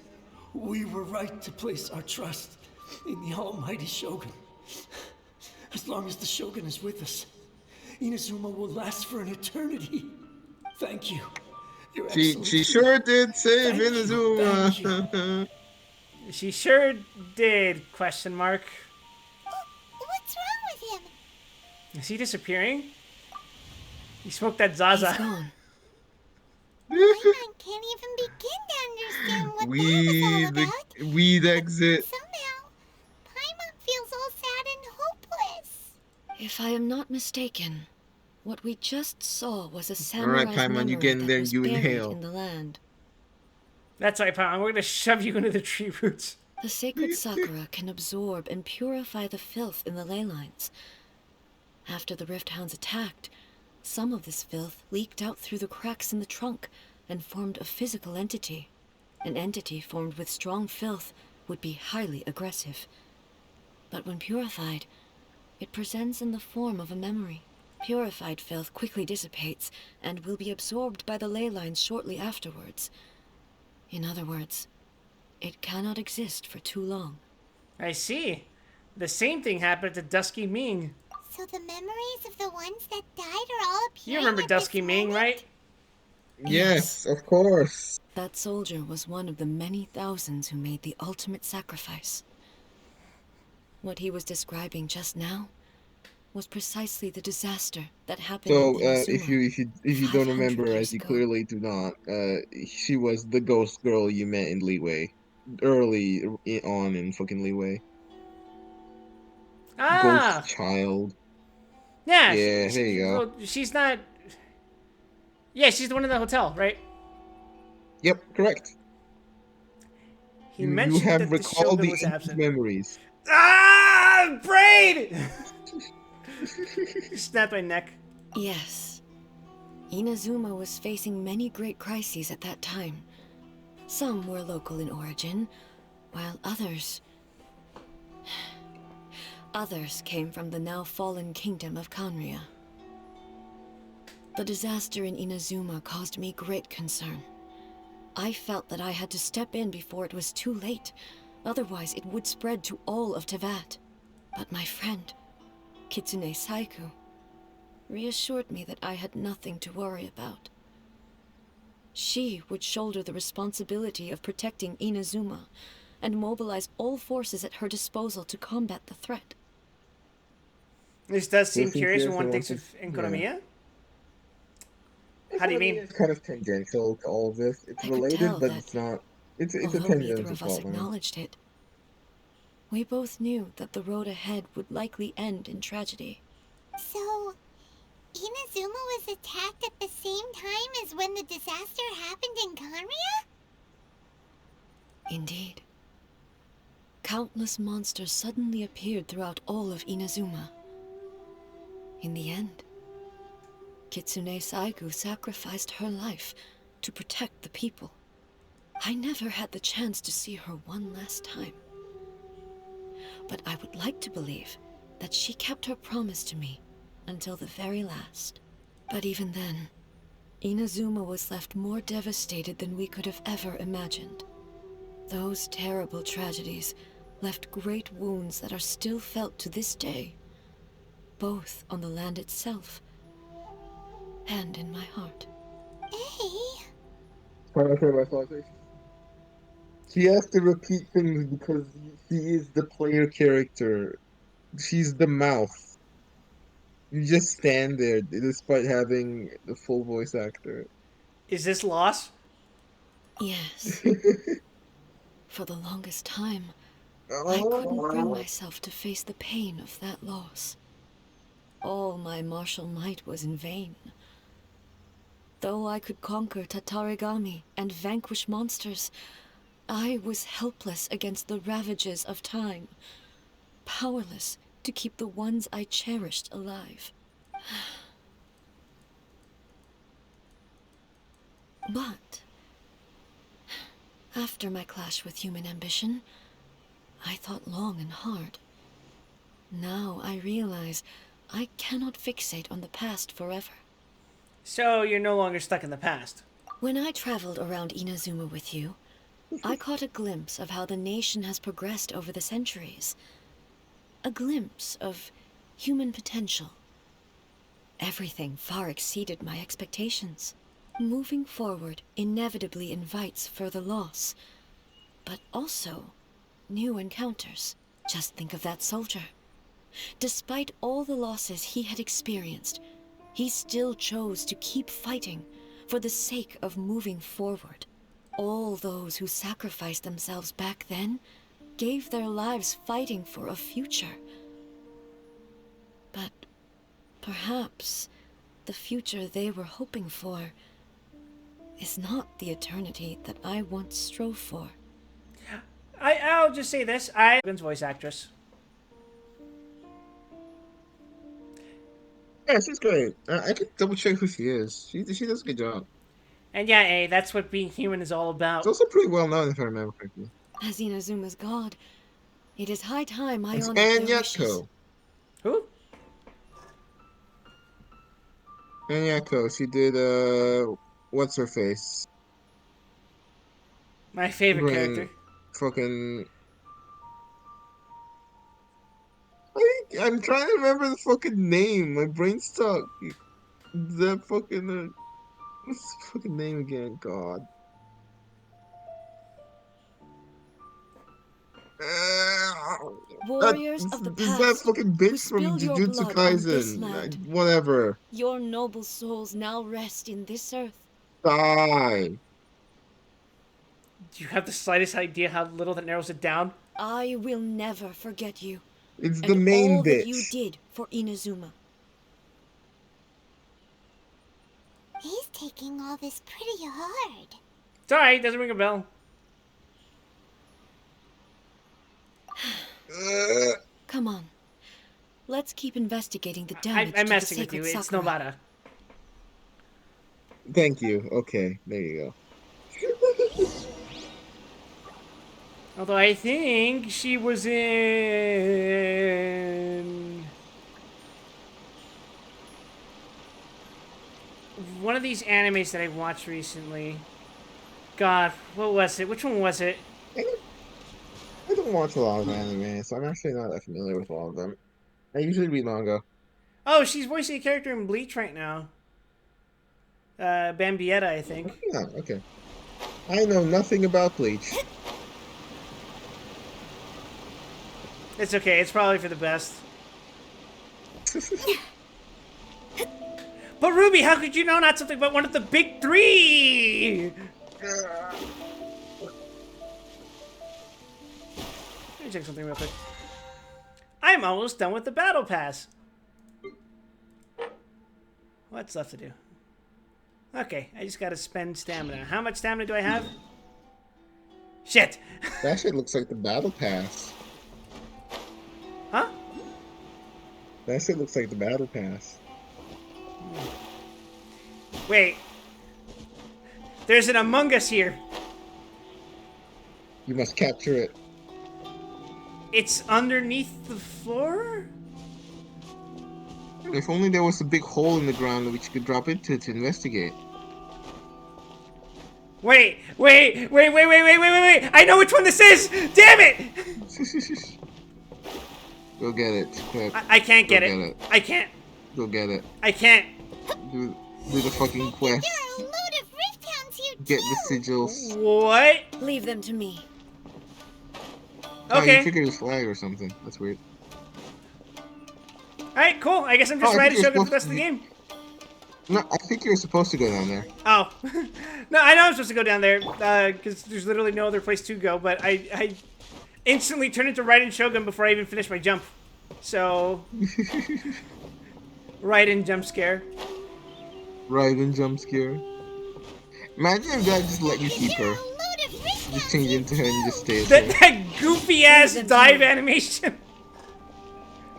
we were right to place our trust in the Almighty Shogun. As long as the Shogun is with us, Inazuma will last for an eternity. Thank you. Your She Excellency. sure did save Thank you, Inazuma. She sure did, question mark. What's wrong with him? Is he disappearing? He smoked that He's Zaza. gone. Paimon can't even begin to understand what that was all about. Weed exit. Somehow, Paimon feels all sad and hopeless. If I am not mistaken, what we just saw was a Alright, samurai's Paimon, memory you get in there that and was you buried inhale. in the land. That's right, Paimon. We're gonna shove you into the tree roots. The sacred sakura can absorb and purify the filth in the ley lines. After the Rift Hounds attacked, some of this filth leaked out through the cracks in the trunk and formed a physical entity. An entity formed with strong filth would be highly aggressive. But when purified, it presents in the form of a memory. Purified filth quickly dissipates and will be absorbed by the ley lines shortly afterwards. In other words, it cannot exist for too long. I see. The same thing happened to Dusky Ming. So the memories of the ones that died are all appearing You remember at this Dusky Ming, moment? right? Yes, of course. That soldier was one of the many thousands who made the ultimate sacrifice. What he was describing just now was precisely the disaster that happened So, in Inazuma if you don't 500 remember, years as you ago. clearly do not, she was the ghost girl you met in Leeway, early on in fucking Leeway. Ah! Ghost child. Yeah, Yeah, there you go. well, she's not... Yeah, she's the one in the hotel, right? Yep, correct. He You mentioned have that the recalled Shogun the was absent. memories. Ah! Braid! Snapped my neck. Yes. Inazuma was facing many great crises at that time. Some were local in origin, while others... Others came from the now fallen kingdom of Kanria. The disaster in Inazuma caused me great concern. I felt that I had to step in before it was too late, otherwise it would spread to all of Tevat. But my friend, Kitsune Saiku, reassured me that I had nothing to worry about. She would shoulder the responsibility of protecting Inazuma and mobilize all forces at her disposal to combat the threat. This does seem This seems curious when curious one when thinks one of thinks- Enkonomiya. How do you mean? It's kind of tangential to all of this. It's I could related, tell but that it's not. It's a Although neither tangential of us plotline. acknowledged it, we both knew that the road ahead would likely end in tragedy. So, Inazuma was attacked at the same time as when the disaster happened in Kanria? Indeed. Countless monsters suddenly appeared throughout all of Inazuma. In the end, Kitsune Saigu sacrificed her life to protect the people. I never had the chance to see her one last time. But I would like to believe that she kept her promise to me until the very last. But even then, Inazuma was left more devastated than we could have ever imagined. Those terrible tragedies left great wounds that are still felt to this day, both on the land itself and in my heart. Hey, Okay, my fault. She has to repeat things because she is the player character. She's the mouth. You just stand there despite having the full voice actor. Is this loss? Yes. For the longest time, I couldn't bring Oh, myself to face the pain of that loss. All my martial might was in vain. Though I could conquer Tatarigami and vanquish monsters, I was helpless against the ravages of time, powerless to keep the ones I cherished alive. But after my clash with human ambition, I thought long and hard. Now I realize I cannot fixate on the past forever. So you're no longer stuck in the past. When I traveled around Inazuma with you, I caught a glimpse of how the nation has progressed over the centuries. A glimpse of human potential. Everything far exceeded my expectations. Moving forward inevitably invites further loss, but also new encounters. Just think of that soldier. Despite all the losses he had experienced, he still chose to keep fighting for the sake of moving forward. All those who sacrificed themselves back then gave their lives fighting for a future. But perhaps the future they were hoping for is not the eternity that I once strove for. I'll just say this. Logan's voice actress. yeah, she's great. I could double check who she is. She does a good job. And yeah, that's what being human is all It's about. also pretty well known if I remember correctly. As Inazuma's god, it is high time I It's honored their wishes. Anyako. Who? Anyako. She did what's her face? My favorite Brain character. fucking I'm trying to remember the fucking name. My brain's stuck. The fucking what's the fucking name again? God. That Warriors of the is that past, fucking who bitch from spilled your Jujutsu blood on this Kaisen. land. Whatever. Your noble souls now rest in this earth. Die. Do you have the slightest idea how little that narrows it down? I will never forget you, It's the and main all that you bitch. did for Inazuma. He's taking all this pretty hard. It's alright, doesn't ring a bell. Come on. Let's keep investigating the damage I'm to the messing with you. sacred It's Sakura. Nobata. Thank you. Okay, there you go. Although I think she was in one of these animes that I watched recently. God, what was it? Which one was it? I don't watch a lot of anime, so I'm actually not that familiar with all of them. I usually read manga. Oh, she's voicing a character in Bleach right now. Bambietta, I think. Yeah, okay. I know nothing about Bleach. It's okay. It's probably for the best. But Ruby, how could you know not something but one of the big three? Let me check something real quick. I'm almost done with the battle pass. What's left to do? Okay, I just gotta spend stamina. How much stamina do I have? Shit! That shit looks like the battle pass. Huh? That shit looks like the battle pass. Wait. There's an Among Us here. You must capture it. It's underneath the floor? If only there was a big hole in the ground which you could drop into to investigate. Wait! I know which one this is! Damn it! Go get it, quick. I can't get it. I can't. Go get it. I can't. Do the fucking quest. There are a load of rift hounds here get the sigils. What? Leave them to me. Oh, you Okay. figured it was flag or something. That's weird. Alright, cool. I guess I'm Oh, just I think riding you're Shogun for supposed the rest to. of the game. No, I think you're supposed to go down there. Oh. No, I know I'm supposed to go down there, because there's literally no other place to go, but I instantly turned into Raiden Shogun before I even finished my jump. So... Raiden jump scare. Raiden jump scare. Imagine if God just let you keep her. Just change into her and just stay as her. That goofy-ass dive animation.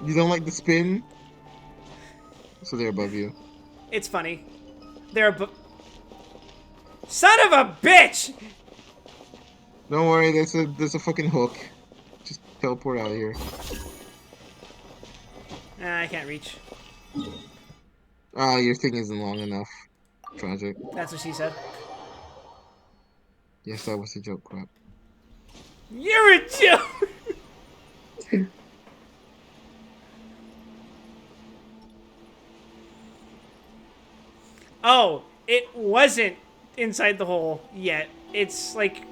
You don't like the spin? So they're above you. It's funny. They're Son of a bitch! Don't worry, there's a fucking hook. Just teleport out of here. I can't reach. Ah, your thing isn't long enough. Tragic. That's what she said. Yes, that was a joke, crap. You're a joke! Oh, it wasn't inside the hole yet. It's like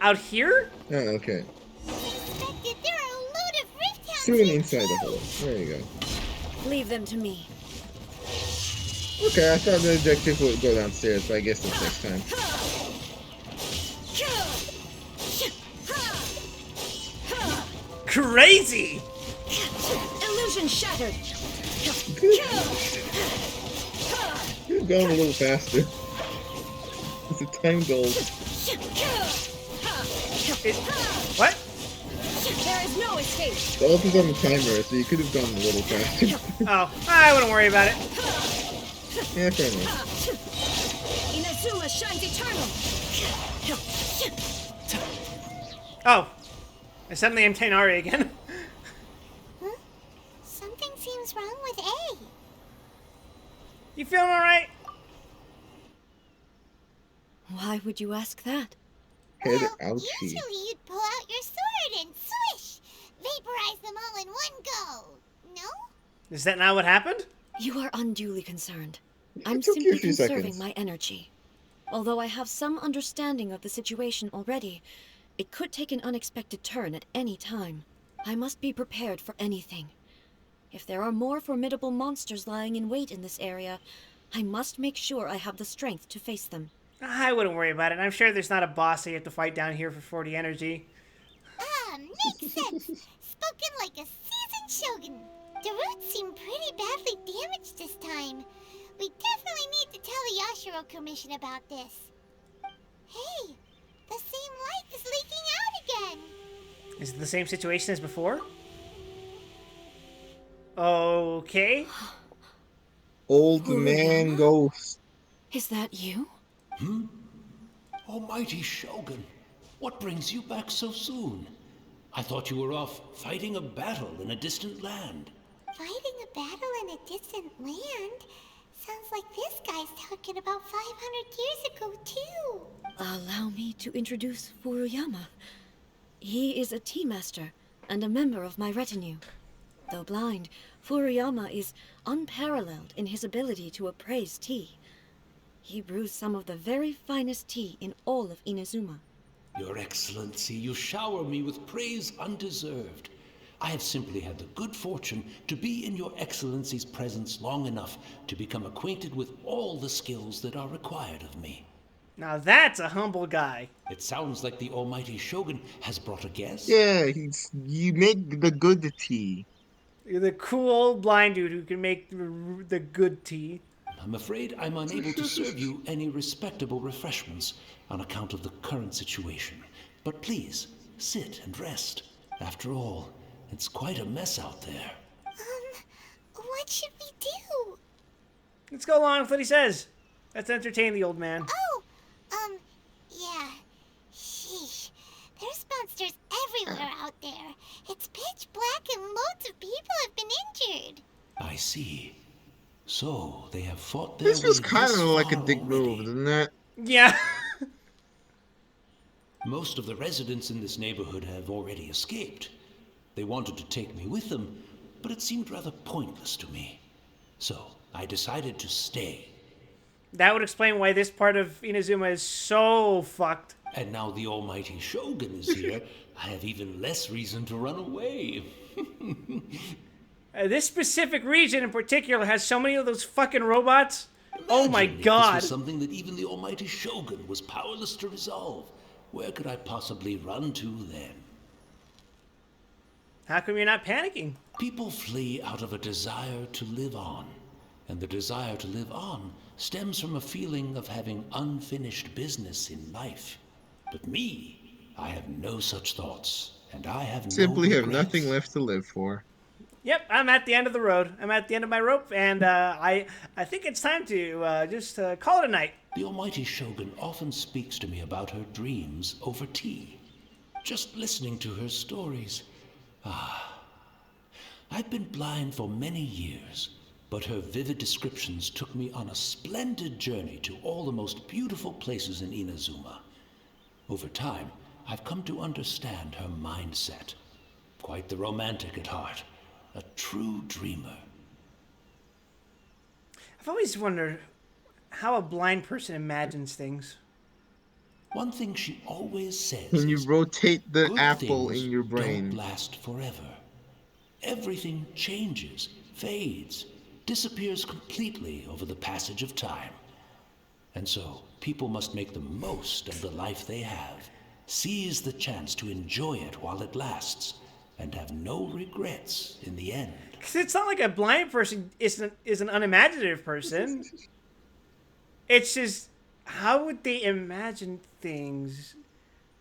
out here? Oh, okay. There are a load of rift hounds. Soon inside the hole. There you go. Leave them to me. Okay, I thought the objective would go downstairs, but I guess that's next time. Crazy! Illusion shattered. You're going a little faster. It's a time goal. What? There is no escape. The ult is on the timer, so you could have gone a little faster. Oh, I wouldn't worry about it. Yeah, fair enough. Inazuma shines eternal. Oh. I suddenly am Tainari again. Huh? Something seems wrong with A. You feeling alright? Why would you ask that? Head Well, ouchie. usually you'd pull out your sword and swish! Vaporize them all in one go! No? Is that not what happened? You are unduly concerned. I'm took you a simply few conserving seconds. my energy. Although I have some understanding of the situation already, it could take an unexpected turn at any time. I must be prepared for anything. If there are more formidable monsters lying in wait in this area, I must make sure I have the strength to face them. I wouldn't worry about it. I'm sure there's not a boss that you have to fight down here for 40 energy. Ah, makes sense! Spoken like a seasoned shogun. The roots seem pretty badly damaged this time. We definitely need to tell the Yashiro Commission about this. Hey, the same light is leaking out again! Is it the same situation as before? Okay. Old man ghost. Is that you? Almighty Shogun, what brings you back so soon? I thought you were off fighting a battle in a distant land. Fighting a battle in a distant land? Sounds like this guy's talking about 500 years ago, too. Allow me to introduce Furuyama. He is a tea master and a member of my retinue. Though blind, Furuyama is unparalleled in his ability to appraise tea. He brews some of the very finest tea in all of Inazuma. Your Excellency, you shower me with praise undeserved. I have simply had the good fortune to be in your Excellency's presence long enough to become acquainted with all the skills that are required of me. Now that's a humble guy. It sounds like the Almighty Shogun has brought a guest. Yeah, you make the good tea. You're the cool old blind dude who can make the good tea. I'm afraid I'm unable to serve you any respectable refreshments on account of the current situation. But please, sit and rest. After all, it's quite a mess out there. What should we do? Let's go along with what he says. Let's entertain the old man. Oh, yeah. Sheesh. There's monsters everywhere out there. It's pitch black and loads of people have been injured. I see. So, they have fought their This was way kind this of like a far dick already. move, didn't it? Yeah. Most of the residents in this neighborhood have already escaped. They wanted to take me with them, but it seemed rather pointless to me. So, I decided to stay. That would explain why this part of Inazuma is so fucked. And now the almighty Shogun is here, I have even less reason to run away. This specific region in particular has so many of those fucking robots. Oh my Imagine if this god. was something that even the almighty Shogun was powerless to resolve. Where could I possibly run to then? How come you're not panicking? People flee out of a desire to live on. And the desire to live on stems from a feeling of having unfinished business in life. But me, I have no such thoughts, and I have Simply no have regrets. nothing left to live for. Yep, I'm at the end of the road. I'm at the end of my rope, and I think it's time to just call it a night. The almighty Shogun often speaks to me about her dreams over tea. Just listening to her stories. I've been blind for many years, but her vivid descriptions took me on a splendid journey to all the most beautiful places in Inazuma. Over time, I've come to understand her mindset. Quite the romantic at heart. A true dreamer. I've always wondered how a blind person imagines things. One thing she always says When you is, rotate the good apple things in your don't brain. last forever. Everything changes, fades, disappears completely over the passage of time. And so, people must make the most of the life they have, seize the chance to enjoy it while it lasts, and have no regrets in the end. Because it's not like a blind person is an unimaginative person. It's just, how would they imagine things?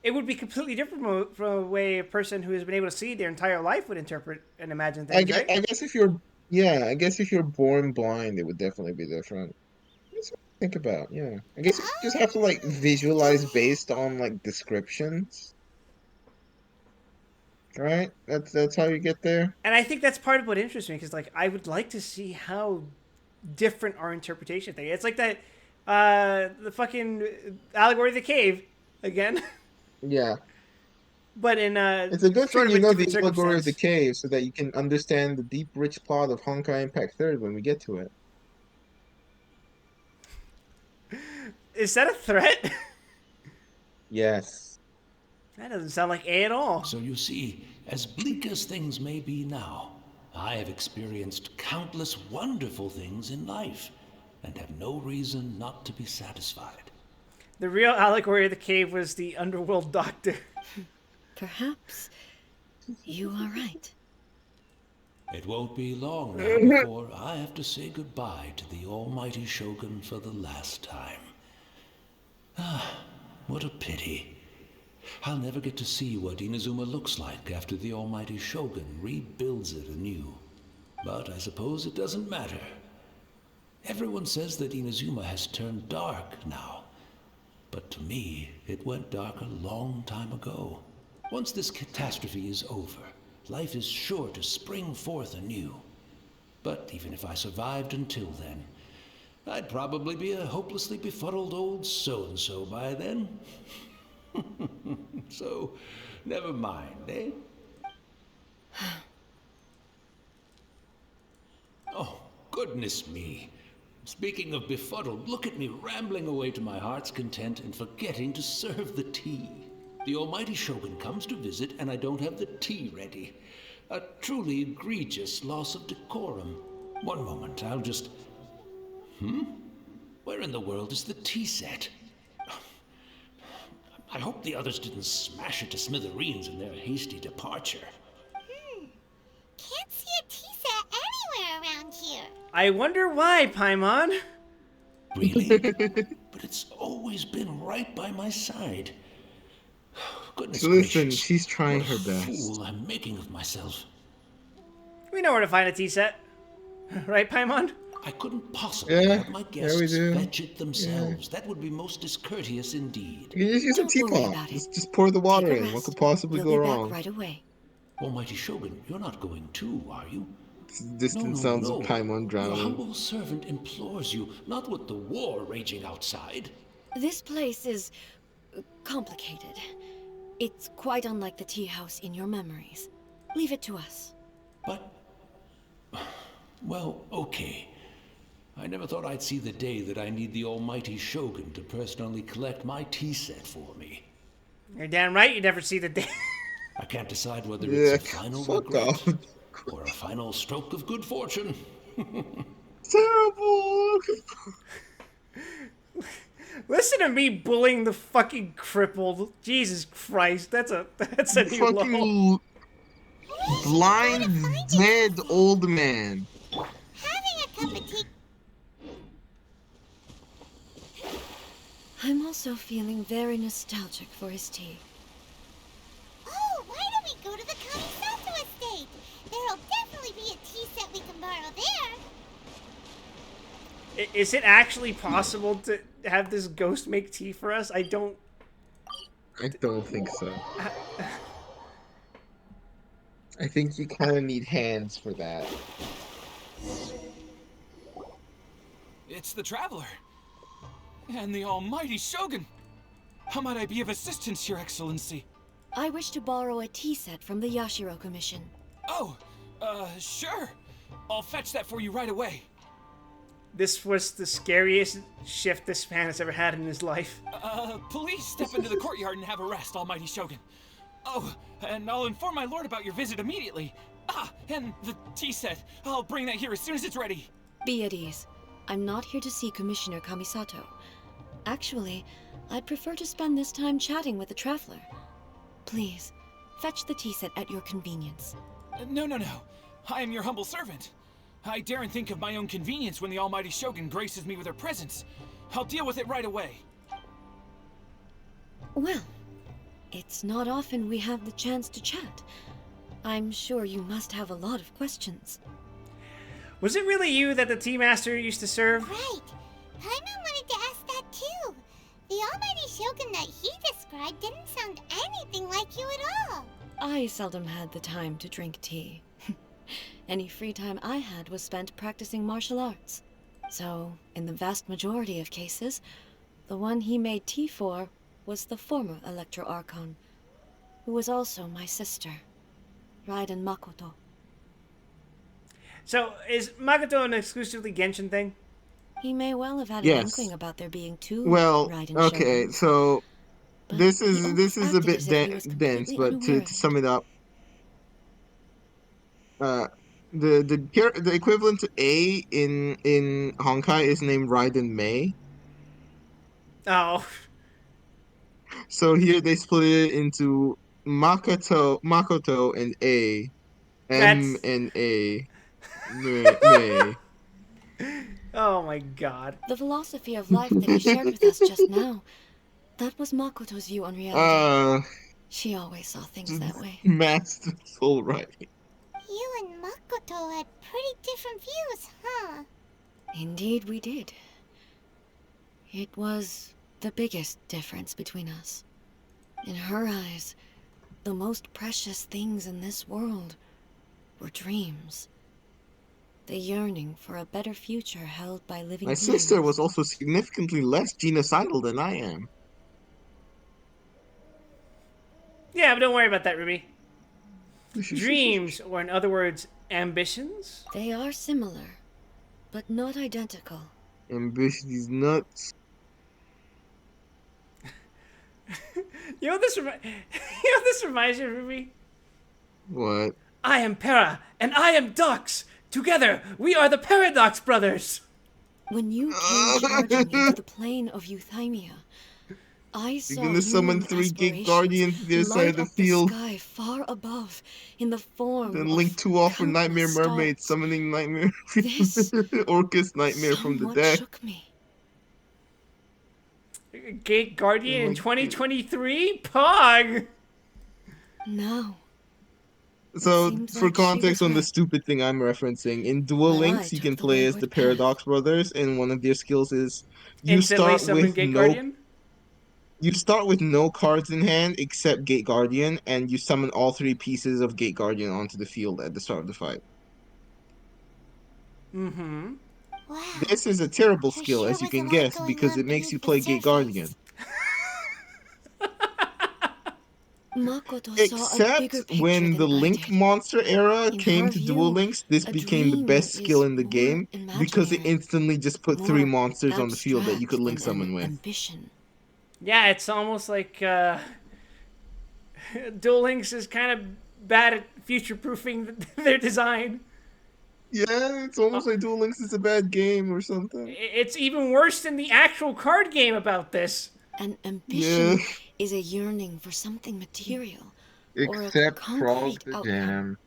It would be completely different from a way a person who has been able to see their entire life would interpret and imagine things, right? I guess if you're born blind, it would definitely be different. That's what I think about, yeah. I guess you just have to like visualize based on like descriptions. Right? That's how you get there. And I think that's part of what interests me, because like I would like to see how different our interpretation thing. It's like that the fucking allegory of the cave again. Yeah. But in It's a good sort thing of you a know different the allegory of the circumstance. cave so that you can understand the deep, rich plot of Honkai Impact 3rd when we get to it. Is that a threat? Yes. That doesn't sound like A at all. So you see, as bleak as things may be now, I have experienced countless wonderful things in life, and have no reason not to be satisfied. The real allegory of the cave was the underworld doctor. Perhaps you are right. It won't be long now before I have to say goodbye to the almighty Shogun for the last time. What a pity. I'll never get to see what Inazuma looks like after the almighty Shogun rebuilds it anew. But I suppose it doesn't matter. Everyone says that Inazuma has turned dark now. But to me, it went dark a long time ago. Once this catastrophe is over, life is sure to spring forth anew. But even if I survived until then, I'd probably be a hopelessly befuddled old so-and-so by then. So, never mind, eh? Oh, goodness me. Speaking of befuddled, look at me rambling away to my heart's content and forgetting to serve the tea. The almighty Shogun comes to visit and I don't have the tea ready. A truly egregious loss of decorum. One moment, I'll just... Where in the world is the tea set? I hope the others didn't smash it to smithereens in their hasty departure. Can't see a tea set anywhere around here. I wonder why, Paimon. Really? But it's always been right by my side. Goodness Listen, gracious. she's trying What her a best. fool I'm making of myself. We know where to find a tea set. Right, Paimon? I couldn't possibly Yeah, have my yeah, we guests do. fetch it themselves. That would be most discourteous indeed. You can just use a Don't worry teapot. about it. Just pour the water Take a in. What rest. could possibly We'll go be wrong? back right away. Almighty Shogun, you're not going too, are you? Distant sounds of Paimon Your drowning. humble servant implores you, not with the war raging outside. This place is complicated. It's quite unlike the tea house in your memories. Leave it to us. But... Well, okay. I never thought I'd see the day that I need the almighty Shogun to personally collect my tea set for me. You're damn right you never see the day. I can't decide whether it's Yeah, a final fuck off. regret or a final stroke of good fortune. Terrible. Listen to me bullying the fucking crippled. Jesus Christ, that's a new low. Fucking Gotta blind, find dead it, old man. having a cup of tea. I'm also feeling very nostalgic for his tea. Oh, why don't we go to the Kamisato estate? There'll definitely be a tea set we can borrow there. Is it actually possible to have this ghost make tea for us? I don't think so. I think you kind of need hands for that. It's the Traveler. And the almighty Shogun. How might I be of assistance, Your Excellency? I wish to borrow a tea set from the Yashiro Commission. Oh, sure. I'll fetch that for you right away. This was the scariest shift this man has ever had in his life. Please step into the courtyard and have a rest, almighty Shogun. Oh, and I'll inform my lord about your visit immediately. Ah, and the tea set. I'll bring that here as soon as it's ready. Be at ease. I'm not here to see Commissioner Kamisato. Actually, I'd prefer to spend this time chatting with the Traveler. Please, fetch the tea set at your convenience. No. I am your humble servant. I daren't think of my own convenience when the almighty Shogun graces me with her presence. I'll deal with it right away. Well, it's not often we have the chance to chat. I'm sure you must have a lot of questions. Was it really you that the tea master used to serve? Right. Paimon wanted to ask that too. The almighty Shogun that he described didn't sound anything like you at all. I seldom had the time to drink tea. Any free time I had was spent practicing martial arts. So, in the vast majority of cases, the one he made tea for was the former Electro Archon, who was also my sister, Raiden Makoto. So, is Makoto an exclusively Genshin thing? He may well have had an Yes. inkling about there being two Well, Raiden okay, Shoguns, so but this he is almost a acted bit as if he was dense, completely but unaware to of it. sum it up, uh, the equivalent to A in Honkai is named Raiden Mei. Oh. So here they split it into Makoto and A, M That's... and A, Mei. Oh my god. The philosophy of life that he shared with us just now, that was Makoto's view on reality. She always saw things that way. Master soul writing. You and Makoto had pretty different views, huh? Indeed we did. It was the biggest difference between us. In her eyes, the most precious things in this world were dreams. The yearning for a better future held by living My beings. sister was also significantly less genocidal than I am. Yeah, but don't worry about that, Ruby. Dreams, or in other words, ambitions? They are similar, but not identical. Ambition is nuts. You know what this reminds me of, Ruby? What? I am Para, and I am Dux! Together, we are the Paradox Brothers! When you came charging into the plane of Euthymia, I saw You're gonna summon human 3 Gate aspirations Guardians to the other side of light the up field. sky far above in the form Then of link 2 off for Nightmare countless Mermaid, stars. summoning Nightmare This Orcus Nightmare from the somewhat dead. shook me. Gate Guardian in Like, 2023? Pog! Now, So, seems for like she context was on the right. stupid thing I'm referencing, in Duel But I Links you took can the play as the wayward path. Paradox Brothers, and one of their skills is Instantly summon Gate Guardian? you start with no cards in hand except Gate Guardian, and you summon all 3 pieces of Gate Guardian onto the field at the start of the fight. Mm-hmm. Wow. This is a terrible There skill, sure as you was a can lot guess, going because on it makes you beneath the play Gate Guardian. surface. Makoto saw a Except bigger picture when than the I Link did. Monster era In came her to Duel view, Links, this a became the dream best skill is in the more game because it imaginary, instantly just put 3 more monsters on the field that you could abstract link than an summon with. ambition. Yeah, it's almost like Duel Links is kind of bad at future-proofing their design. Yeah, it's almost like Duel Links is a bad game or something. It's even worse than the actual card game about this. An Yeah. ambition is a yearning for something material or a Except Frog concrete the outcome. Jam.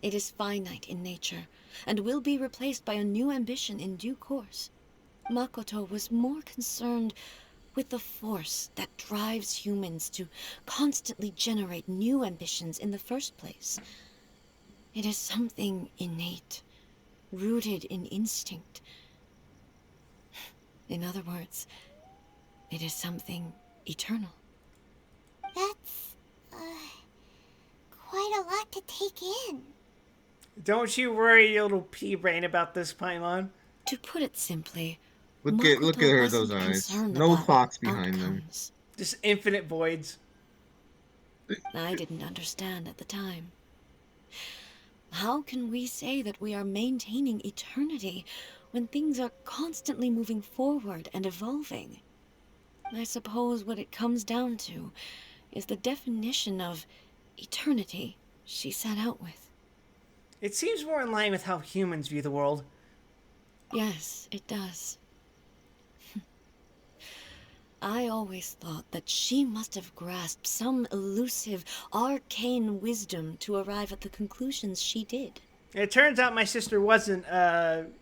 It is finite in nature and will be replaced by a new ambition in due course. Makoto was more concerned with the force that drives humans to constantly generate new ambitions in the first place. It is something innate, rooted in instinct. In other words, it is something eternal. That's, quite a lot to take in. Don't you worry, your little pea brain, about this, Paimon. To put it simply, Look at Makoto her, those wasn't eyes. concerned No about thoughts behind them. outcomes. Just infinite voids. I didn't understand at the time. How can we say that we are maintaining eternity when things are constantly moving forward and evolving? I suppose what it comes down to is the definition of eternity she set out with. It seems more in line with how humans view the world. Yes, it does. I always thought that she must have grasped some elusive, arcane wisdom to arrive at the conclusions she did. It turns out my sister wasn't 300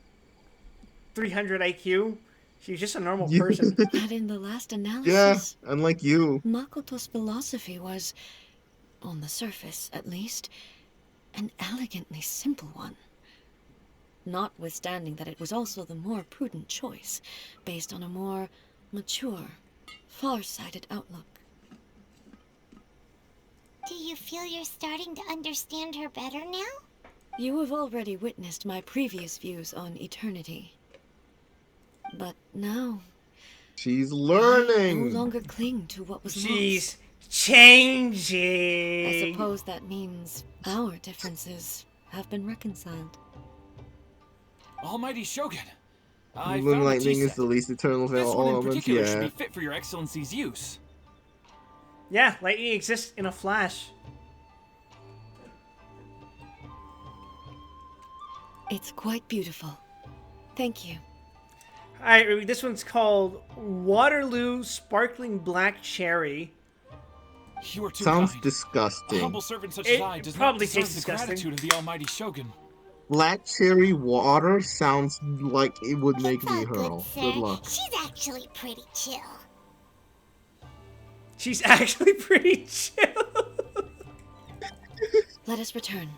IQ. She was just a normal person. That in the last Yeah, analysis, unlike you. Makoto's philosophy was, on the surface at least, an elegantly simple one. Notwithstanding that it was also the more prudent choice, based on a more mature, far-sighted outlook. Do you feel you're starting to understand her better now? You have already witnessed my previous views on eternity. But now, She's I no learning. longer cling to what was She's lost. changing. I suppose that means our differences have been reconciled. Almighty Shogun, I Moon found a Lightning tea is set. the least eternal of This all one in elements. particular should Yeah. be fit for your excellency's use. Yeah, lightning exists in a flash. It's quite beautiful. Thank you. Alright, Ruby, this one's called Waterloo Sparkling Black Cherry. You are too Sounds kind. A disgusting. humble servant such It as I does not probably deserve tastes the disgusting. gratitude of the Almighty Shogun. Black cherry water sounds like it would make It's me all good, hurl. sir. Good luck. She's actually pretty chill. She's actually pretty chill. Let us return.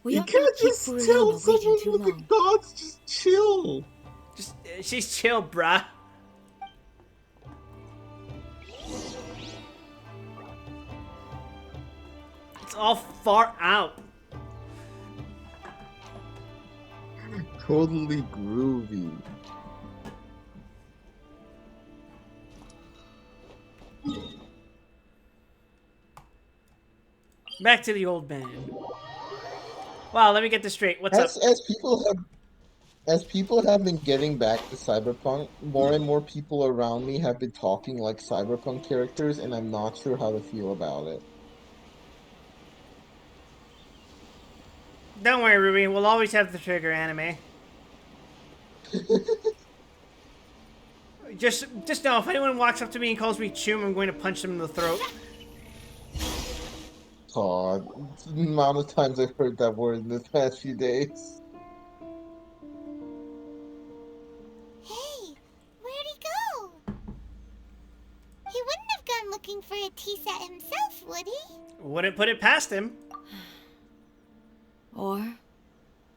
We You ought not can't keep just Furuyama tell waiting someone too with the long. gods just chill. Just, she's chill, bruh. It's all far out. Totally groovy. Back to the old man. Wow, let me get this straight. What's up? As people have been getting back to Cyberpunk, more and more people around me have been talking like Cyberpunk characters, and I'm not sure how to feel about it. Don't worry, Ruby. We'll always have the trigger anime. Just know, if anyone walks up to me and calls me Chum, I'm going to punch them in the throat. God, the amount of times I've heard that word in the past few days. Hey, where'd he go? He wouldn't have gone looking for a tea set himself, would he? Wouldn't put it past him. Or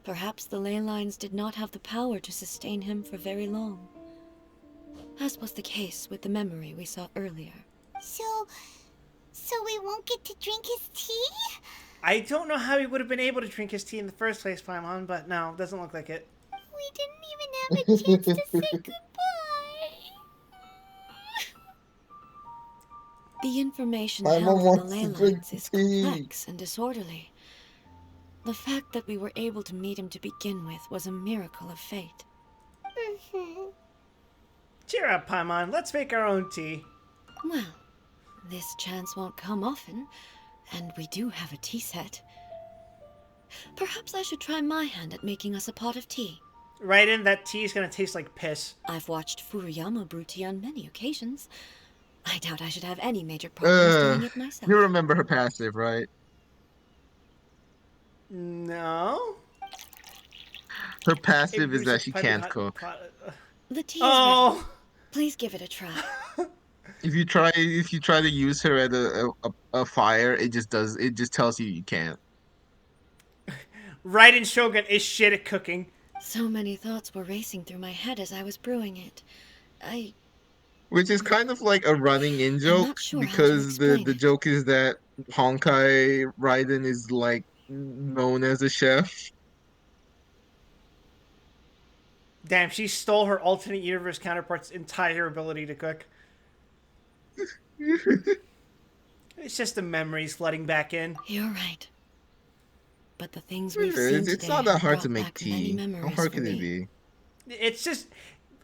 perhaps the ley lines did not have the power to sustain him for very long. As was the case with the memory we saw earlier. So we won't get to drink his tea? I don't know how he would have been able to drink his tea in the first place, Paimon, but no, doesn't look like it. We didn't even have a chance to say goodbye. The information My mom held in the wants ley to drink lines is tea. complex and disorderly. The fact that we were able to meet him to begin with was a miracle of fate. Cheer up, Paimon. Let's make our own tea. Well, this chance won't come often, and we do have a tea set. Perhaps I should try my hand at making us a pot of tea. Right in, that tea is gonna taste like piss. I've watched Furuyama brew tea on many occasions. I doubt I should have any major problems doing it myself. You remember her passive, right? No. Her It passive is brews a that she piping can't hot cook. pot. The tea is Oh. ready. Please give it a try. If you try to use her at a fire, it just tells you can't. Raiden Shogun is shit at cooking. So many thoughts were racing through my head as I was brewing it. Which is kind of like a running in I'm joke not sure how to because the explain the it. joke is that Honkai Raiden is like known as a chef. Damn, she stole her alternate universe counterpart's entire ability to cook. It's just the memories flooding back in. You're right. But the things we've seen It's today not that have hard brought to make back many tea. How memories hard for could it me. be?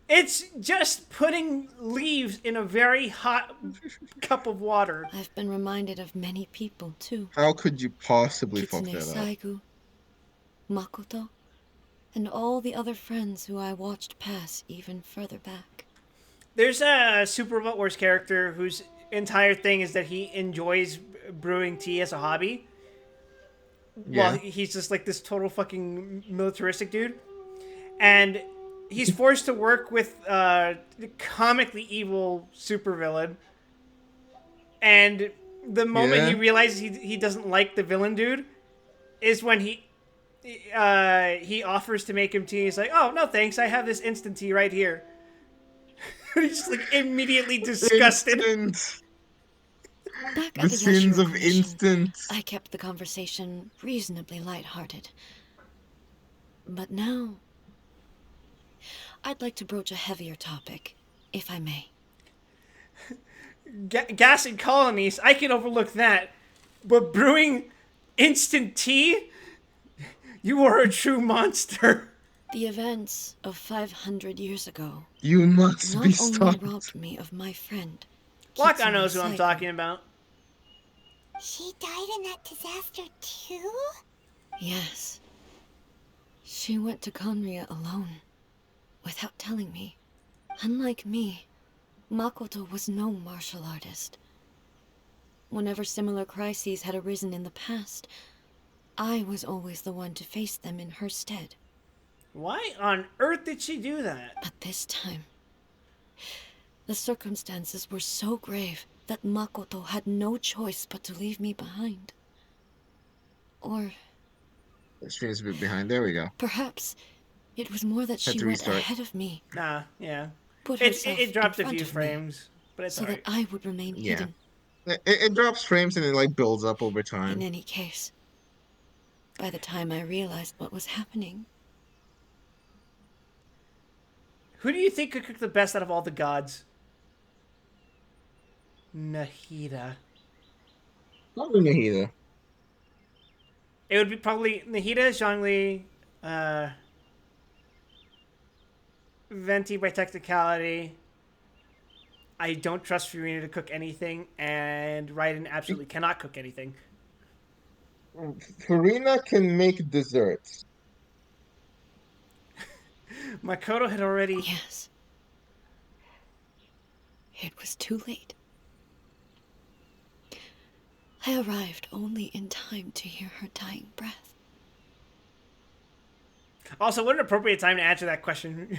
It's just putting leaves in a very hot cup of water. I've been reminded of many people too. How could you possibly fuck Kitsune that up? Saigu, Makoto, and all the other friends who I watched pass even further back. There's a Super Robot Wars character whose entire thing is that he enjoys brewing tea as a hobby. Yeah. Well, he's just like this total fucking militaristic dude. And he's forced to work with the comically evil supervillain. And the moment he Yeah. realizes he doesn't like the villain dude is when he offers to make him tea. He's like, oh, no thanks, I have this instant tea right here. He's just like immediately disgusted. Instant. Back The at the sins Yashiro of Commission, instant. I kept the conversation reasonably lighthearted. But now, I'd like to broach a heavier topic, if I may. Gas in colonies, I can overlook that. But brewing instant tea? You are a true monster. The events of 500 years ago You must be not only stopped. robbed me of my friend, Waka Kitsune knows who I'm Saigo. talking about. She died in that disaster too? Yes. She went to Conria alone, without telling me. Unlike me, Makoto was no martial artist. Whenever similar crises had arisen in the past, I was always the one to face them in her stead. Why on earth did she do that? But this time, the circumstances were so grave that Makoto had no choice but to leave me behind. Or Stream's a bit behind. There we go. perhaps it was more that Had she to went restart. ahead of me, Nah, yeah. put It herself dropped in a front few of me, frames, but it's so alright. that I would remain Yeah. hidden. It drops frames and it like builds up over In time. any case, by the time I realized what was happening, Who do you think could cook the best out of all the gods? Nahida. Probably Nahida. It would be probably Nahida, Zhongli, Venti by technicality. I don't trust Furina to cook anything, and Raiden absolutely cannot cook anything. Farina can make desserts. Makoto had already... yes, it was too late. I arrived only in time to hear her dying breath. Also, what an appropriate time to answer that question.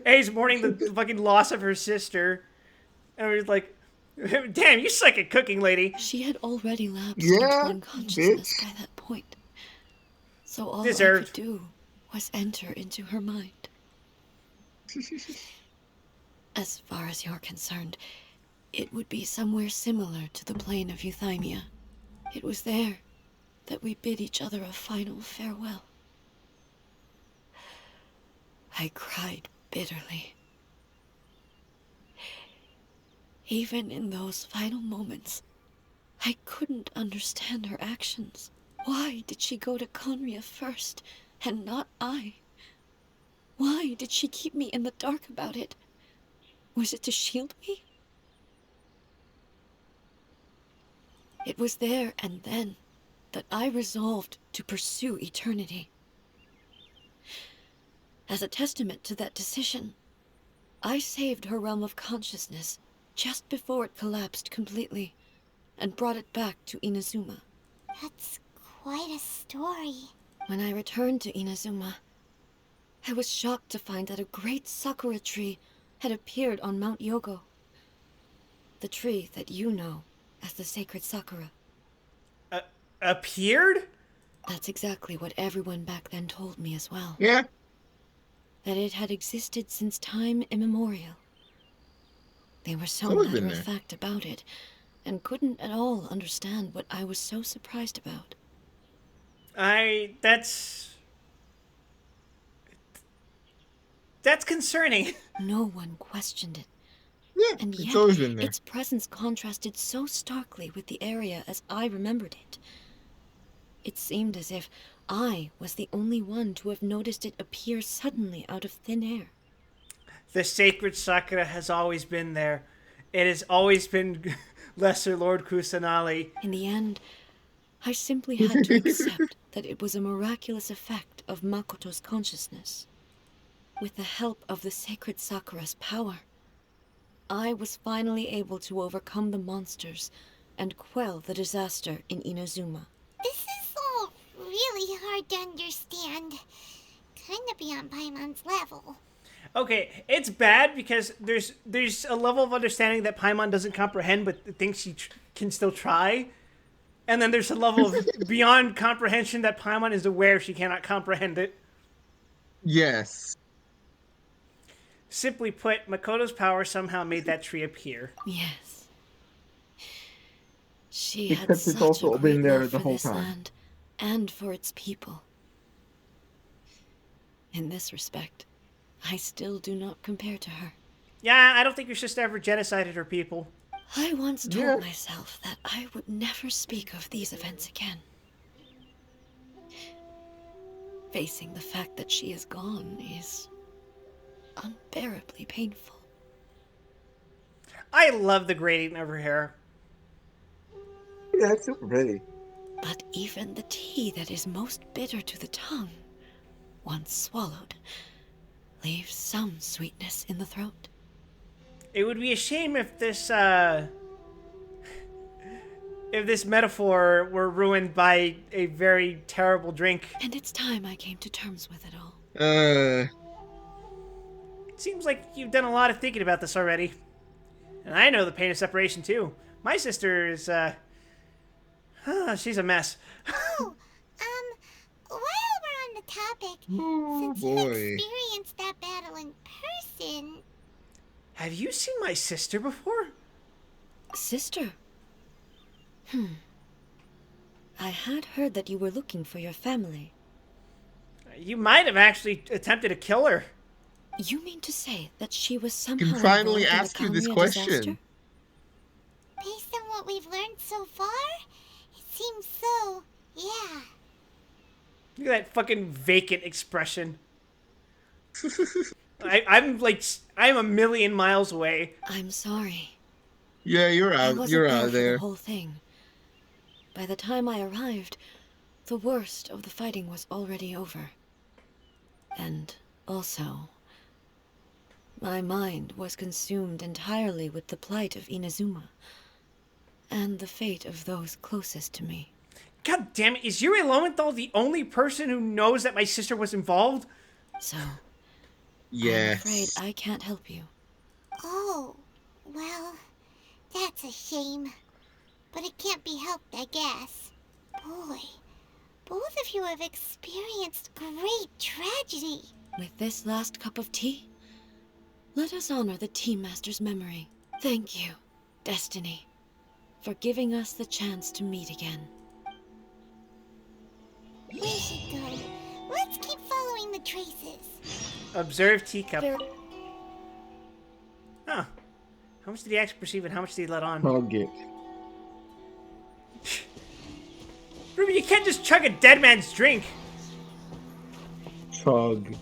A's mourning the fucking loss of her sister. And we're like, damn, you suck at cooking, lady. She had already lapsed Yeah, into unconsciousness bitch. by that point. So all I Deserved. could do was enter into her mind. As far as you're concerned, it would be somewhere similar to the plane of Euthymia. It was there that we bid each other a final farewell. I cried bitterly. Even in those final moments, I couldn't understand her actions. Why did she go to Conria first, and not I? Why did she keep me in the dark about it? Was it to shield me? It was there and then that I resolved to pursue eternity. As a testament to that decision, I saved her realm of consciousness just before it collapsed completely, and brought it back to Inazuma. That's quite a story. When I returned to Inazuma, I was shocked to find that a great sakura tree had appeared on Mount Yogo. The tree that you know as the sacred sakura. Appeared? That's exactly what everyone back then told me as well. Yeah. That it had existed since time immemorial. They were so It's always been there. matter-of-fact about it, and couldn't at all understand what I was so surprised about. That's concerning. No one questioned it. Yeah, And it's yet, always been there. its presence contrasted so starkly with the area as I remembered it. It seemed as if I was the only one to have noticed it appear suddenly out of thin air. The sacred Sakura has always been there. It has always been Lesser Lord Kusanali. In the end, I simply had to accept that it was a miraculous effect of Makoto's consciousness. With the help of the sacred Sakura's power, I was finally able to overcome the monsters and quell the disaster in Inazuma. This is all really hard to understand. Kinda beyond Paimon's level. Okay, it's bad because there's a level of understanding that Paimon doesn't comprehend, but thinks she can still try. And then there's a level of beyond comprehension that Paimon is aware she cannot comprehend it. Yes. Simply put, Makoto's power somehow made that tree appear. Yes. She Except had it's such also a great been there love the for whole this time. land and for its people. In this respect, I still do not compare to her. Yeah, I don't think your sister ever genocided her people. I once told myself that I would never speak of these events again. Facing the fact that she is gone is unbearably painful. I love the grading of her hair. Yeah, it's super pretty. But even the tea that is most bitter to the tongue, once swallowed, leaves some sweetness in the throat. It would be a shame if this metaphor were ruined by a very terrible drink. And it's time I came to terms with it all. It seems like you've done a lot of thinking about this already. And I know the pain of separation too. My sister is, she's a mess. Oh, while we're on the topic, since you boy. experienced that battle in person... Have you seen my sister before? Sister? I had heard that you were looking for your family. You might have actually attempted to kill her. You mean to say that she was I somehow can finally involved in ask the you this Kalmia question. disaster? Based on what we've learned so far, it seems so, yeah. Look at that fucking vacant expression. I'm a million miles away. I'm sorry. Yeah, you're I out. wasn't You're there out for there. the whole thing. By the time I arrived, the worst of the fighting was already over. And also, my mind was consumed entirely with the plight of Inazuma and the fate of those closest to me. God damn it, is Yuri Lowenthal the only person who knows that my sister was involved? So, Yes. I'm afraid I can't help you. Oh, well, that's a shame. But it can't be helped, I guess. Boy, both of you have experienced great tragedy. With this last cup of tea, let us honor the Tea Master's memory. Thank you, Destiny, for giving us the chance to meet again. We should go. Let's keep following the traces. Observe teacup. Huh. How much did he actually perceive and how much did he let on? Chug it. Ruby, you can't just chug a dead man's drink. Chug.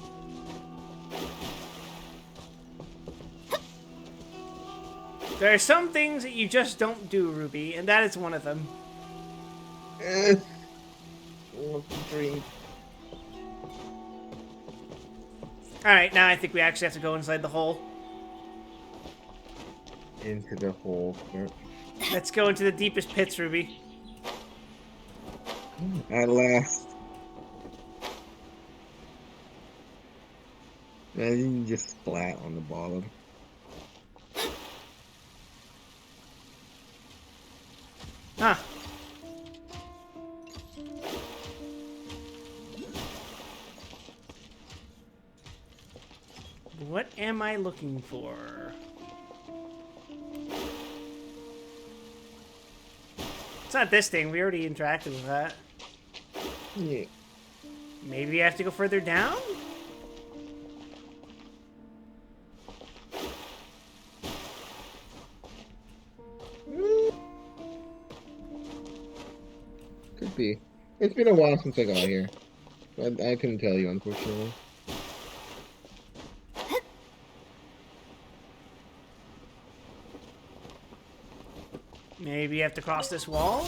There are some things that you just don't do, Ruby, and that is one of them. Drink. Alright, now I think we actually have to go inside the hole. Into the hole. Let's go into the deepest pits, Ruby. At last. Imagine just splat on the bottom. Huh. What am I looking for? It's not this thing. We already interacted with that. Yeah. Maybe we have to go further down? Could be. It's been a while since I got here. I couldn't tell you, unfortunately. Maybe you have to cross this wall?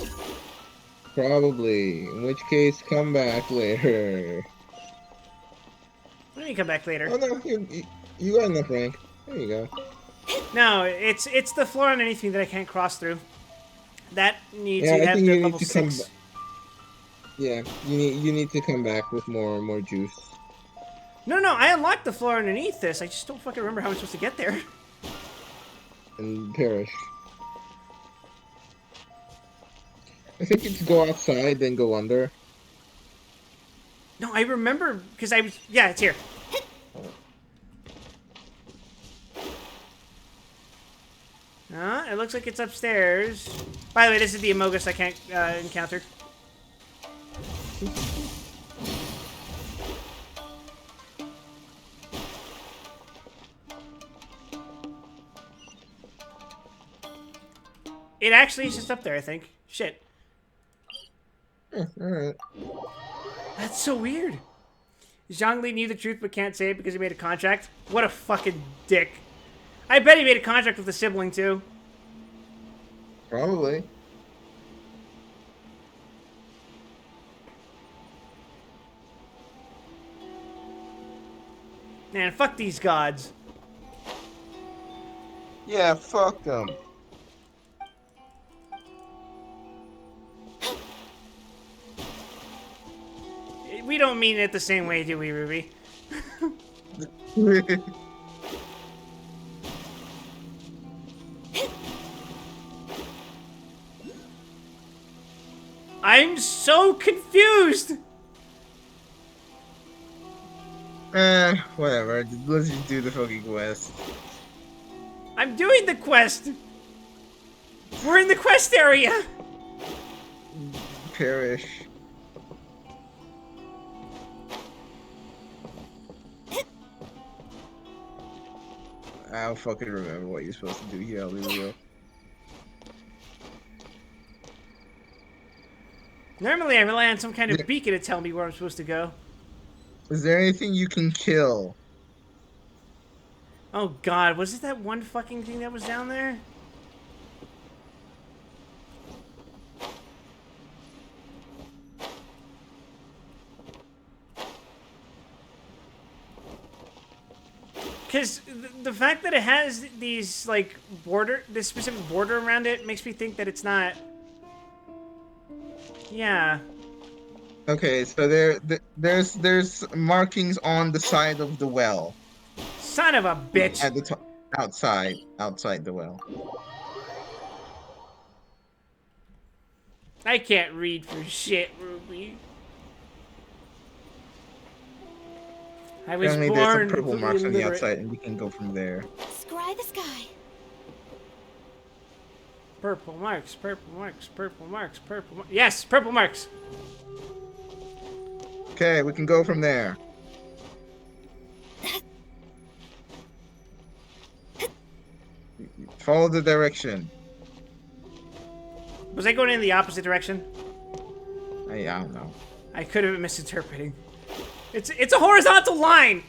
Probably. In which case, come back later. What do you mean come back later? Oh no, you got enough rank. There you go. No, it's the floor underneath me that I can't cross through. That needs Yeah, to I have think the you need level to 6. Yeah, you need to come back with more juice. No, I unlocked the floor underneath this. I just don't fucking remember how I'm supposed to get there. And perish. I think it's go outside, then go under. No, I remember because I was. Yeah, it's here. It looks like it's upstairs. By the way, this is the Amogus I can't encounter. It actually is just up there, I think. Shit. Alright. That's so weird. Zhongli knew the truth but can't say it because he made a contract. What a fucking dick. I bet he made a contract with a sibling, too. Probably. Man, fuck these gods. Yeah, fuck them. We don't mean it the same way, do we, Ruby? I'm so confused! Whatever. Let's just do the fucking quest. I'm doing the quest! We're in the quest area! Perish. I don't fucking remember what you're supposed to do here, I'll be real. Normally I rely on some kind of beacon to tell me where I'm supposed to go. Is there anything you can kill? Oh god, was it that one fucking thing that was down there? Because the fact that it has these, like, this specific border around it makes me think that it's not... Yeah. Okay, so there's markings on the side of the well. Son of a bitch! At the top, outside the well. I can't read for shit, Ruby. I was Apparently born there's some purple marks on the illiterate. outside, and we can go from there. Scry the sky. Purple marks, purple marks, purple marks, purple marks. Yes, purple marks! Okay, we can go from there. Follow the direction. Was I going in the opposite direction? I don't know. I could have been misinterpreting. It's a horizontal line.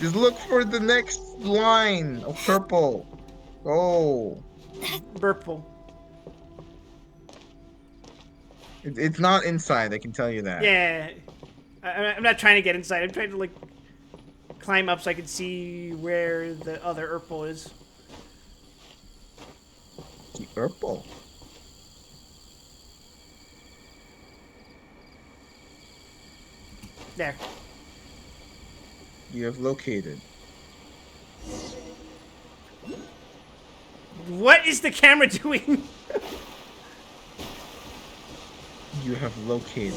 Just look for the next line of purple. Oh. Purple. It's not inside, I can tell you that. Yeah. I'm not trying to get inside. I'm trying to, like, climb up so I can see where the other purple is. The purple. There. You have located. What is the camera doing? You have located.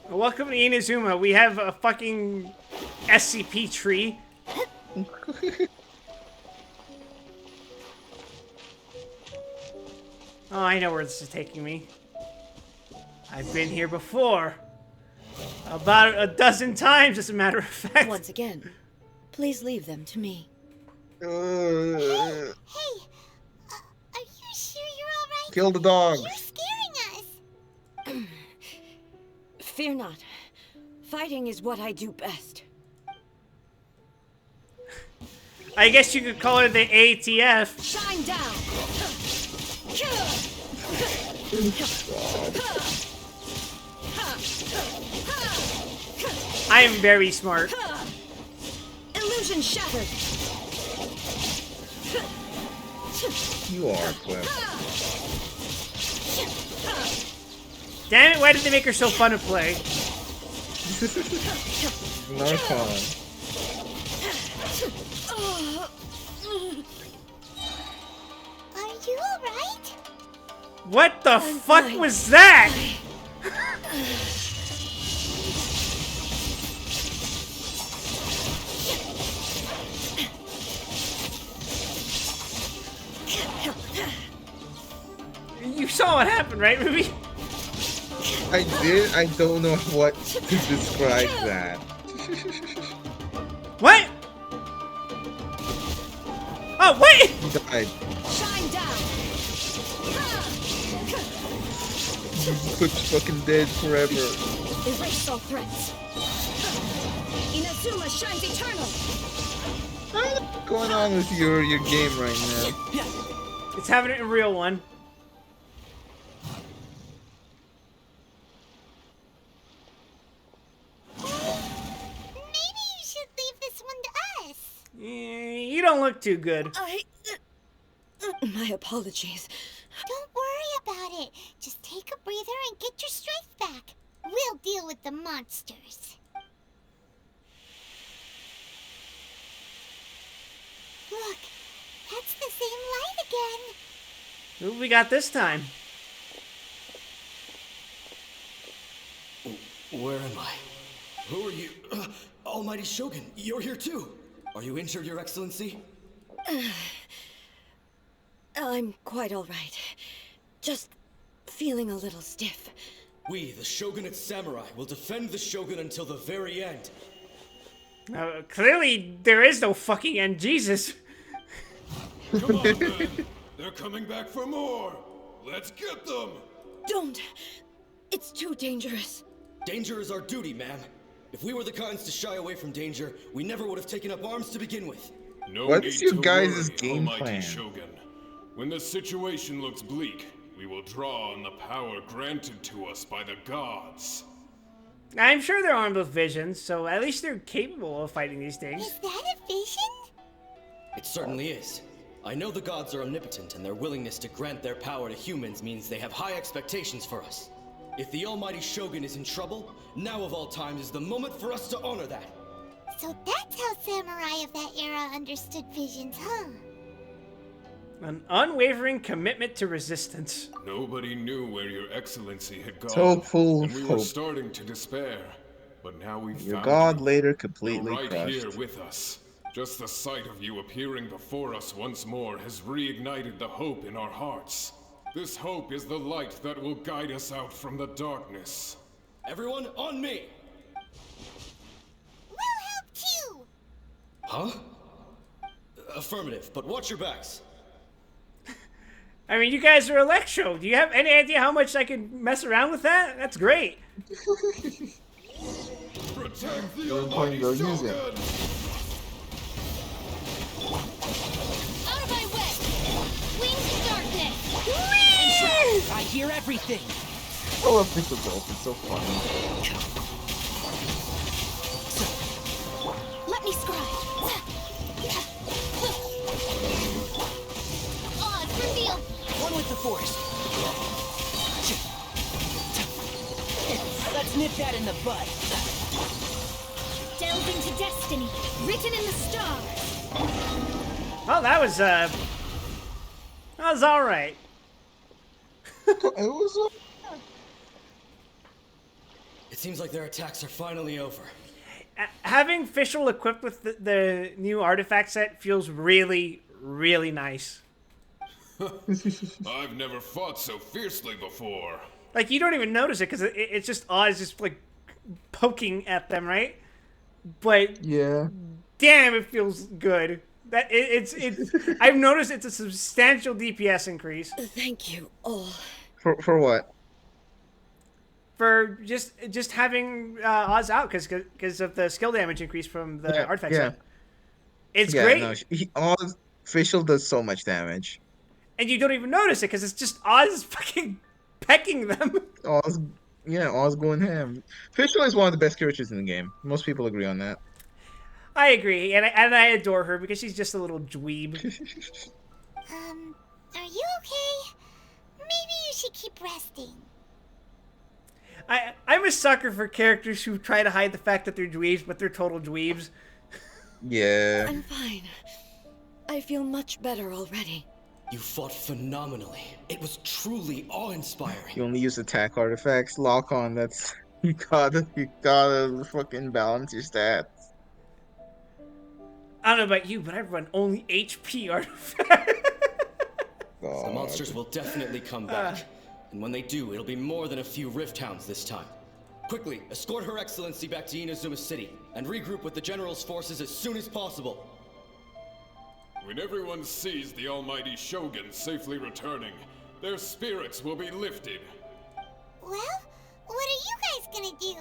Welcome to Inazuma. We have a fucking SCP tree. Oh, I know where this is taking me. I've been here before. About a dozen times, as a matter of fact. Once again, please leave them to me. Hey, are you sure you're all right? Kill the dogs. You're scaring us. Fear not. Fighting is what I do best. I guess you could call it the ATF. Shine down! I am very smart. Illusion shattered! You are clever. Damn it, why did they make her so fun to play? Not fun. Are you all right? What the fuck was that? You saw what happened, right, Ruby? I did. I don't know what to describe that. What? Oh, wait! He died. Shine down! Clip's fucking dead forever. Erase all threats. Inazuma shines eternal! What's going on with your game right now? It's having it in real one. Maybe you should leave this one to us. You don't look too good. My apologies. Don't worry about it. Just take a breather and get your strength back. We'll deal with the monsters. Look, that's the same light again. Who we got this time? Where am I? Who are you? Almighty Shogun, you're here too. Are you injured, Your Excellency? I'm quite all right. Just feeling a little stiff. We, the Shogunate Samurai, will defend the Shogun until the very end. Clearly, there is no fucking end, Jesus. Come on, men. They're coming back for more. Let's get them. Don't. It's too dangerous. Danger is our duty, ma'am. If we were the kinds to shy away from danger, we never would have taken up arms to begin with. No What need is your to guys' worry, game Almighty plan? Shogun. When the situation looks bleak, we will draw on the power granted to us by the gods. I'm sure they're armed with visions, so at least they're capable of fighting these things. Is that a vision? It certainly is. I know the gods are omnipotent, and their willingness to grant their power to humans means they have high expectations for us. If the Almighty Shogun is in trouble, now of all times is the moment for us to honor that. So that's how samurai of that era understood visions, huh? An unwavering commitment to resistance. Nobody knew where your excellency had gone. So full of and we were hope. starting to despair. But now we Your found god you. later You're completely right crushed. here with us. Just the sight of you appearing before us once more has reignited the hope in our hearts. This hope is the light that will guide us out from the darkness. Everyone, on me! We'll help too! Huh? Affirmative, but watch your backs. I mean, you guys are Electro. Do you have any idea how much I can mess around with that? That's great. Protect the You're almighty going to use it. Shogun! Out of my way! Wings of darkness! I hear everything. I love Pixel Golf. It's so funny. Let me scribe! Oz, reveal! One with the Force. Let's nip that in the bud. Delve into destiny, written in the stars! Well, that was all right. It was. It seems like their attacks are finally over. Having Fischl equipped with the new artifact set feels really, really nice. I've never fought so fiercely before. Like, you don't even notice it because it's just Oz just like poking at them, right? But Yeah. damn, it feels good. That it's I've noticed it's a substantial DPS increase. Thank you all. For what? For just having Oz out because of the skill damage increase from the artifact set. It's great. No, Oz Fischl does so much damage. And you don't even notice it because it's just Oz fucking pecking them. Oz going ham. Fischl is one of the best characters in the game. Most people agree on that. I agree, and I adore her because she's just a little dweeb. Are you okay? Maybe you should keep resting. I'm a sucker for characters who try to hide the fact that they're dweebs, but they're total dweebs. Yeah. I'm fine. I feel much better already. You fought phenomenally. It was truly awe-inspiring. You only use attack artifacts. Lock on. That's you gotta fucking balance your stats. I don't know about you, but I run only HP artifacts. The monsters will definitely come back. And when they do, it'll be more than a few Rift Hounds this time. Quickly, escort Her Excellency back to Inazuma City, and regroup with the General's forces as soon as possible. When everyone sees the almighty Shogun safely returning, their spirits will be lifted. Well, what are you guys gonna do?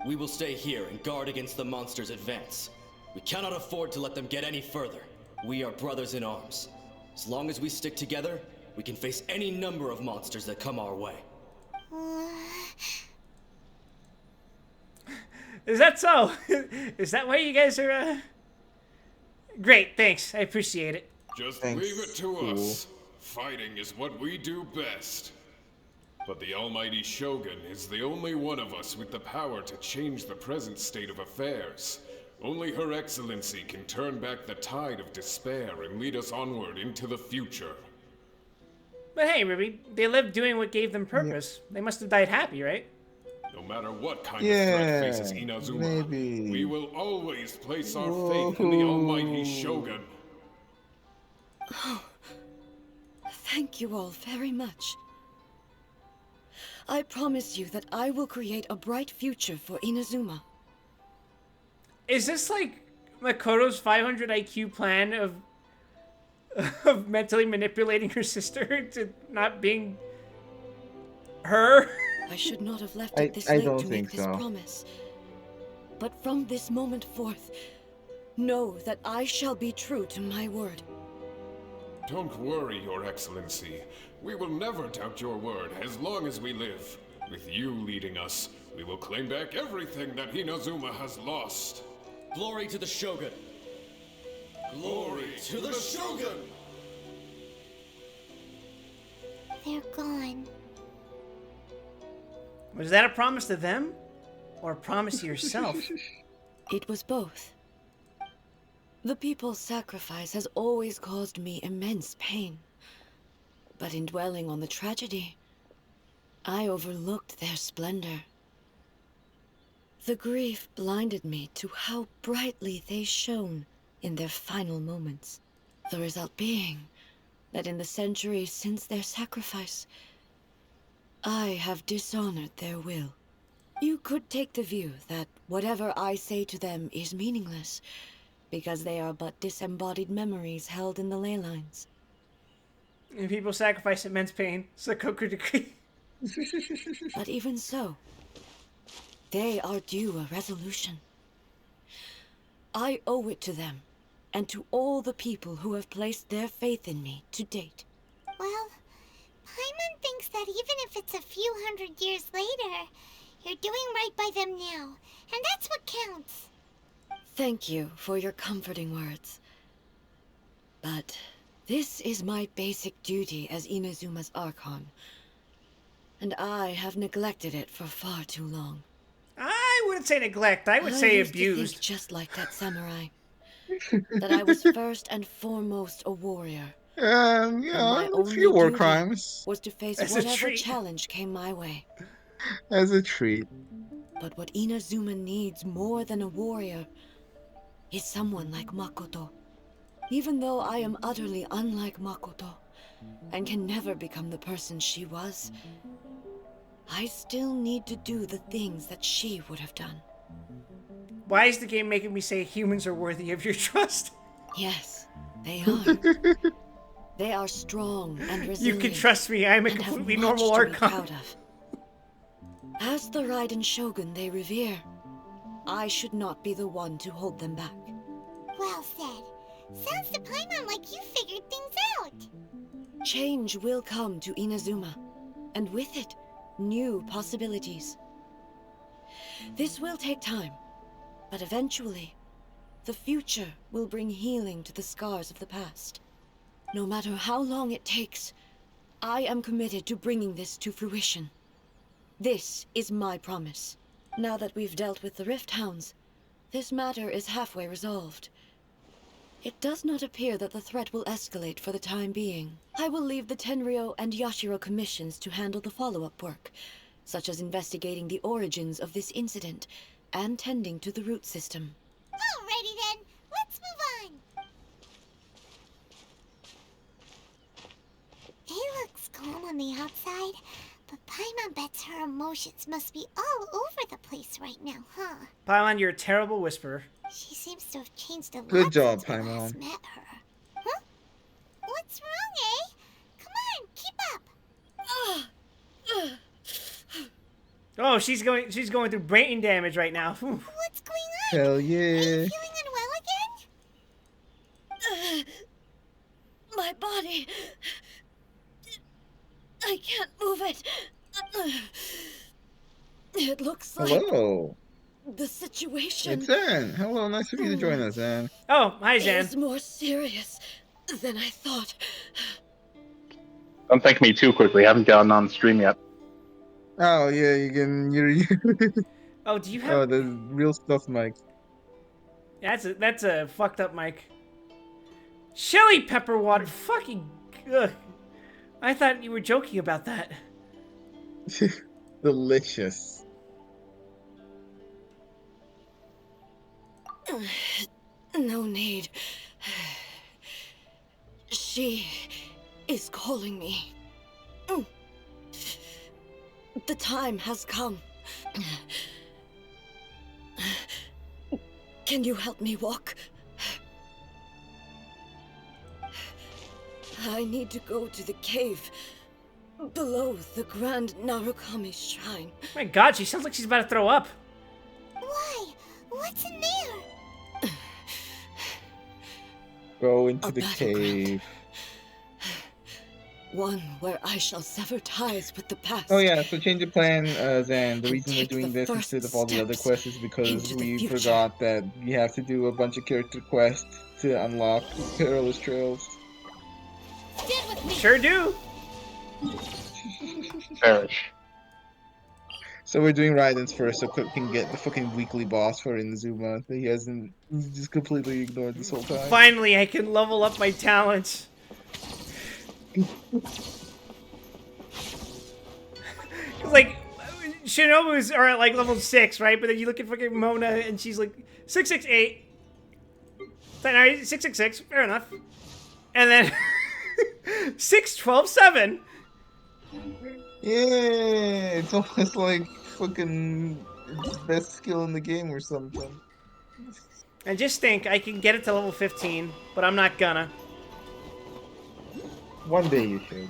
We will stay here and guard against the monsters' advance. We cannot afford to let them get any further. We are brothers in arms. As long as we stick together, we can face any number of monsters that come our way. Is that so? Is that why you guys are, Great, thanks. I appreciate it. Just leave it to us. Fighting is what we do best. But the almighty Shogun is the only one of us with the power to change the present state of affairs. Only Her Excellency can turn back the tide of despair and lead us onward into the future. But hey, Ruby, they lived doing what gave them purpose. They must have died happy, right? No matter what kind of threat faces Inazuma, we will always place our faith in the almighty Shogun. Oh, thank you all very much. I promise you that I will create a bright future for Inazuma. Is this like Makoto's 500 IQ plan of mentally manipulating her sister to not being her? I should not have left it this late to make this so. promise. But from this moment forth, know that I shall be true to my word. Don't worry, Your Excellency. We will never doubt your word as long as we live. With you leading us, we will claim back everything that Inazuma has lost. Glory to the Shogun! Glory to the Shogun! They're gone. Was that a promise to them? Or a promise to yourself? It was both. The people's sacrifice has always caused me immense pain. But in dwelling on the tragedy, I overlooked their splendor. The grief blinded me to how brightly they shone in their final moments. The result being that in the centuries since their sacrifice, I have dishonored their will. You could take the view that whatever I say to them is meaningless, because they are but disembodied memories held in the ley lines. And people sacrifice immense pain. Sakoku decree. But even so, they are due a resolution. I owe it to them, and to all the people who have placed their faith in me to date. Well, Paimon thinks that even if it's a few hundred years later, you're doing right by them now, and that's what counts. Thank you for your comforting words. But this is my basic duty as Inazuma's Archon, and I have neglected it for far too long. I wouldn't say neglect. I would say used abused. To think just like that samurai. That I was first and foremost a warrior. You And my know, a only few war duty crimes. was to face As a whatever treat. challenge came my way. As a treat. But what Inazuma needs more than a warrior is someone like Makoto. Even though I am utterly unlike Makoto, and can never become the person she was, I still need to do the things that she would have done. Why is the game making me say humans are worthy of your trust? Yes, they are. They are strong and resilient. You can trust me, I am a completely normal Archon. As the Raiden Shogun they revere, I should not be the one to hold them back. Well said. Sounds to Paimon like you figured things out. Change will come to Inazuma, and with it, new possibilities. This will take time, but eventually, the future will bring healing to the scars of the past. No matter how long it takes, I am committed to bringing this to fruition. This is my promise. Now that we've dealt with the Rift Hounds, this matter is halfway resolved. It does not appear that the threat will escalate for the time being. I will leave the Tenryo and Yashiro commissions to handle the follow-up work, such as investigating the origins of this incident and tending to the root system. Alrighty then, let's move on. It looks calm on the outside, but Paimon bets her emotions must be all over the place right now, huh? Paimon, you're a terrible whisperer. She seems to have changed a lot Good job, since we last Paimon. met her. Huh? What's wrong, eh? Come on, keep up. Oh, she's going through brain damage right now. Whew. What's going on? Hell Are yeah. you feeling unwell again? My body... I can't move it. It looks like Hello. the situation It's Zan. Hello, nice of you to join us, Zan. Oh, hi, Zan. is more serious than I thought. Don't thank me too quickly. I haven't gotten on stream yet. Oh yeah, you're Oh, do you have? oh, the real stuff, Mike. That's a fucked up mic. Chili pepper water. Fucking. Ugh. I thought you were joking about that. Delicious. No need. She is calling me. The time has come. Can you help me walk? I need to go to the cave below the Grand Narukami Shrine. My God, she sounds like she's about to throw up. Why? What's in there? Go into A the battleground. cave. One where I shall sever ties with the past. Oh yeah, so change of plan, Zan. The And reason we're take doing the this first instead of all the other steps quests is because into the we future. forgot that you have to do a bunch of character quests to unlock Perilous Trails. Stand with me. Sure do. Perish. So we're doing Raiden's first so Cook can get the fucking weekly boss for Inazuma that he's just completely ignored this whole time. Finally, I can level up my talents. Like, Shinobu's are at like level 6, right? But then you look at fucking Mona and she's like 668. Alright, 666, fair enough. And then 6127. Yeah, it's almost like fucking best skill in the game or something. And just think, I can get it to level 15, but I'm not gonna. One day you should.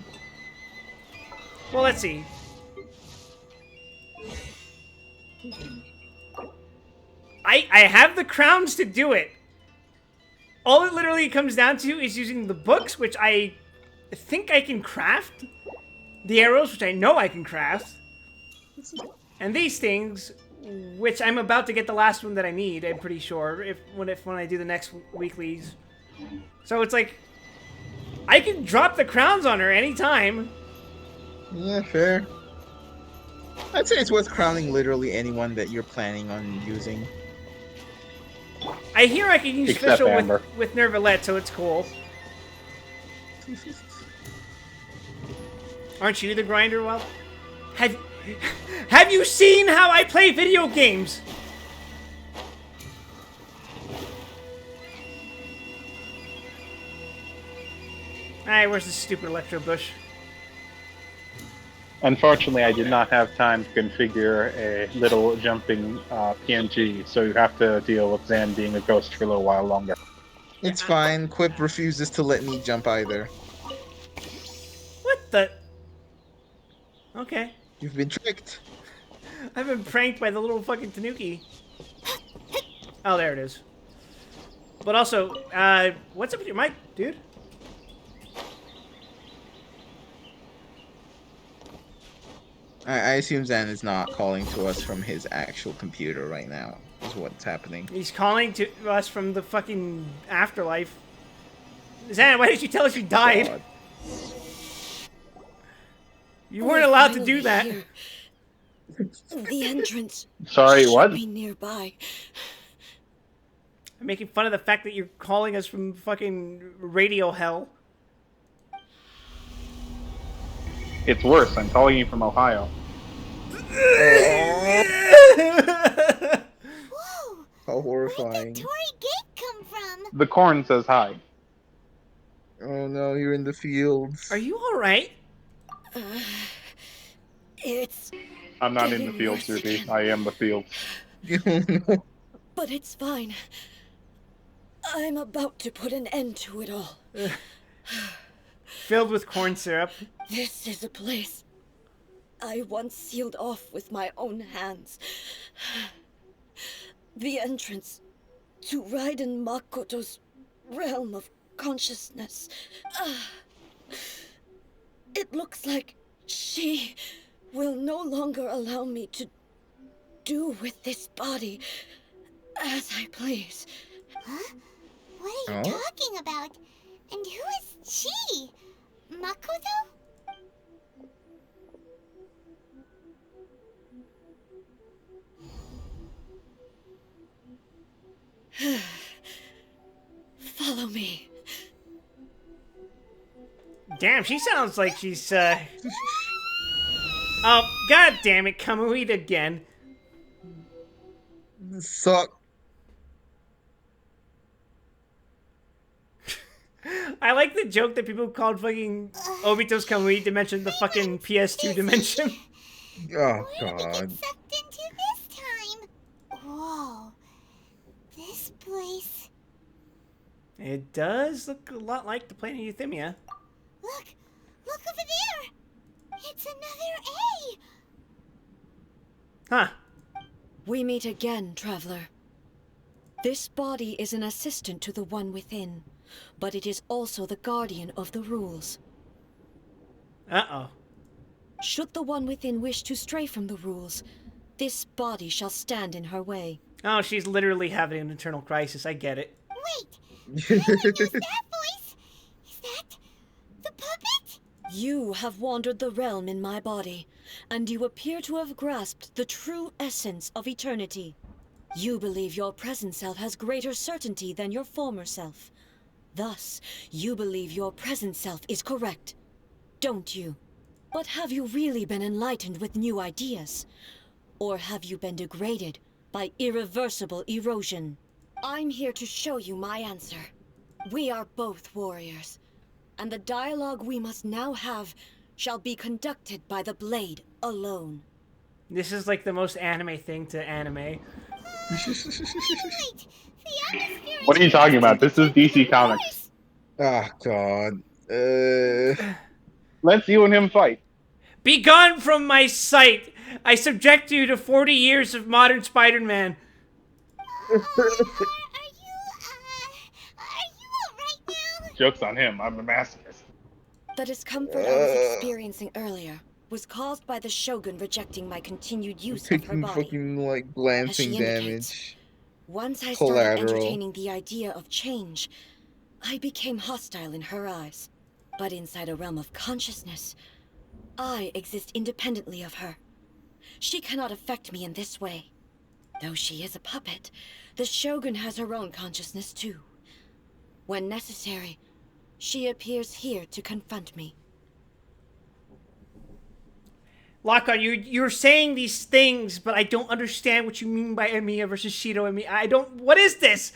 Well, let's see. I have the crowns to do it. All it literally comes down to is using the books, which I think I can craft. The arrows, which I know I can craft. And these things, which I'm about to get the last one that I need, I'm pretty sure, when I do the next weeklies. So it's like, I can drop the crowns on her anytime. Yeah, fair. I'd say it's worth crowning literally anyone that you're planning on using. I hear I can use Except Fischl Amber. with Nervalette, so it's cool. Aren't you the grinder? Well, have you seen how I play video games? Alright, where's the stupid Electro Bush? Unfortunately, I did not have time to configure a little jumping PNG, so you have to deal with Zan being a ghost for a little while longer. It's fine. Quip refuses to let me jump either. What the? Okay. You've been tricked. I've been pranked by the little fucking Tanuki. Oh, there it is. But also, what's up with your mic, dude? I assume Zan is not calling to us from his actual computer right now, is what's happening. He's calling to us from the fucking afterlife. Zan, why did you tell us you died? God. You weren't allowed to do that. The entrance. Sorry, should what? be nearby. I'm making fun of the fact that you're calling us from fucking radio hell. It's worse. I'm calling you from Ohio. Whoa! How horrifying. Where'd the Tory Gate come from? The corn says hi. Oh no, you're in the fields. Are you alright? It's... I'm not in the getting fields, worse Ruby. again. I am the fields. But it's fine. I'm about to put an end to it all. Filled with corn syrup. This is a place I once sealed off with my own hands. The entrance to Raiden Makoto's realm of consciousness. It looks like she will no longer allow me to do with this body as I please. Huh? What are you talking about? And who is she? Makoto? Follow me. Damn, she sounds like she's, Oh, god damn it, Kamui again. Suck. I like the joke that people called fucking Obito's Kamui dimension the fucking PS2 dimension. Oh, Where did we God. get sucked into this time? Whoa. This place. It does look a lot like the planet Euthymia. Look! Look over there! It's another A! Huh. We meet again, traveler. This body is an assistant to the one within, but it is also the guardian of the rules. Uh-oh. Should the one within wish to stray from the rules, this body shall stand in her way. Oh, she's literally having an internal crisis. I get it. Wait! No one knows that voice! Is that the puppet? You have wandered the realm in my body, and you appear to have grasped the true essence of eternity. You believe your present self has greater certainty than your former self. Thus, you believe your present self is correct, don't you? But have you really been enlightened with new ideas? Or have you been degraded by irreversible erosion? I'm here to show you my answer. We are both warriors, and the dialogue we must now have shall be conducted by the blade alone. This is like the most anime thing to anime. Wait, the atmosphere What are you talking about? This is DC Comics. Ah, God. Let's you and him fight. Be gone from my sight! I subject you to 40 years of modern Spider-Man. Are you alright now? Joke's on him. I'm a masochist. The discomfort I was experiencing earlier was caused by the Shogun rejecting my continued use of her Taking body. fucking, like, As glancing she indicates, damage. once I started Collateral. entertaining the idea of change, I became hostile in her eyes. But inside a realm of consciousness, I exist independently of her. She cannot affect me in this way. Though she is a puppet, the Shogun has her own consciousness too. When necessary, she appears here to confront me. Lock-on, you're saying these things, but I don't understand what you mean by Emiya versus Shido and me. I don't... What is this?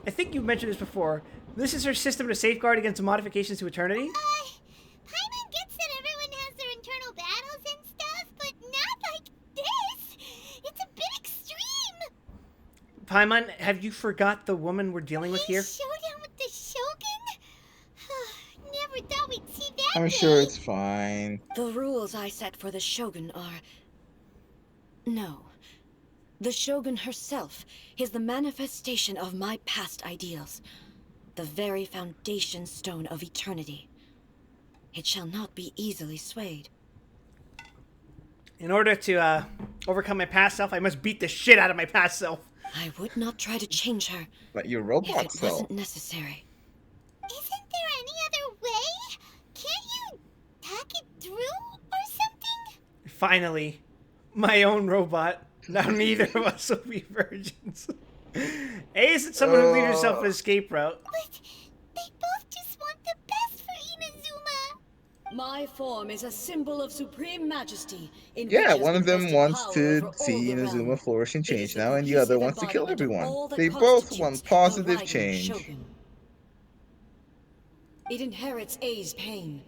I think you mentioned this before. This is her system to safeguard against modifications to eternity? Paimon gets that everyone has their internal battles and stuff, but not like this. It's a bit extreme. Paimon, have you forgot the woman we're dealing with here? Showdown with the Shogun? Never thought we'd see that I'm day. sure it's fine. The rules I set for the Shogun are... No. The Shogun herself is the manifestation of my past ideals. The very foundation stone of eternity. It shall not be easily swayed. In order to overcome my past self, I must beat the shit out of my past self. I would not try to change her Like your if robot it self. wasn't necessary. Isn't there any other way? Can't you hack it through or something? Finally, my own robot. Now neither of us will be virgins. A isn't someone who leaves herself an escape route. But they both just want the best for Inazuma. My form is a symbol of supreme majesty. Yeah, one of them wants to see Inazuma flourish and change now, and the other wants to kill everyone. They both want positive change. It inherits A's pain,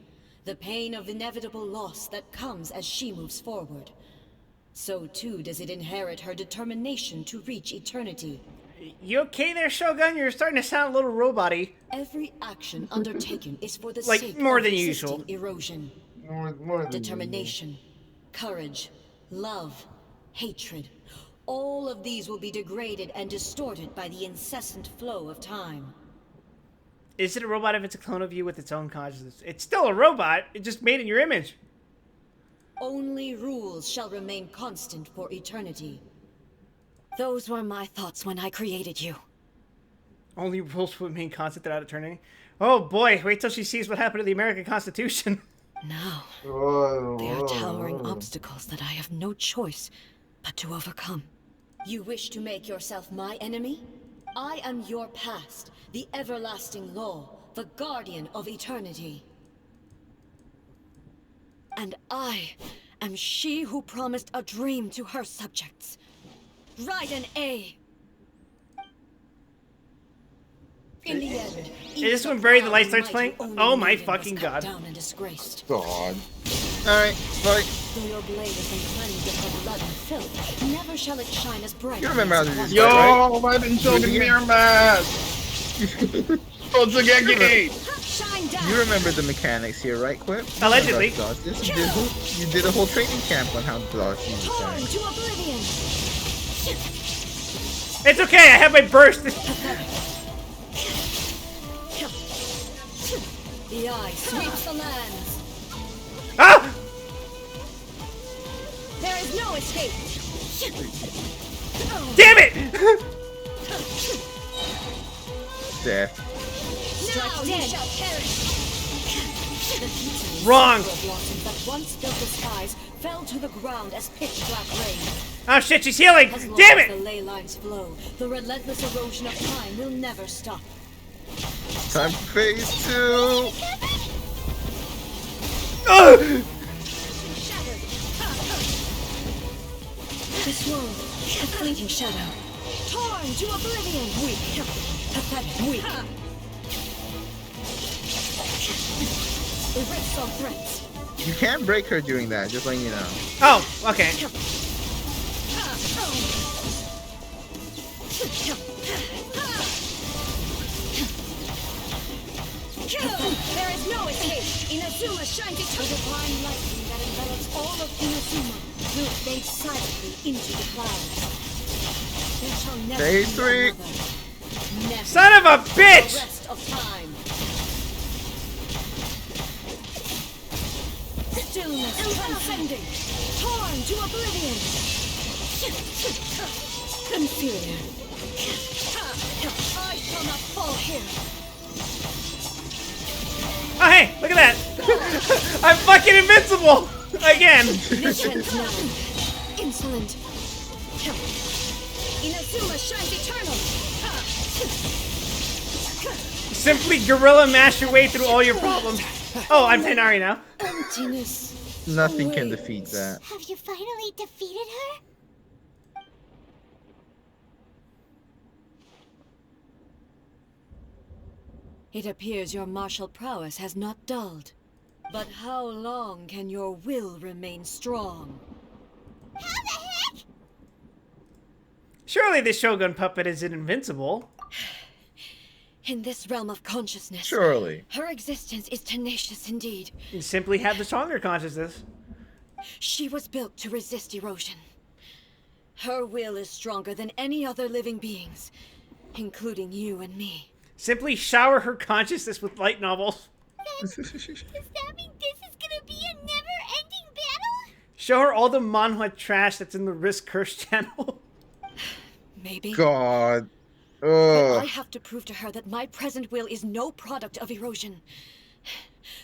the pain of inevitable loss that comes as she moves forward. So too does it inherit her determination to reach eternity. You okay there, Shogun? You're starting to sound a little robot-y. Every action undertaken is for the Like, sake more of than resisting usual. erosion. More than Determination, courage, love, hatred. All of these will be degraded and distorted by the incessant flow of time. Is it a robot if it's a clone of you with its own consciousness? It's still a robot. It's just made in your image. Only rules shall remain constant for eternity. Those were my thoughts when I created you. Only rules will remain constant throughout eternity. Oh boy, wait till she sees what happened to the American Constitution. Now, they are towering obstacles that I have no choice but to overcome. You wish to make yourself my enemy? I am your past, the everlasting law, the guardian of eternity. And I am she who promised a dream to her subjects. Raiden A. In the end, Is this when Bury the Light starts playing? Oh my fucking god. down and disgraced. God. Alright, bye. Though your blade has been cleansed of her blood and filth, never shall it shine as bright. You remember how to do this, Yo, right? why didn't Shogun mirror mask? Shine down. You remember the mechanics here, right, Quip? Allegedly. You did a whole training camp on how to dodge these Torn mechanics. to oblivion. It's okay, I have my burst. The eye sweeps the lands. Ah! There is no escape. Damn it! Death. Now you shall perish. The Wrong. blossoms that once filled the skies fell to the ground as pitch black rain. Oh shit, she's healing! As long Damn as the it! ley lines flow, the relentless erosion of time will never stop. Time for phase 2. Ugh! This world, a fleeting shadow. Torn to oblivion! Weak. Pathetic. Weak. Erase all threats. You can't break her doing that, just letting you know. Oh, okay. There is no escape! Inazuma shines its divine lightning that envelops all of Inazuma will fade silently into the clouds. There shall never Phase be 3. another. Never. Son of a bitch! The rest of time. Stillness transcending. Torn to oblivion. Inferior. I shall not fall here. Oh, hey, look at that. I'm fucking invincible again. Missions now. Insolent. Inazuma shines eternal. Simply gorilla mash your way through all your problems. Oh, I'm Tenari now. Emptiness. Nothing can defeat that. Have you finally defeated her? It appears your martial prowess has not dulled. But how long can your will remain strong? How the heck? Surely this Shogun puppet isn't invincible. In this realm of consciousness, Surely. her existence is tenacious indeed. You simply have the stronger consciousness. She was built to resist erosion. Her will is stronger than any other living beings, including you and me. Simply shower her consciousness with light novels. Does that mean this is gonna be a never-ending battle? Show her all the manhwa trash that's in the Risk Curse channel. Maybe. God. But I have to prove to her that my present will is no product of erosion.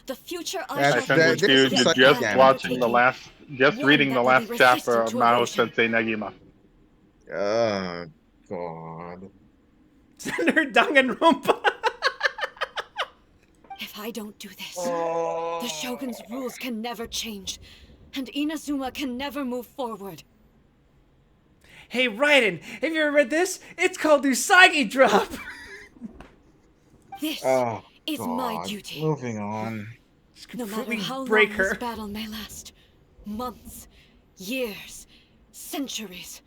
The future I shall send forge you is to a just path watching the undertaking. last, just One reading that the will last be chapter resistant of to Mahou erosion. Sensei Negima. Oh, God. Send her Danganronpa. If I don't do this, the Shogun's rules can never change, and Inazuma can never move forward. Hey, Raiden, have you ever read this? It's called Usagi Drop. This Oh, is God. my duty. Moving on. No matter how break long her. this battle may last, months, years, centuries,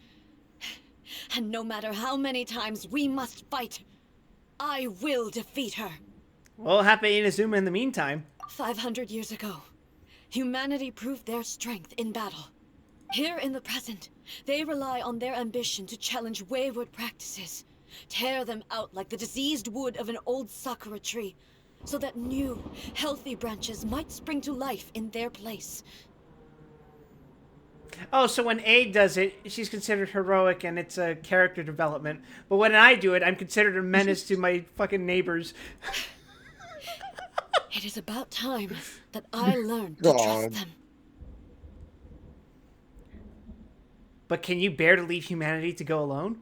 and no matter how many times we must fight, I will defeat her. Well, happy Inazuma in the meantime. 500 years ago, humanity proved their strength in battle. Here in the present, they rely on their ambition to challenge wayward practices, tear them out like the diseased wood of an old sakura tree, so that new, healthy branches might spring to life in their place. Oh, so when A does it, she's considered heroic and it's a character development. But when I do it, I'm considered a menace to my fucking neighbors. It is about time that I learned to trust them. But can you bear to leave humanity to go alone?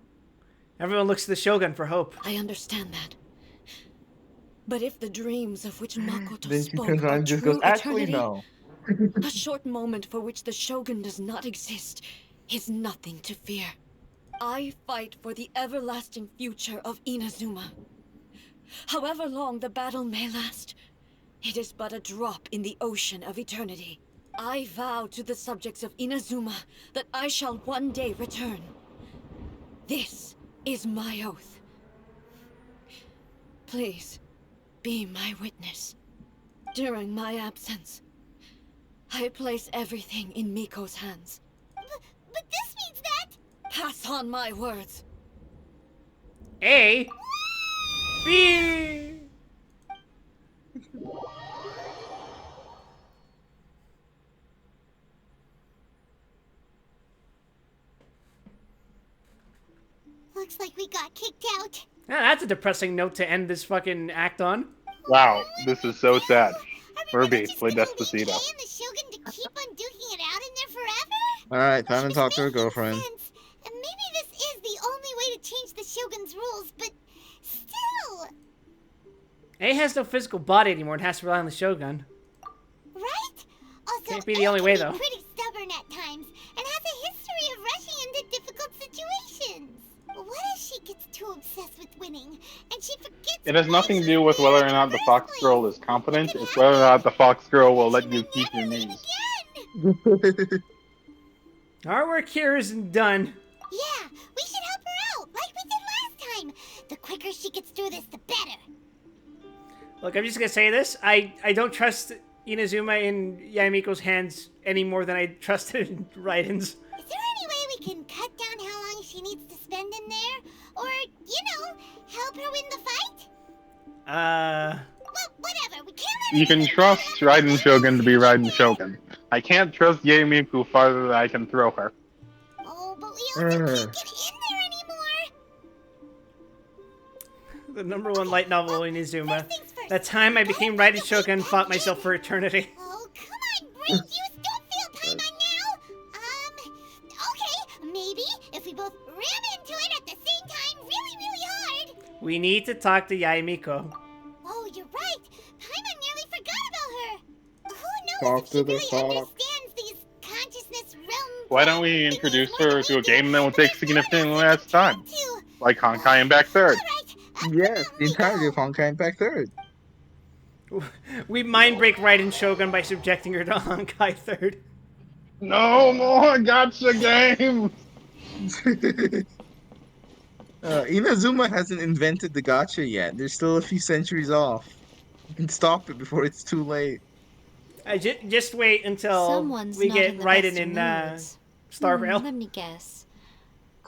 Everyone looks to the Shogun for hope. I understand that. But if the dreams of which Makoto Then she spoke turns around are and just true goes, actually, eternity, no. a short moment for which the Shogun does not exist is nothing to fear. I fight for the everlasting future of Inazuma. However long the battle may last, it is but a drop in the ocean of eternity. I vow to the subjects of Inazuma that I shall one day return. This is my oath. Please, be my witness. During my absence, I place everything in Miko's hands. But this means that... Pass on my words. A. B. Looks like we got kicked out. Yeah, that's a depressing note to end this fucking act on. Wow, this is so sad. Furby, Just play gonna Despacito. leave Kay and the Shogun to keep on duking it out in there forever? Alright, time to talk to her girlfriend. And maybe this is the only way to change the Shogun's rules, but still... A has no physical body anymore and has to rely on the Shogun. Right? Also, Can't be the only way, though. Pretty stubborn at times, and has a history of rushing into difficult situations. What if she gets It has nothing to do with whether or not the fox girl is competent. It's whether or not the fox girl will let you keep your knees. Our work here isn't done. Yeah, we should help her out, like we did last time. The quicker she gets through this, the better. Look, I'm just gonna say this. I don't trust Inazuma in Yamiko's hands any more than I trusted in Raiden's. Is there any way we can cut down how long she needs to spend in there? Or, help her win the fight? Well, whatever, we can't let You can trust Raiden Shogun to be Raiden Shogun. I can't trust Miku farther than I can throw her. Oh, but we also can't get in there anymore. The #1 light novel, Inazuma. That time I became Raiden Shogun and fought myself for eternity. Oh, come on, brain juice, don't feel Paimon now! Okay, maybe if we both ram into it at the same time really, really hard. We need to talk to Yaemiko. Oh, you're right. Paimon nearly forgot about her. Who knows Talk if to she the really fox. understands these consciousness realm. Why don't we introduce her to a game that will take significantly less time? Like Honkai Impact 3rd. Yes, the entirety of Honkai Impact 3rd. We mind break Raiden Shogun by subjecting her to Honkai 3rd. No more gotcha game! Inazuma hasn't invented the gotcha yet. There's still a few centuries off. You can stop it before it's too late. Just wait until Someone's we not get in the Raiden best in moods. Star Rail. Let me guess.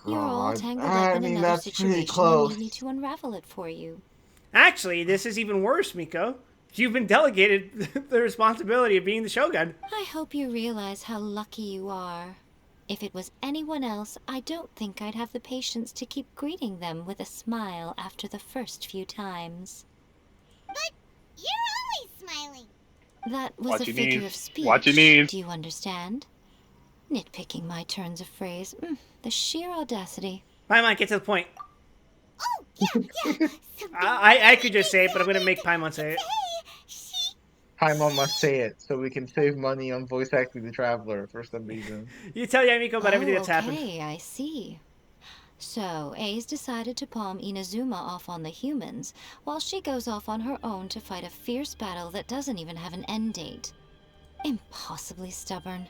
You're all God, tangled I up in mean, another that's pretty situation close. and you need me to unravel it for you. Actually, this is even worse, Miko. You've been delegated the responsibility of being the Shogun. I hope you realize how lucky you are. If it was anyone else, I don't think I'd have the patience to keep greeting them with a smile after the first few times. But you're always smiling. That was Watch a your figure knees. of speech. Watch your knees. Do you understand? Nitpicking my turns of phrase. The sheer audacity. Paimon, get to the point. Oh, yeah. I could just say it, but I'm going to make Paimon say it. Paimon must say it so we can save money on voice acting the Traveler for some reason. You tell Yamiko about everything that's happened. Okay, I see. So, A's decided to palm Inazuma off on the humans, while she goes off on her own to fight a fierce battle that doesn't even have an end date. Impossibly stubborn.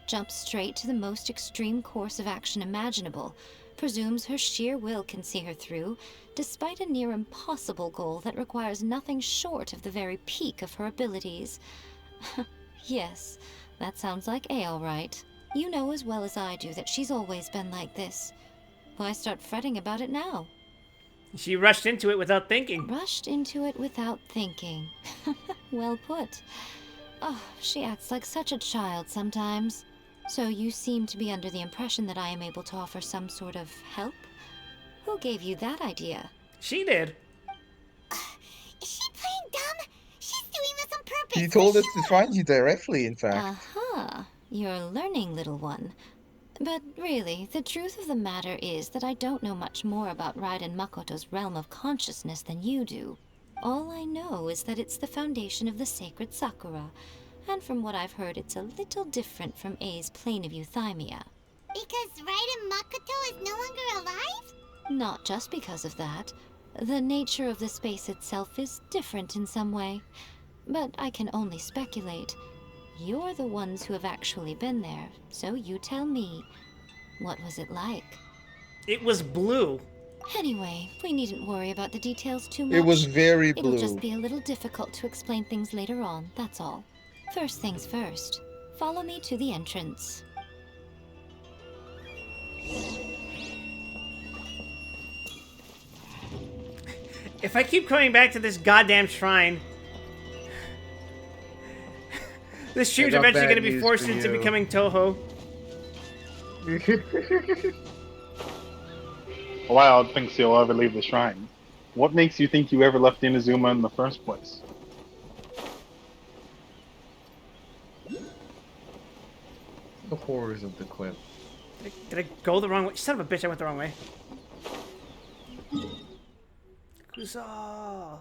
Jumps straight to the most extreme course of action imaginable, presumes her sheer will can see her through, despite a near impossible goal that requires nothing short of the very peak of her abilities. Yes, that sounds like A all right. You know as well as I do that she's always been like this. Why start fretting about it now? She rushed into it without thinking. Rushed into it without thinking. Well put. Oh, she acts like such a child sometimes. So you seem to be under the impression that I am able to offer some sort of help? Who gave you that idea? She did. Is she playing dumb? She's doing this on purpose. He told us to find you directly, in fact. Uh-huh. You're learning, little one. But really, the truth of the matter is that I don't know much more about Raiden Makoto's realm of consciousness than you do. All I know is that it's the foundation of the sacred Sakura, and from what I've heard, it's a little different from A's plane of euthymia. Because Raiden Makoto is no longer alive? Not just because of that. The nature of the space itself is different in some way. But I can only speculate. You're the ones who have actually been there, so you tell me. What was it like? It was blue. Anyway, we needn't worry about the details too much. It was very blue. It'll just be a little difficult to explain things later on, that's all. First things first. Follow me to the entrance. If I keep coming back to this goddamn shrine, this stream's I got eventually bad going to be news forced for into you. becoming Toho. Well, I don't think you'll ever leave the shrine. What makes you think you ever left Inazuma in the first place? The horrors of the clip. Did I go the wrong way? Son of a bitch, I went the wrong way. Kusa!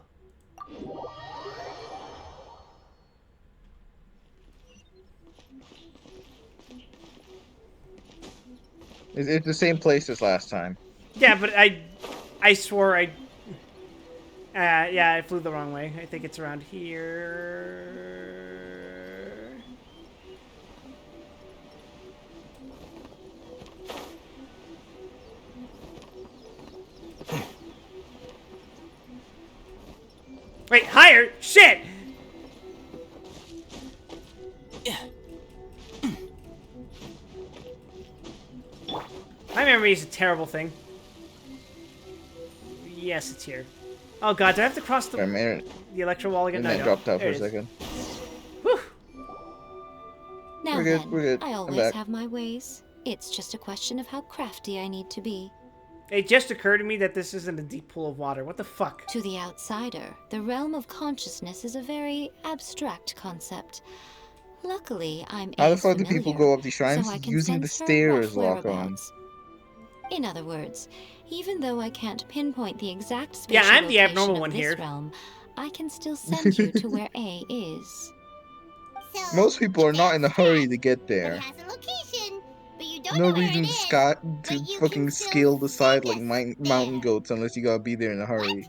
It's the same place as last time. Yeah, but I swore I Yeah, I flew the wrong way. I think it's around here. Wait, higher? Shit! My memory is a terrible thing. Yes, it's here. Oh god, do I have to cross the electro wall again? No, I Internet don't. dropped out There for a it is. second. Now We're good, then, we're good. I I'm always back. have my ways. It's just a question of how crafty I need to be. It just occurred to me that this isn't a deep pool of water. What the fuck? To the outsider, the realm of consciousness is a very abstract concept. Luckily, I'm How the A's fuck do people familiar, go up these shrines? so I can Using the sense her rough stairs lock on. whereabouts. In other words, even though I can't pinpoint the exact spatial Yeah, I'm the location abnormal of one this here. realm, I can still send you to where A is. Most people are not in a hurry to get there. Has a location, but you don't No know where reason it to is. to fucking scale the side like mountain goats unless you gotta be there in a hurry.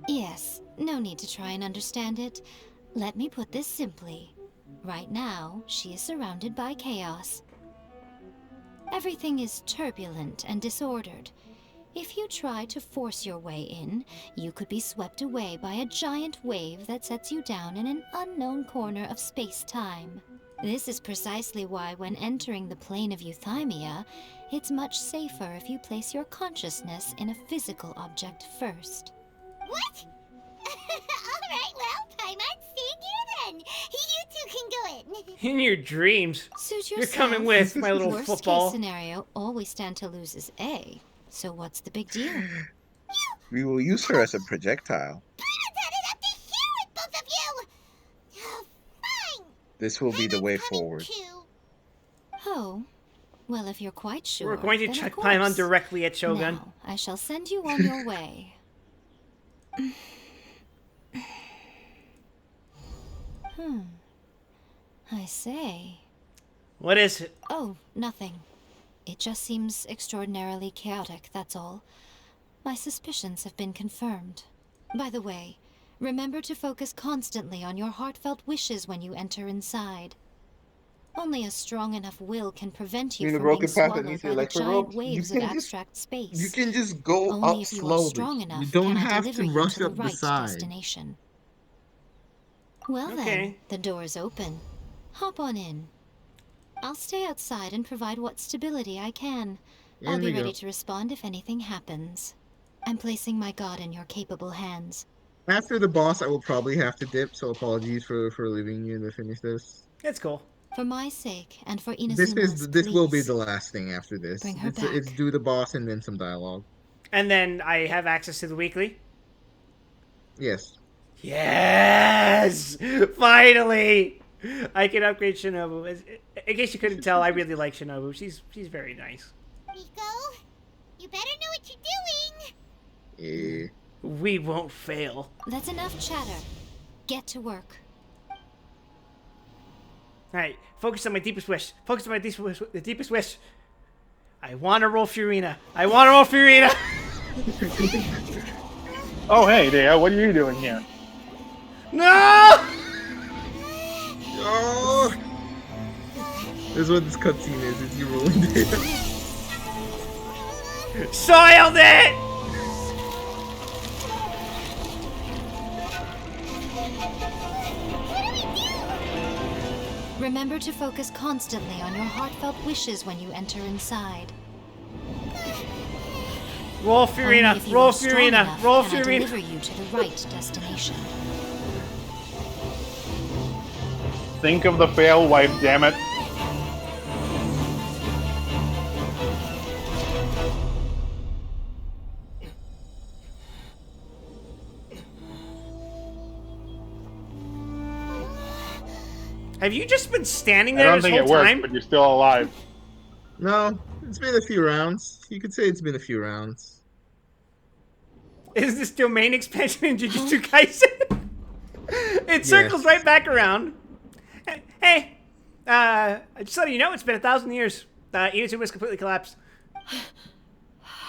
Yes, no need to try and understand it. Let me put this simply. Right now, she is surrounded by chaos. Everything is turbulent and disordered. If you try to force your way in, you could be swept away by a giant wave that sets you down in an unknown corner of space-time. This is precisely why when entering the plane of euthymia, it's much safer if you place your consciousness in a physical object first. What? Alright, well, I'm on seeing you then. You two can go in. In your dreams. Suit You're yourself. coming with, my little Worst football. case scenario, all we stand to lose is A. So what's the big deal? We will use her as a projectile. Up to here with both of you. Oh, fine. This will be the way forward. Oh, well, if you're quite sure, We're going to then of pile on course. directly at Shogun. Now, I shall send you on your way. I say. What is it? Oh, nothing. It just seems extraordinarily chaotic, that's all. My suspicions have been confirmed. By the way, remember to focus constantly on your heartfelt wishes when you enter inside. Only a strong enough will can prevent you In the from being broken path that swallowed needs by the electro giant ropes, waves of abstract space. You can just go Only up if you are slowly. strong enough You don't can I have deliver to you rush to the up the right side. destination. Well then, Okay. the door's open. Hop on in. I'll stay outside and provide what stability I can. I'll In be we ready go. to respond if anything happens. I'm placing my god in your capable hands. After the boss, I will probably have to dip, so apologies for leaving you to finish this. It's cool. For my sake and for This Inazuma's, will be please, the last thing after this. bring her It's back. do the boss and then some dialogue. And then I have access to the weekly. Yes. Yes! Finally! I can upgrade Shinobu. In case you couldn't tell, I really like Shinobu. She's very nice. Rico, you better know what you're doing. Yeah. We won't fail. That's enough chatter. Get to work. Alright, focus on my deepest wish. Focus on my deepest wish. The deepest wish. I want to roll Furina. I want to roll Furina! Oh, hey, Dea, what are you doing here? No! Oh! This is what this cutscene is. It's you rolling it. Soiled it! Remember to focus constantly on your heartfelt wishes when you enter inside. Roll Only Furina! if you Roll are strong Furina! enough Roll can I Furina! deliver you to the right destination. Think of the fail wife, damn it. Have you just been standing I there don't this think whole it worked, time? but you're still alive. No, it's been a few rounds. You could say it's been a few rounds. Is this domain expansion in Jujutsu Kaisen? It circles Yes. right back around. Hey, just so you know, it's been 1,000 years. Inazuma was completely collapsed.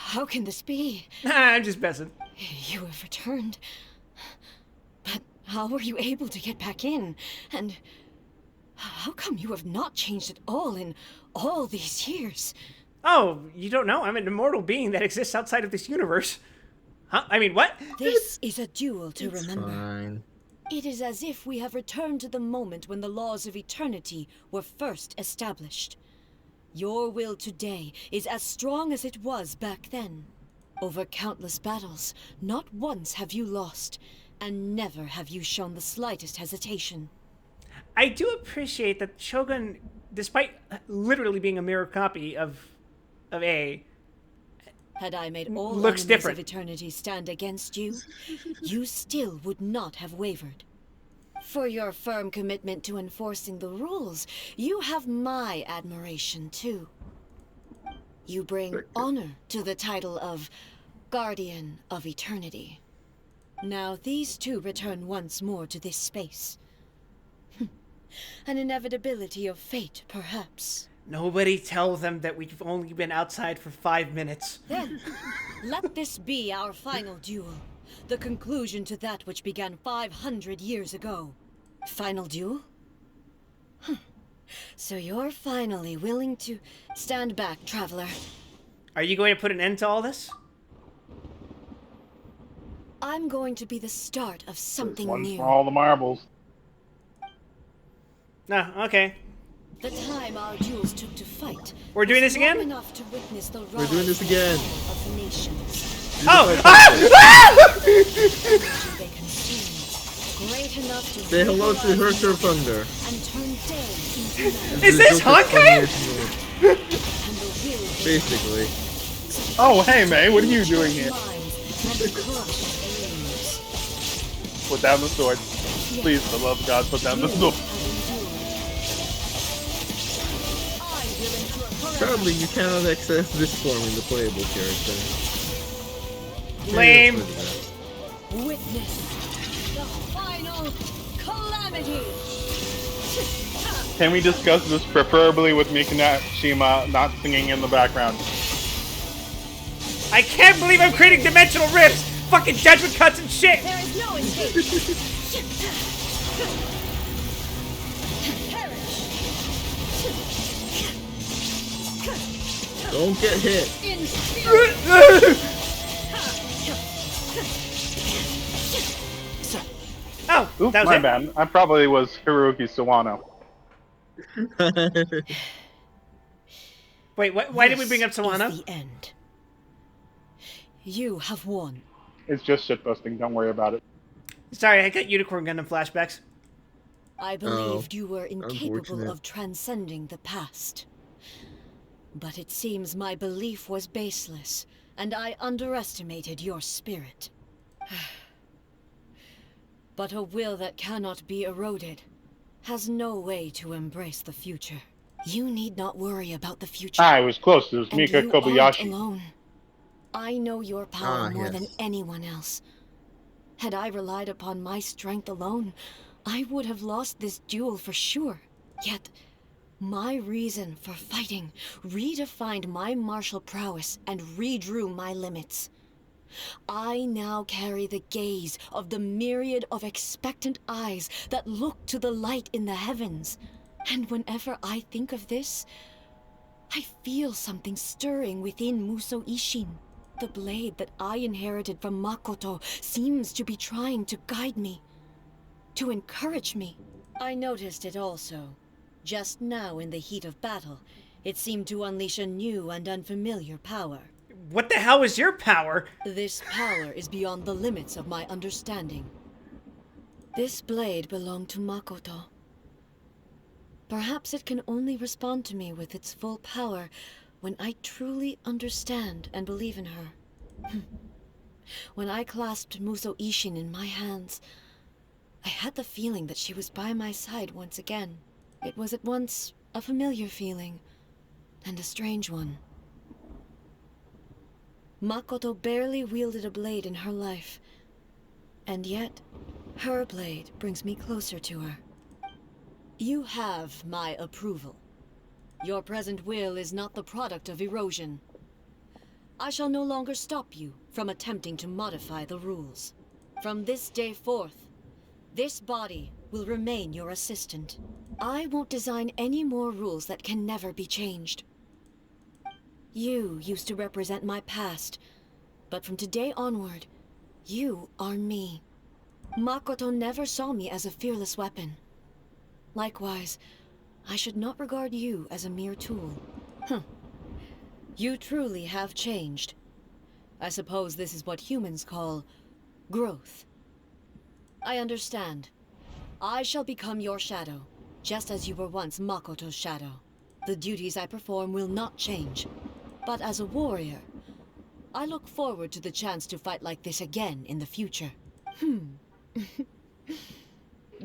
How can this be? I'm just messing. You have returned. But how were you able to get back in? And how come you have not changed at all in all these years? Oh, you don't know? I'm an immortal being that exists outside of this universe. Huh? I mean, what? This is a duel to remember. Fine. It is as if we have returned to the moment when the laws of eternity were first established. Your will today is as strong as it was back then. Over countless battles, not once have you lost, and never have you shown the slightest hesitation. I do appreciate that Shogun, despite literally being a mirror copy of A, Had I made all looks enemies different. of eternity stand against you, you still would not have wavered. For your firm commitment to enforcing the rules, you have my admiration too. You bring honor to the title of Guardian of Eternity. Now these two return once more to this space. An inevitability of fate, perhaps. Nobody tell them that we've only been outside for 5 minutes. Then, let this be our final duel. The conclusion to that which began 500 years ago. Final duel? So you're finally willing to stand back, traveler. Are you going to put an end to all this? I'm going to be the start of something One new. for all the marbles. No, okay. The time our duels took to fight. We're doing was this again? long enough to witness the We're doing this again. rise of nations. Oh! They consumed, great enough to Say hello to Hurter Thunder. and turn day into night. Is this Honkai? And the will Basically. Oh, hey, May, what are you doing here? and crush dreams. Put down the sword. Please, for the love of God, put down the sword. Sadly, you cannot access this form in the playable character. Lame. Witness the final calamity. Can we discuss this preferably with Mikashima not singing in the background? I can't believe I'm creating dimensional rifts! Fucking judgment cuts and shit! There is no escape. Don't get hit. Oh, Oops, that was my it. bad. I probably was Hiroki Sawano. Wait, why did we bring up This is Sawano? the end. You have won. It's just shitposting, don't worry about it. Sorry, I got Unicorn Gundam flashbacks. I believed you were incapable unfortunate. of transcending the past. But it seems my belief was baseless, and I underestimated your spirit. But a will that cannot be eroded has no way to embrace the future. You need not worry about the future. Ah, it was close. It was And Mika you aren't Kobayashi. alone. I know your power more than yes. anyone else. Had I relied upon my strength alone, I would have lost this duel for sure. Yet, my reason for fighting redefined my martial prowess and redrew my limits. I now carry the gaze of the myriad of expectant eyes that look to the light in the heavens. And whenever I think of this, I feel something stirring within Muso Ishin. The blade that I inherited from Makoto seems to be trying to guide me, to encourage me. I noticed it also. Just now in the heat of battle, it seemed to unleash a new and unfamiliar power. What the hell is your power? This power is beyond the limits of my understanding. This blade belonged to Makoto. Perhaps it can only respond to me with its full power when I truly understand and believe in her. When I clasped Muso Ishin in my hands, I had the feeling that she was by my side once again. It was at once a familiar feeling and a strange one. Makoto barely wielded a blade in her life, and yet her blade brings me closer to her. You have my approval. Your present will is not the product of erosion. I shall no longer stop you from attempting to modify the rules. From this day forth, this body will remain your assistant. I won't design any more rules that can never be changed. You used to represent my past, but from today onward, you are me. Makoto never saw me as a fearless weapon. Likewise, I should not regard you as a mere tool. You truly have changed. I suppose this is what humans call growth. I understand. I shall become your shadow, just as you were once Makoto's shadow. The duties I perform will not change. But as a warrior, I look forward to the chance to fight like this again in the future.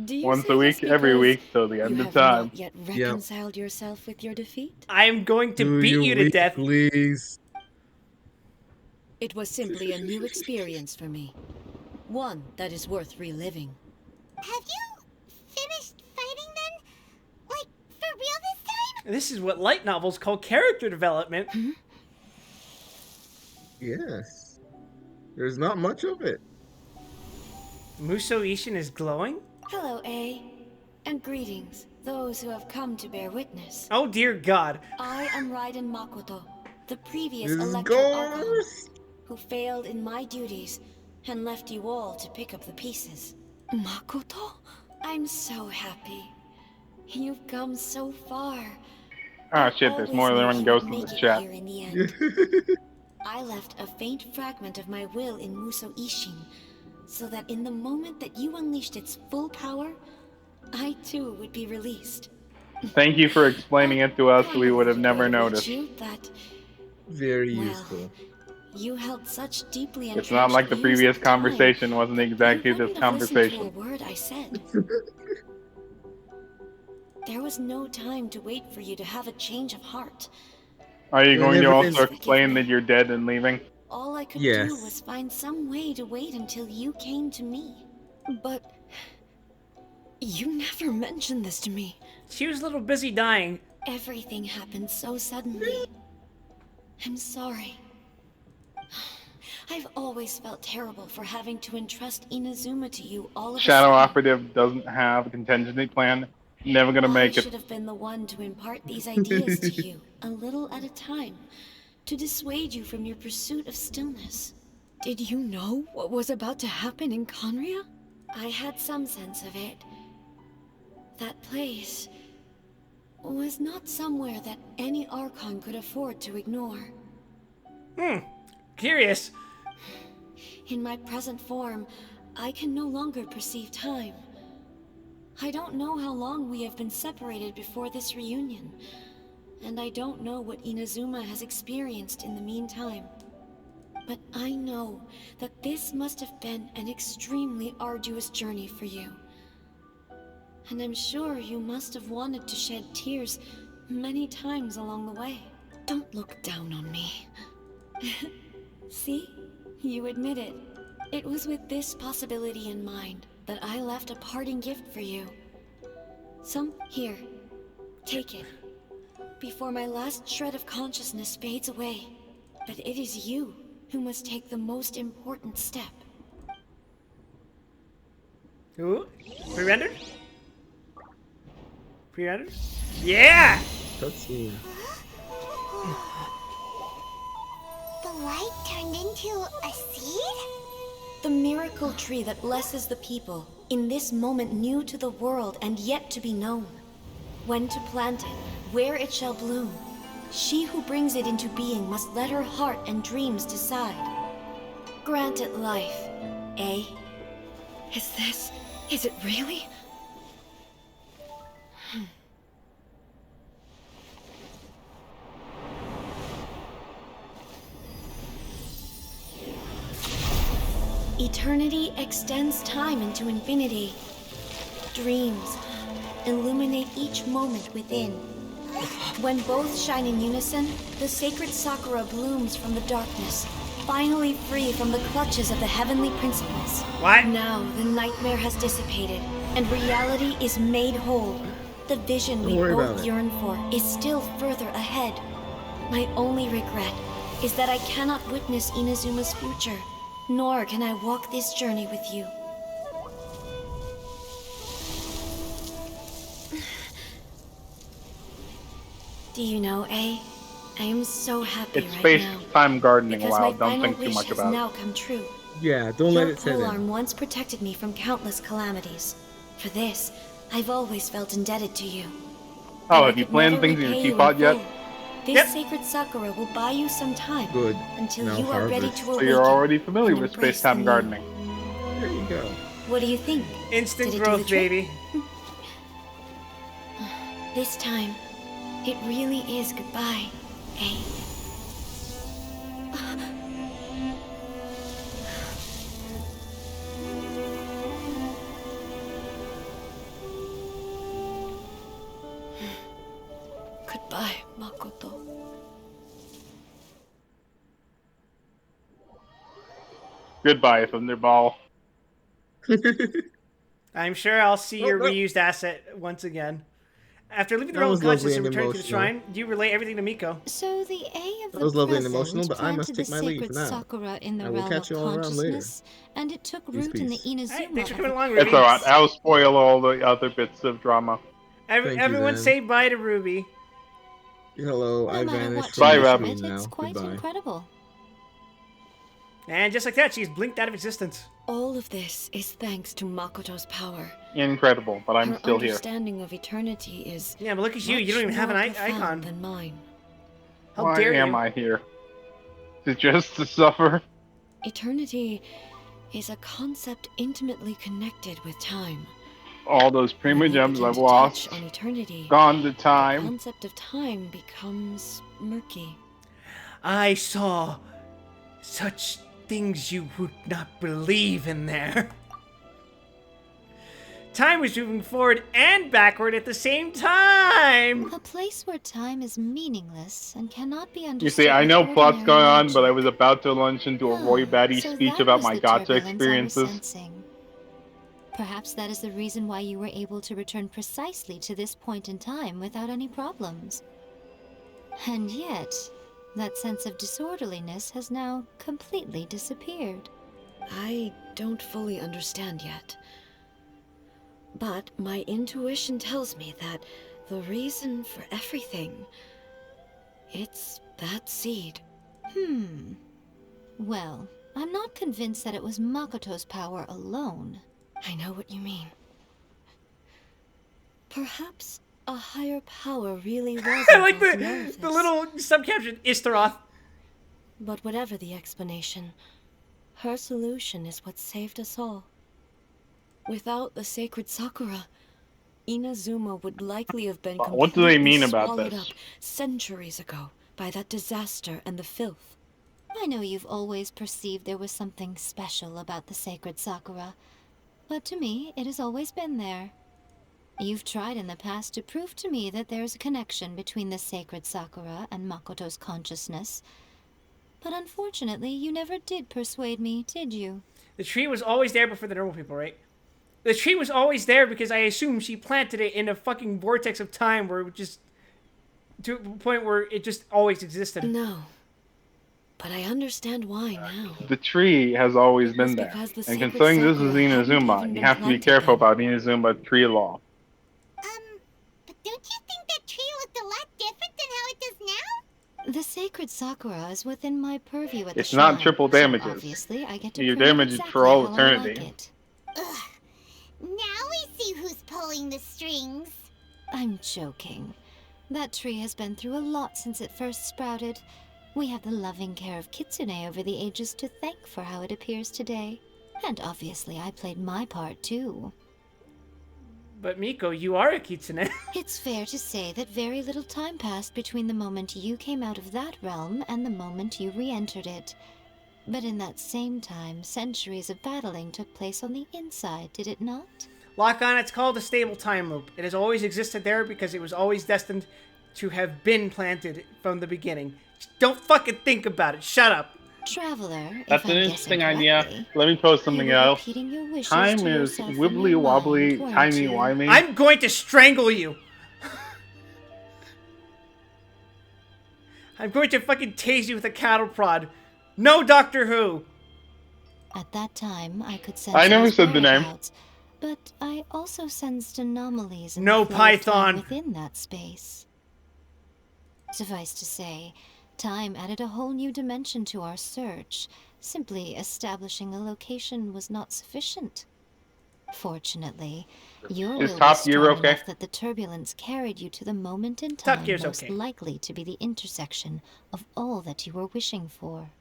Do you Once say a this week, every because week, till the end you of have time. not yet reconciled yourself with your defeat? I'm going to Do beat you to week, death. please. It was simply a new experience for me. One that is worth reliving. Have you finished fighting then? Like, for real this time? This is what light novels call character development. Yes. There's not much of it. Muso Ishin is glowing? Hello, A. And greetings, those who have come to bear witness. Oh dear God. I am Raiden Makoto, the previous This is Electro Archon, Gors. who failed in my duties and left you all to pick up the pieces. Makoto? I'm so happy. You've come so far. Ah, shit, there's more than one ghost in Make this it chat. here in the end. I left a faint fragment of my will in Muso Ishin, so that in the moment that you unleashed its full power, I too would be released. Thank you for explaining it to us. We would have Kind never of way to noticed. reach you, but Very well, useful. you held such deeply It's not entrenched like the views previous at the time. conversation wasn't exactly You this wouldn't have listened to a conversation. word I said. There was no time to wait for you to have a change of heart. Are you There going to never also is. explain that you're dead and leaving? All I could Yes. do was find some way to wait until you came to me. But you never mentioned this to me. She was a little busy dying. Everything happened so suddenly. I'm sorry. I've always felt terrible for having to entrust Inazuma to you all of a Shadow sudden. Operative doesn't have a contingency plan. Never gonna make I it. should have been the one to impart these ideas to you, a little at a time, to dissuade you from your pursuit of stillness. Did you know what was about to happen in Conria? I had some sense of it. That place was not somewhere that any Archon could afford to ignore. Curious. In my present form, I can no longer perceive time. I don't know how long we have been separated before this reunion, and I don't know what Inazuma has experienced in the meantime. But I know that this must have been an extremely arduous journey for you. And I'm sure you must have wanted to shed tears many times along the way. Don't look down on me. See? You admit it. It was with this possibility in mind that I left a parting gift for you. Here. Take it. Before my last shred of consciousness fades away. But it is you who must take the most important step. Ooh. Pre-rendered? Pre-rendered? Yeah! Cutscene. The light turned into a seed? The miracle tree that blesses the people, in this moment new to the world and yet to be known. When to plant it, where it shall bloom. She who brings it into being must let her heart and dreams decide. Grant it life, eh? Is it really? Eternity extends time into infinity. Dreams illuminate each moment within. When both shine in unison, the sacred Sakura blooms from the darkness, finally free from the clutches of the heavenly principles. What? Now the nightmare has dissipated, and reality is made whole. The vision we Don't worry about both it. yearn for is still further ahead. My only regret is that I cannot witness Inazuma's future, nor can I walk this journey with you. Do you know, I am so happy It's right space now. time gardening. Because Wow, my don't final think too wish much has about now it. come true. Yeah, don't let Your it set in. polearm once protected me from countless calamities. For this, I've always felt indebted to you. Oh, And have I you could planned never things in your repay you teapot yet? full. This sacred sakura will buy you some time. Good. Until Now you are ready harvest. to So awaken. you're already familiar and with embrace space time the new. gardening. There you go. What do you think? Instant Did it do the growth, trick? baby. This time, it really is goodbye, eh? Goodbye, Makoto. Goodbye, Thunderball. I'm sure I'll see Oh, your no. reused asset once again. After leaving the That realm of was lovely consciousness and and returning to the emotional. shrine, do you relay everything to Miko? So the A of That the was lovely and emotional, present but I must planted the take my leave sacred now. sakura in the I will realm catch of you all around later. consciousness, and it took Peace, root in the peace. Inazuma. Hey, thanks for of coming the along, It's Ruby. alright. I'll spoil all the other bits of drama. Thank you, Everyone Zan. say bye to Ruby. Hello, No I matter vanished what from Bye, you the make of Rab. it, screen it's now. quite Goodbye. incredible. And just like that, she's blinked out of existence. All of this is thanks to Makoto's power. Incredible, but I'm Her still here. understanding of eternity is Yeah, but look at you. You don't much even have an more profound icon. than mine. How Why dare am you? I here? Is it just to suffer? Eternity is a concept intimately connected with time. All those When prima you gems begin I've to lost. touch on eternity, Gone to the time. concept of time becomes murky. I saw such things you would not believe in there. Time was moving forward and backward at the same time. A place where time is meaningless and cannot be understood. You see, I with know plot's ordinary going on, but I logic. was about to launch into a Roy Batty So speech that about was my the gacha turbulence I was experiences. sensing. Perhaps that is the reason why you were able to return precisely to this point in time without any problems. And yet, that sense of disorderliness has now completely disappeared. I don't fully understand yet. But my intuition tells me that the reason for everything, it's that seed. Well, I'm not convinced that it was Makoto's power alone. I know what you mean. Perhaps a higher power really was I like involved in all of the this. little subcaption, Istaroth. But whatever the explanation, her solution is what saved us all. Without the sacred Sakura, Inazuma would likely have been What do they completely mean about swallowed this? up centuries ago by that disaster and the filth. I know you've always perceived there was something special about the sacred Sakura, but to me, it has always been there. You've tried in the past to prove to me that there's a connection between the sacred Sakura and Makoto's consciousness, but unfortunately, you never did persuade me, did you? The tree was always there before the normal people, right? The tree was always there because I assume she planted it in a fucking vortex of time where it would just... to a point where it just always existed. No. But I understand why now. The tree has always It been was there. because the And sacred considering this is Sakura hadn't Inazuma, even you been have to be planted careful then. about Inazuma tree law. But don't you think that tree looked a lot different than how it does now? The sacred Sakura is within my purview at the It's not shrine, triple so damages. obviously I get to You're prune it damaged exactly for all how I like eternity. it. Ugh. Now we see who's pulling the strings. I'm joking. That tree has been through a lot since it first sprouted. We have the loving care of Kitsune over the ages to thank for how it appears today. And obviously I played my part too. But Miko, you are a kitsune. It's fair to say that very little time passed between the moment you came out of that realm and the moment you re-entered it. But in that same time, centuries of battling took place on the inside, did it not? Lock on, it's called a stable time loop. It has always existed there because it was always destined to have been planted from the beginning. Just don't fucking think about it. Shut up. Traveler, That's if an I'm interesting guessing idea. correctly, Let me post you something were else. repeating your wishes Time to is yourself in wibbly your wobbly, mind, weren't timey you? wimey. I'm going to strangle you. I'm going to fucking tase you with a cattle prod. No Doctor Who! At that time, I could sense I never his said the name. whereabouts, but I also sensed anomalies in No the flow of time Python. within that space. Suffice to say, time added a whole new dimension to our search. Simply establishing a location was not sufficient. Fortunately, your Is will Top was Gear strong okay? enough that the turbulence carried you to the moment in Top time Gear's most okay. likely to be the intersection of all that you were wishing for.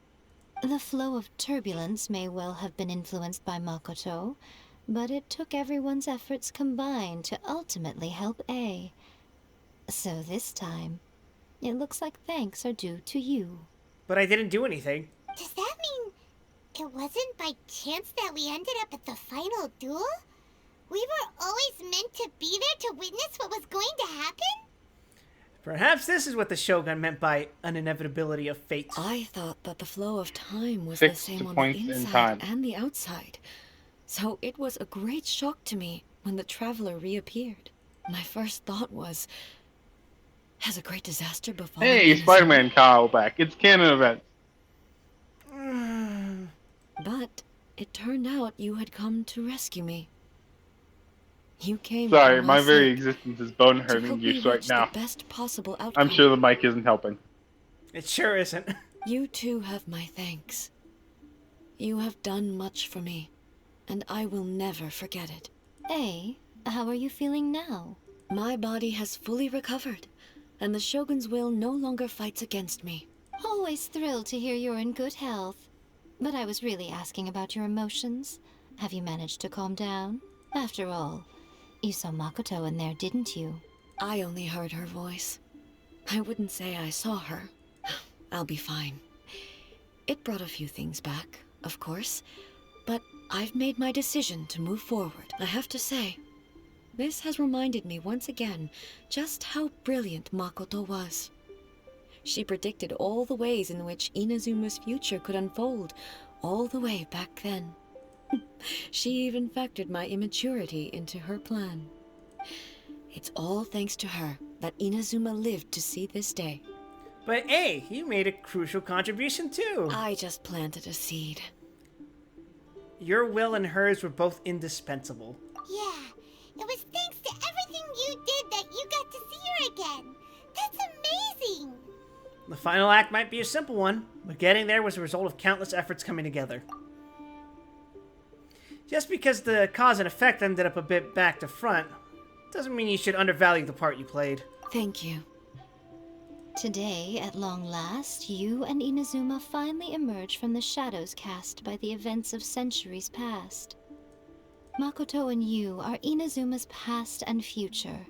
The flow of turbulence may well have been influenced by Makoto, but it took everyone's efforts combined to ultimately help A. So this time, it looks like thanks are due to you. But I didn't do anything. Does that mean it wasn't by chance that we ended up at the final duel? We were always meant to be there to witness what was going to happen? Perhaps this is what the Shogun meant by an inevitability of fate. I thought that the flow of time was Fixed the same on the points in inside time. and the outside. So it was a great shock to me when the traveler reappeared. My first thought was, has a great disaster befallen Hey, Inazuma? Spider-Man Kyle back. It's canon event. But it turned out you had come to rescue me. You came Sorry, for my my very sake, existence is bone to hurting help you me right reach now. the best possible outcome. I'm sure the mic isn't helping. It sure isn't. You too have my thanks. You have done much for me, and I will never forget it. A, how are you feeling now? My body has fully recovered, and the Shogun's will no longer fights against me. Always thrilled to hear you're in good health. But I was really asking about your emotions. Have you managed to calm down? After all, you saw Makoto in there, didn't you? I only heard her voice. I wouldn't say I saw her. I'll be fine. It brought a few things back, of course, but I've made my decision to move forward. I have to say, this has reminded me once again just how brilliant Makoto was. She predicted all the ways in which Inazuma's future could unfold, all the way back then. She even factored my immaturity into her plan. It's all thanks to her that Inazuma lived to see this day. But hey, you made a crucial contribution too. I just planted a seed. Your will and hers were both indispensable. Yeah, it was thanks to everything you did that you got to see her again. That's amazing! The final act might be a simple one, but getting there was a result of countless efforts coming together. Just because the cause and effect ended up a bit back to front, doesn't mean you should undervalue the part you played. Thank you. Today, at long last, you and Inazuma finally emerge from the shadows cast by the events of centuries past. Makoto and you are Inazuma's past and future,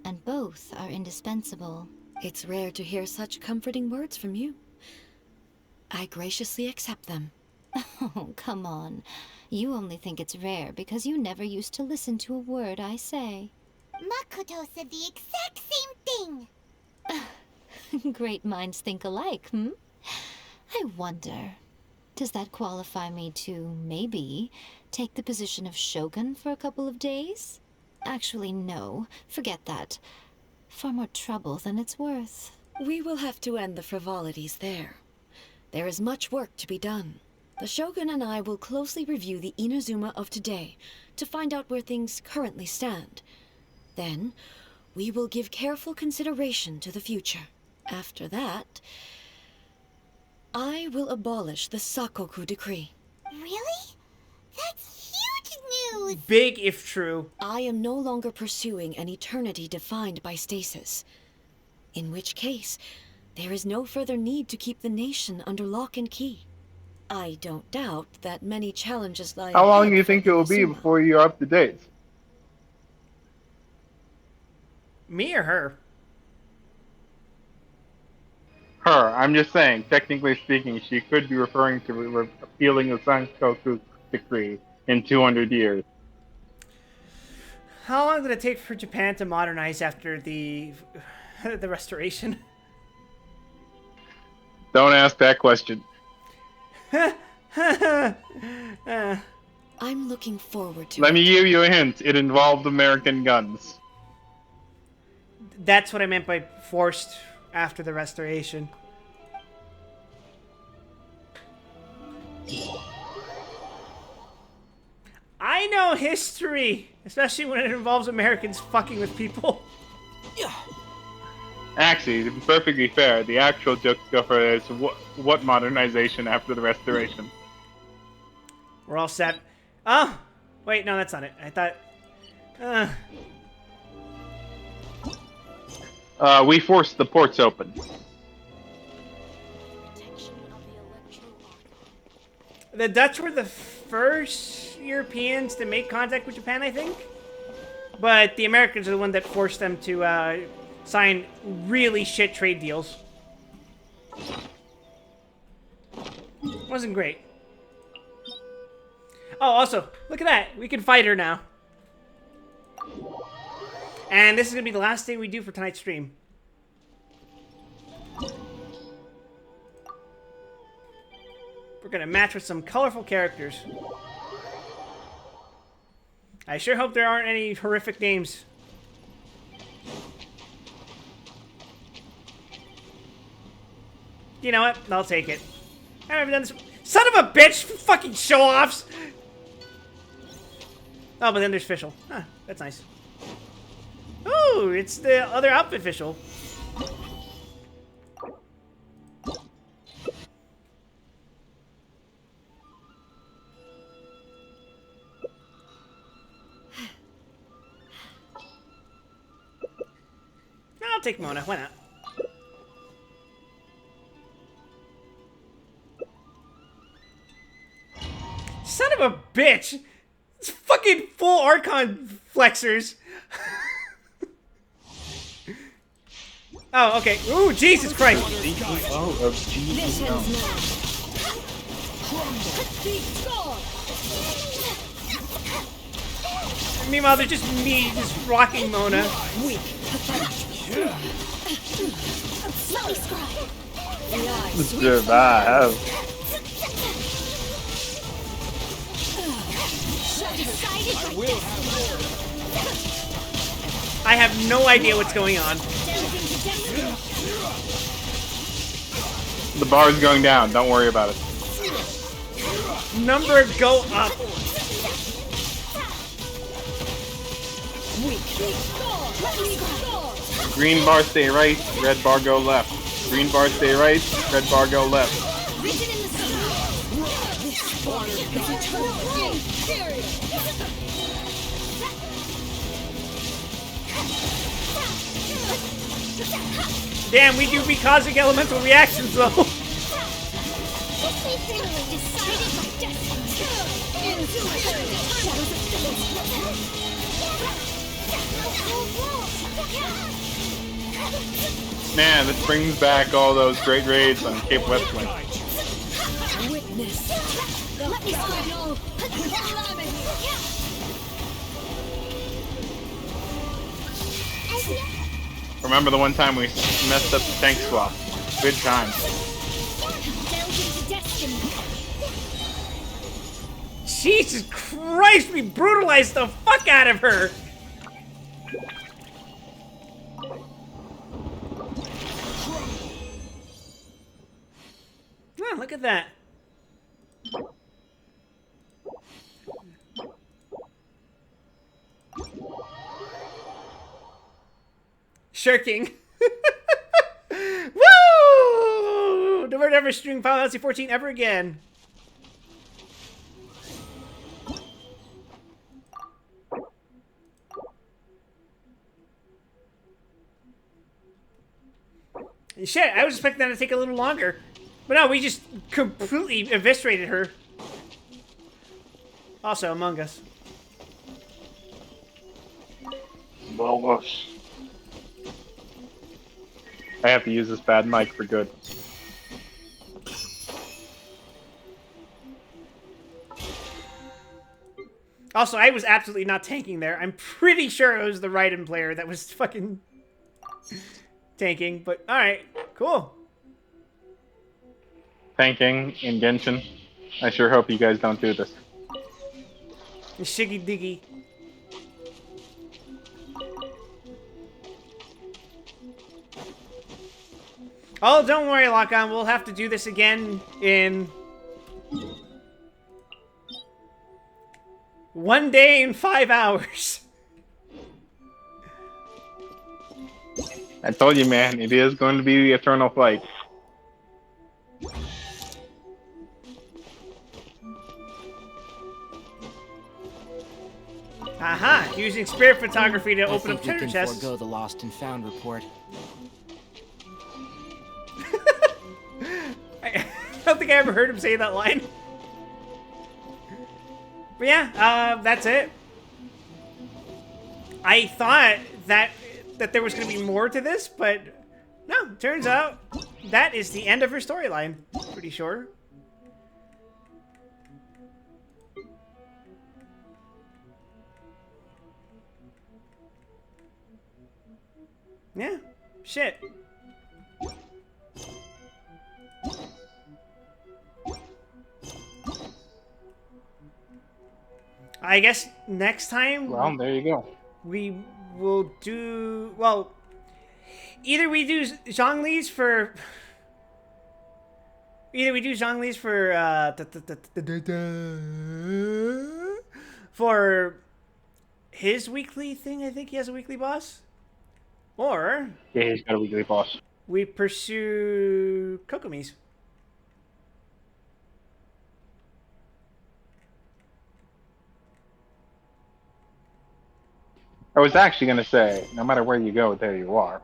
and both are indispensable. It's rare to hear such comforting words from you. I graciously accept them. Oh, come on. You only think it's rare because you never used to listen to a word I say. Makoto said the exact same thing! Great minds think alike, hmm? I wonder, does that qualify me to, maybe, take the position of Shogun for a couple of days? Actually, no. Forget that. Far more trouble than it's worth. We will have to end the frivolities there. There is much work to be done. The Shogun and I will closely review the Inazuma of today to find out where things currently stand. Then, we will give careful consideration to the future. After that, I will abolish the Sakoku decree. Really? That's huge news! Big if true. I am no longer pursuing an eternity defined by stasis. In which case, there is no further need to keep the nation under lock and key. I don't doubt that many challenges lie How long ahead do you for think it will be Inazuma. before you're up to date? Me or her? Her. I'm just saying, technically speaking, she could be referring to repealing the Sankoku decree in 200 years. How long did it take for Japan to modernize after the the restoration? Don't ask that question. I'm looking forward to Let it. me give you a hint. It involved American guns. That's what I meant by forced after the restoration. I know history, especially when it involves Americans fucking with people. Actually, to be perfectly fair, the actual joke for is what modernization after the Restoration? We're all set. Oh! Wait, no, that's not it. I thought... We forced the ports open. The Dutch were the first Europeans to make contact with Japan, I think? But the Americans are the one that forced them to sign really shit trade deals. Wasn't great. Oh, also, look at that. We can fight her now. And this is going to be the last thing we do for tonight's stream. We're going to match with some colorful characters. I sure hope there aren't any horrific names. You know what? I'll take it. I haven't done this. Son of a bitch! Fucking show-offs! Oh, but then there's Fischl. Huh, that's nice. Ooh, it's the other outfit Fischl. I'll take Mona, why not? Son of a bitch! It's fucking full Archon flexors. Oh, okay. Ooh, Jesus Christ! Meanwhile, they're just me just rocking Mona. Survive. I have no idea what's going on. The bar is going down. Don't worry about it. Number go up. Green bar stay right, red bar go left. Green bar stay right, red bar go left. Damn, we do be causing elemental reactions though. Man, this brings back all those great raids on Cape Westwind. Remember the one time we messed up the tank swap? Good time. Jesus Christ, we brutalized the fuck out of her! Oh, look at that. Shirking. Woo! Never ever stream Final Fantasy 14 ever again. Shit, I was expecting that to take a little longer. But no, we just completely eviscerated her. Also, Among Us. Almost. I have to use this bad mic for good. Also, I was absolutely not tanking there. I'm pretty sure it was the Raiden player that was fucking tanking, but alright, cool. Tanking in Genshin. I sure hope you guys don't do this. Shiggy diggy. Oh, don't worry, Lock-On. We'll have to do this again in 1 day and 5 hours. I told you, man, it is going to be the eternal fight. Aha! Using spirit photography to open up we treasure can chests. forego the lost and found report. I don't think I ever heard him say that line. But yeah, that's it. I thought that there was going to be more to this, but no, turns out that is the end of her storyline. Pretty sure. Yeah, shit. I guess next time. Well, there you go. We will do, well, either we do Zhongli's for for his weekly thing. I think he has a weekly boss. Or Yeah, he's got a weekly boss. we pursue Kokomi's. I was actually going to say, no matter where you go, there you are.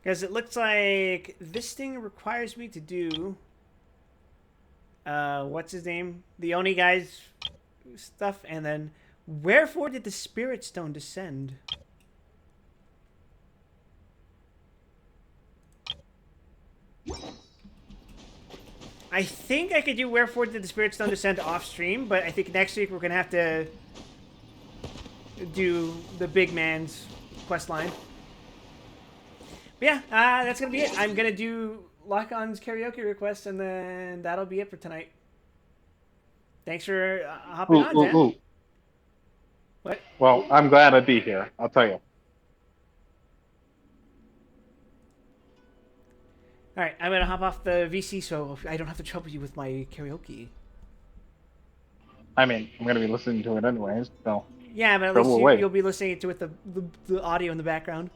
Because it looks like this thing requires me to do what's his name? The Oni guy's stuff, and then wherefore did the Spirit Stone descend? I think I could do wherefore did the Spirit Stone descend off stream, but I think next week we're gonna have to do the big man's quest line. But yeah, that's gonna be it. I'm gonna do Lock-On's karaoke request, and then that'll be it for tonight. Thanks for hopping on, Dan. What? Well, I'm glad I'd be here. I'll tell you. All right, I'm gonna hop off the VC so I don't have to trouble you with my karaoke. I mean, I'm going to be listening to it anyways, so. Yeah, but at least you'll be listening to it with the audio in the background.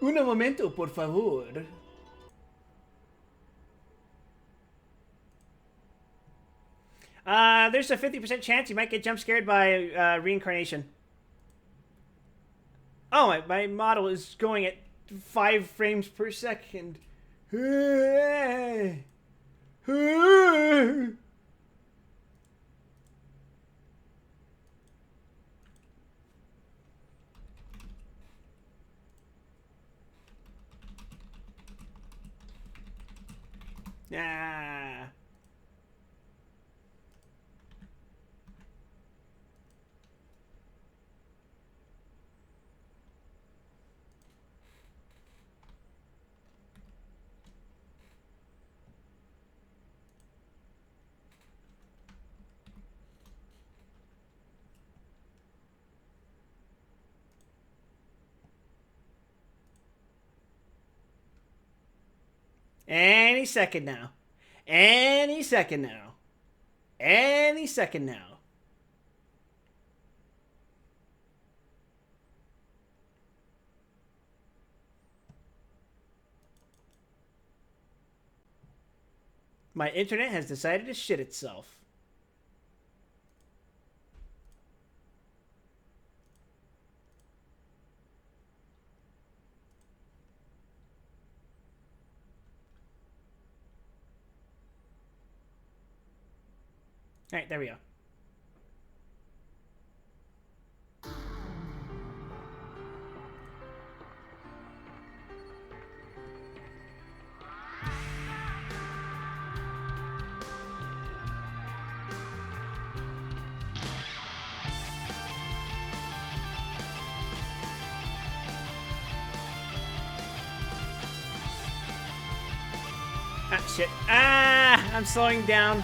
Un momento, por favor. There's a 50% chance you might get jump scared by reincarnation. Oh, my model is going at 5 frames per second. Ah. Any second now. Any second now. Any second now. My internet has decided to shit itself. All right, there we go. Ah, shit. Ah, I'm slowing down.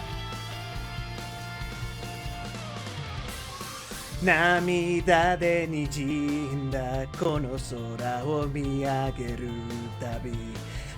涙で滲んだこの空を見上げるたび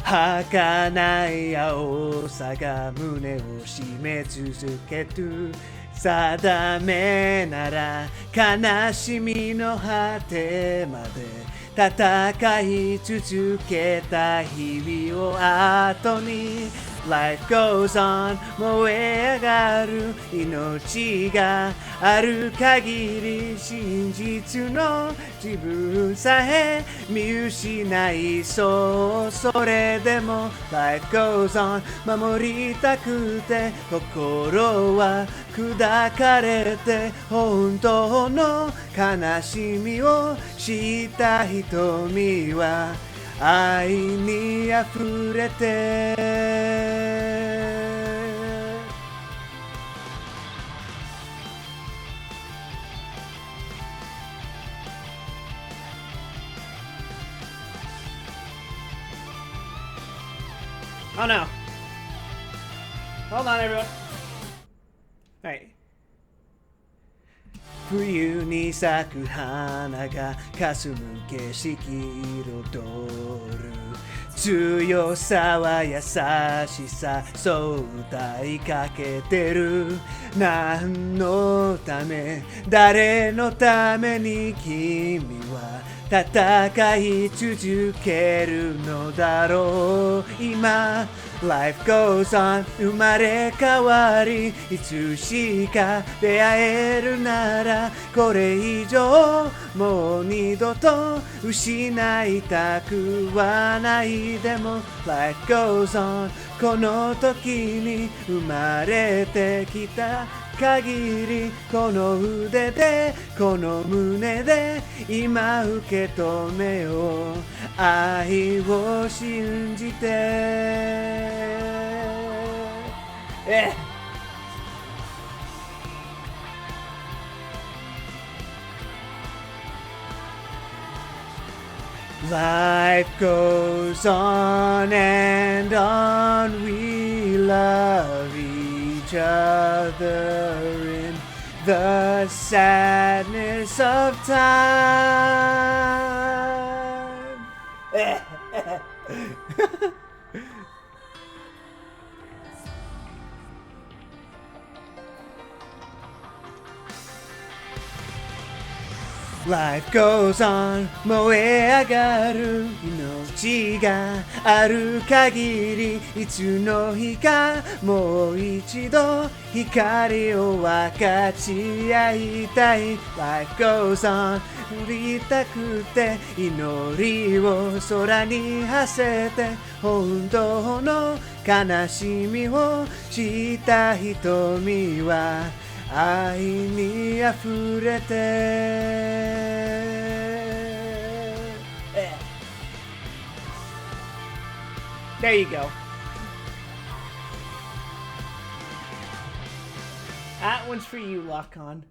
儚い青さが胸を締め続ける定めなら悲しみの果てまで戦い続けた日々を後に Life goes on 燃え上がる命がある限り真実の自分さえ見失いそうそれでも Life goes on 守りたくて心は砕かれて本当の悲しみを知った瞳は愛に溢れてOh no. Hold on, everyone. Alright. 冬に咲く花が霞む景色彩る強さは優しさそう歌いかけてる何のため誰のために君は戦い続けるのだろう今 Life goes on 生まれ変わりいつしか出会えるならこれ以上もう二度と失いたくはないでも Life goes on この時に生まれてきた限りこの腕でこの胸で今受け止めよう愛を信じてLife goes on and on. We love each other in the sadness of time. Life goes on 燃え上がる命がある限りいつの日かもう一度光を分かち合いたい Life goes on 降りたくて祈りを空に馳せて本当の悲しみを知った瞳は愛に溢れてThere you go. That one's for you, Lock On.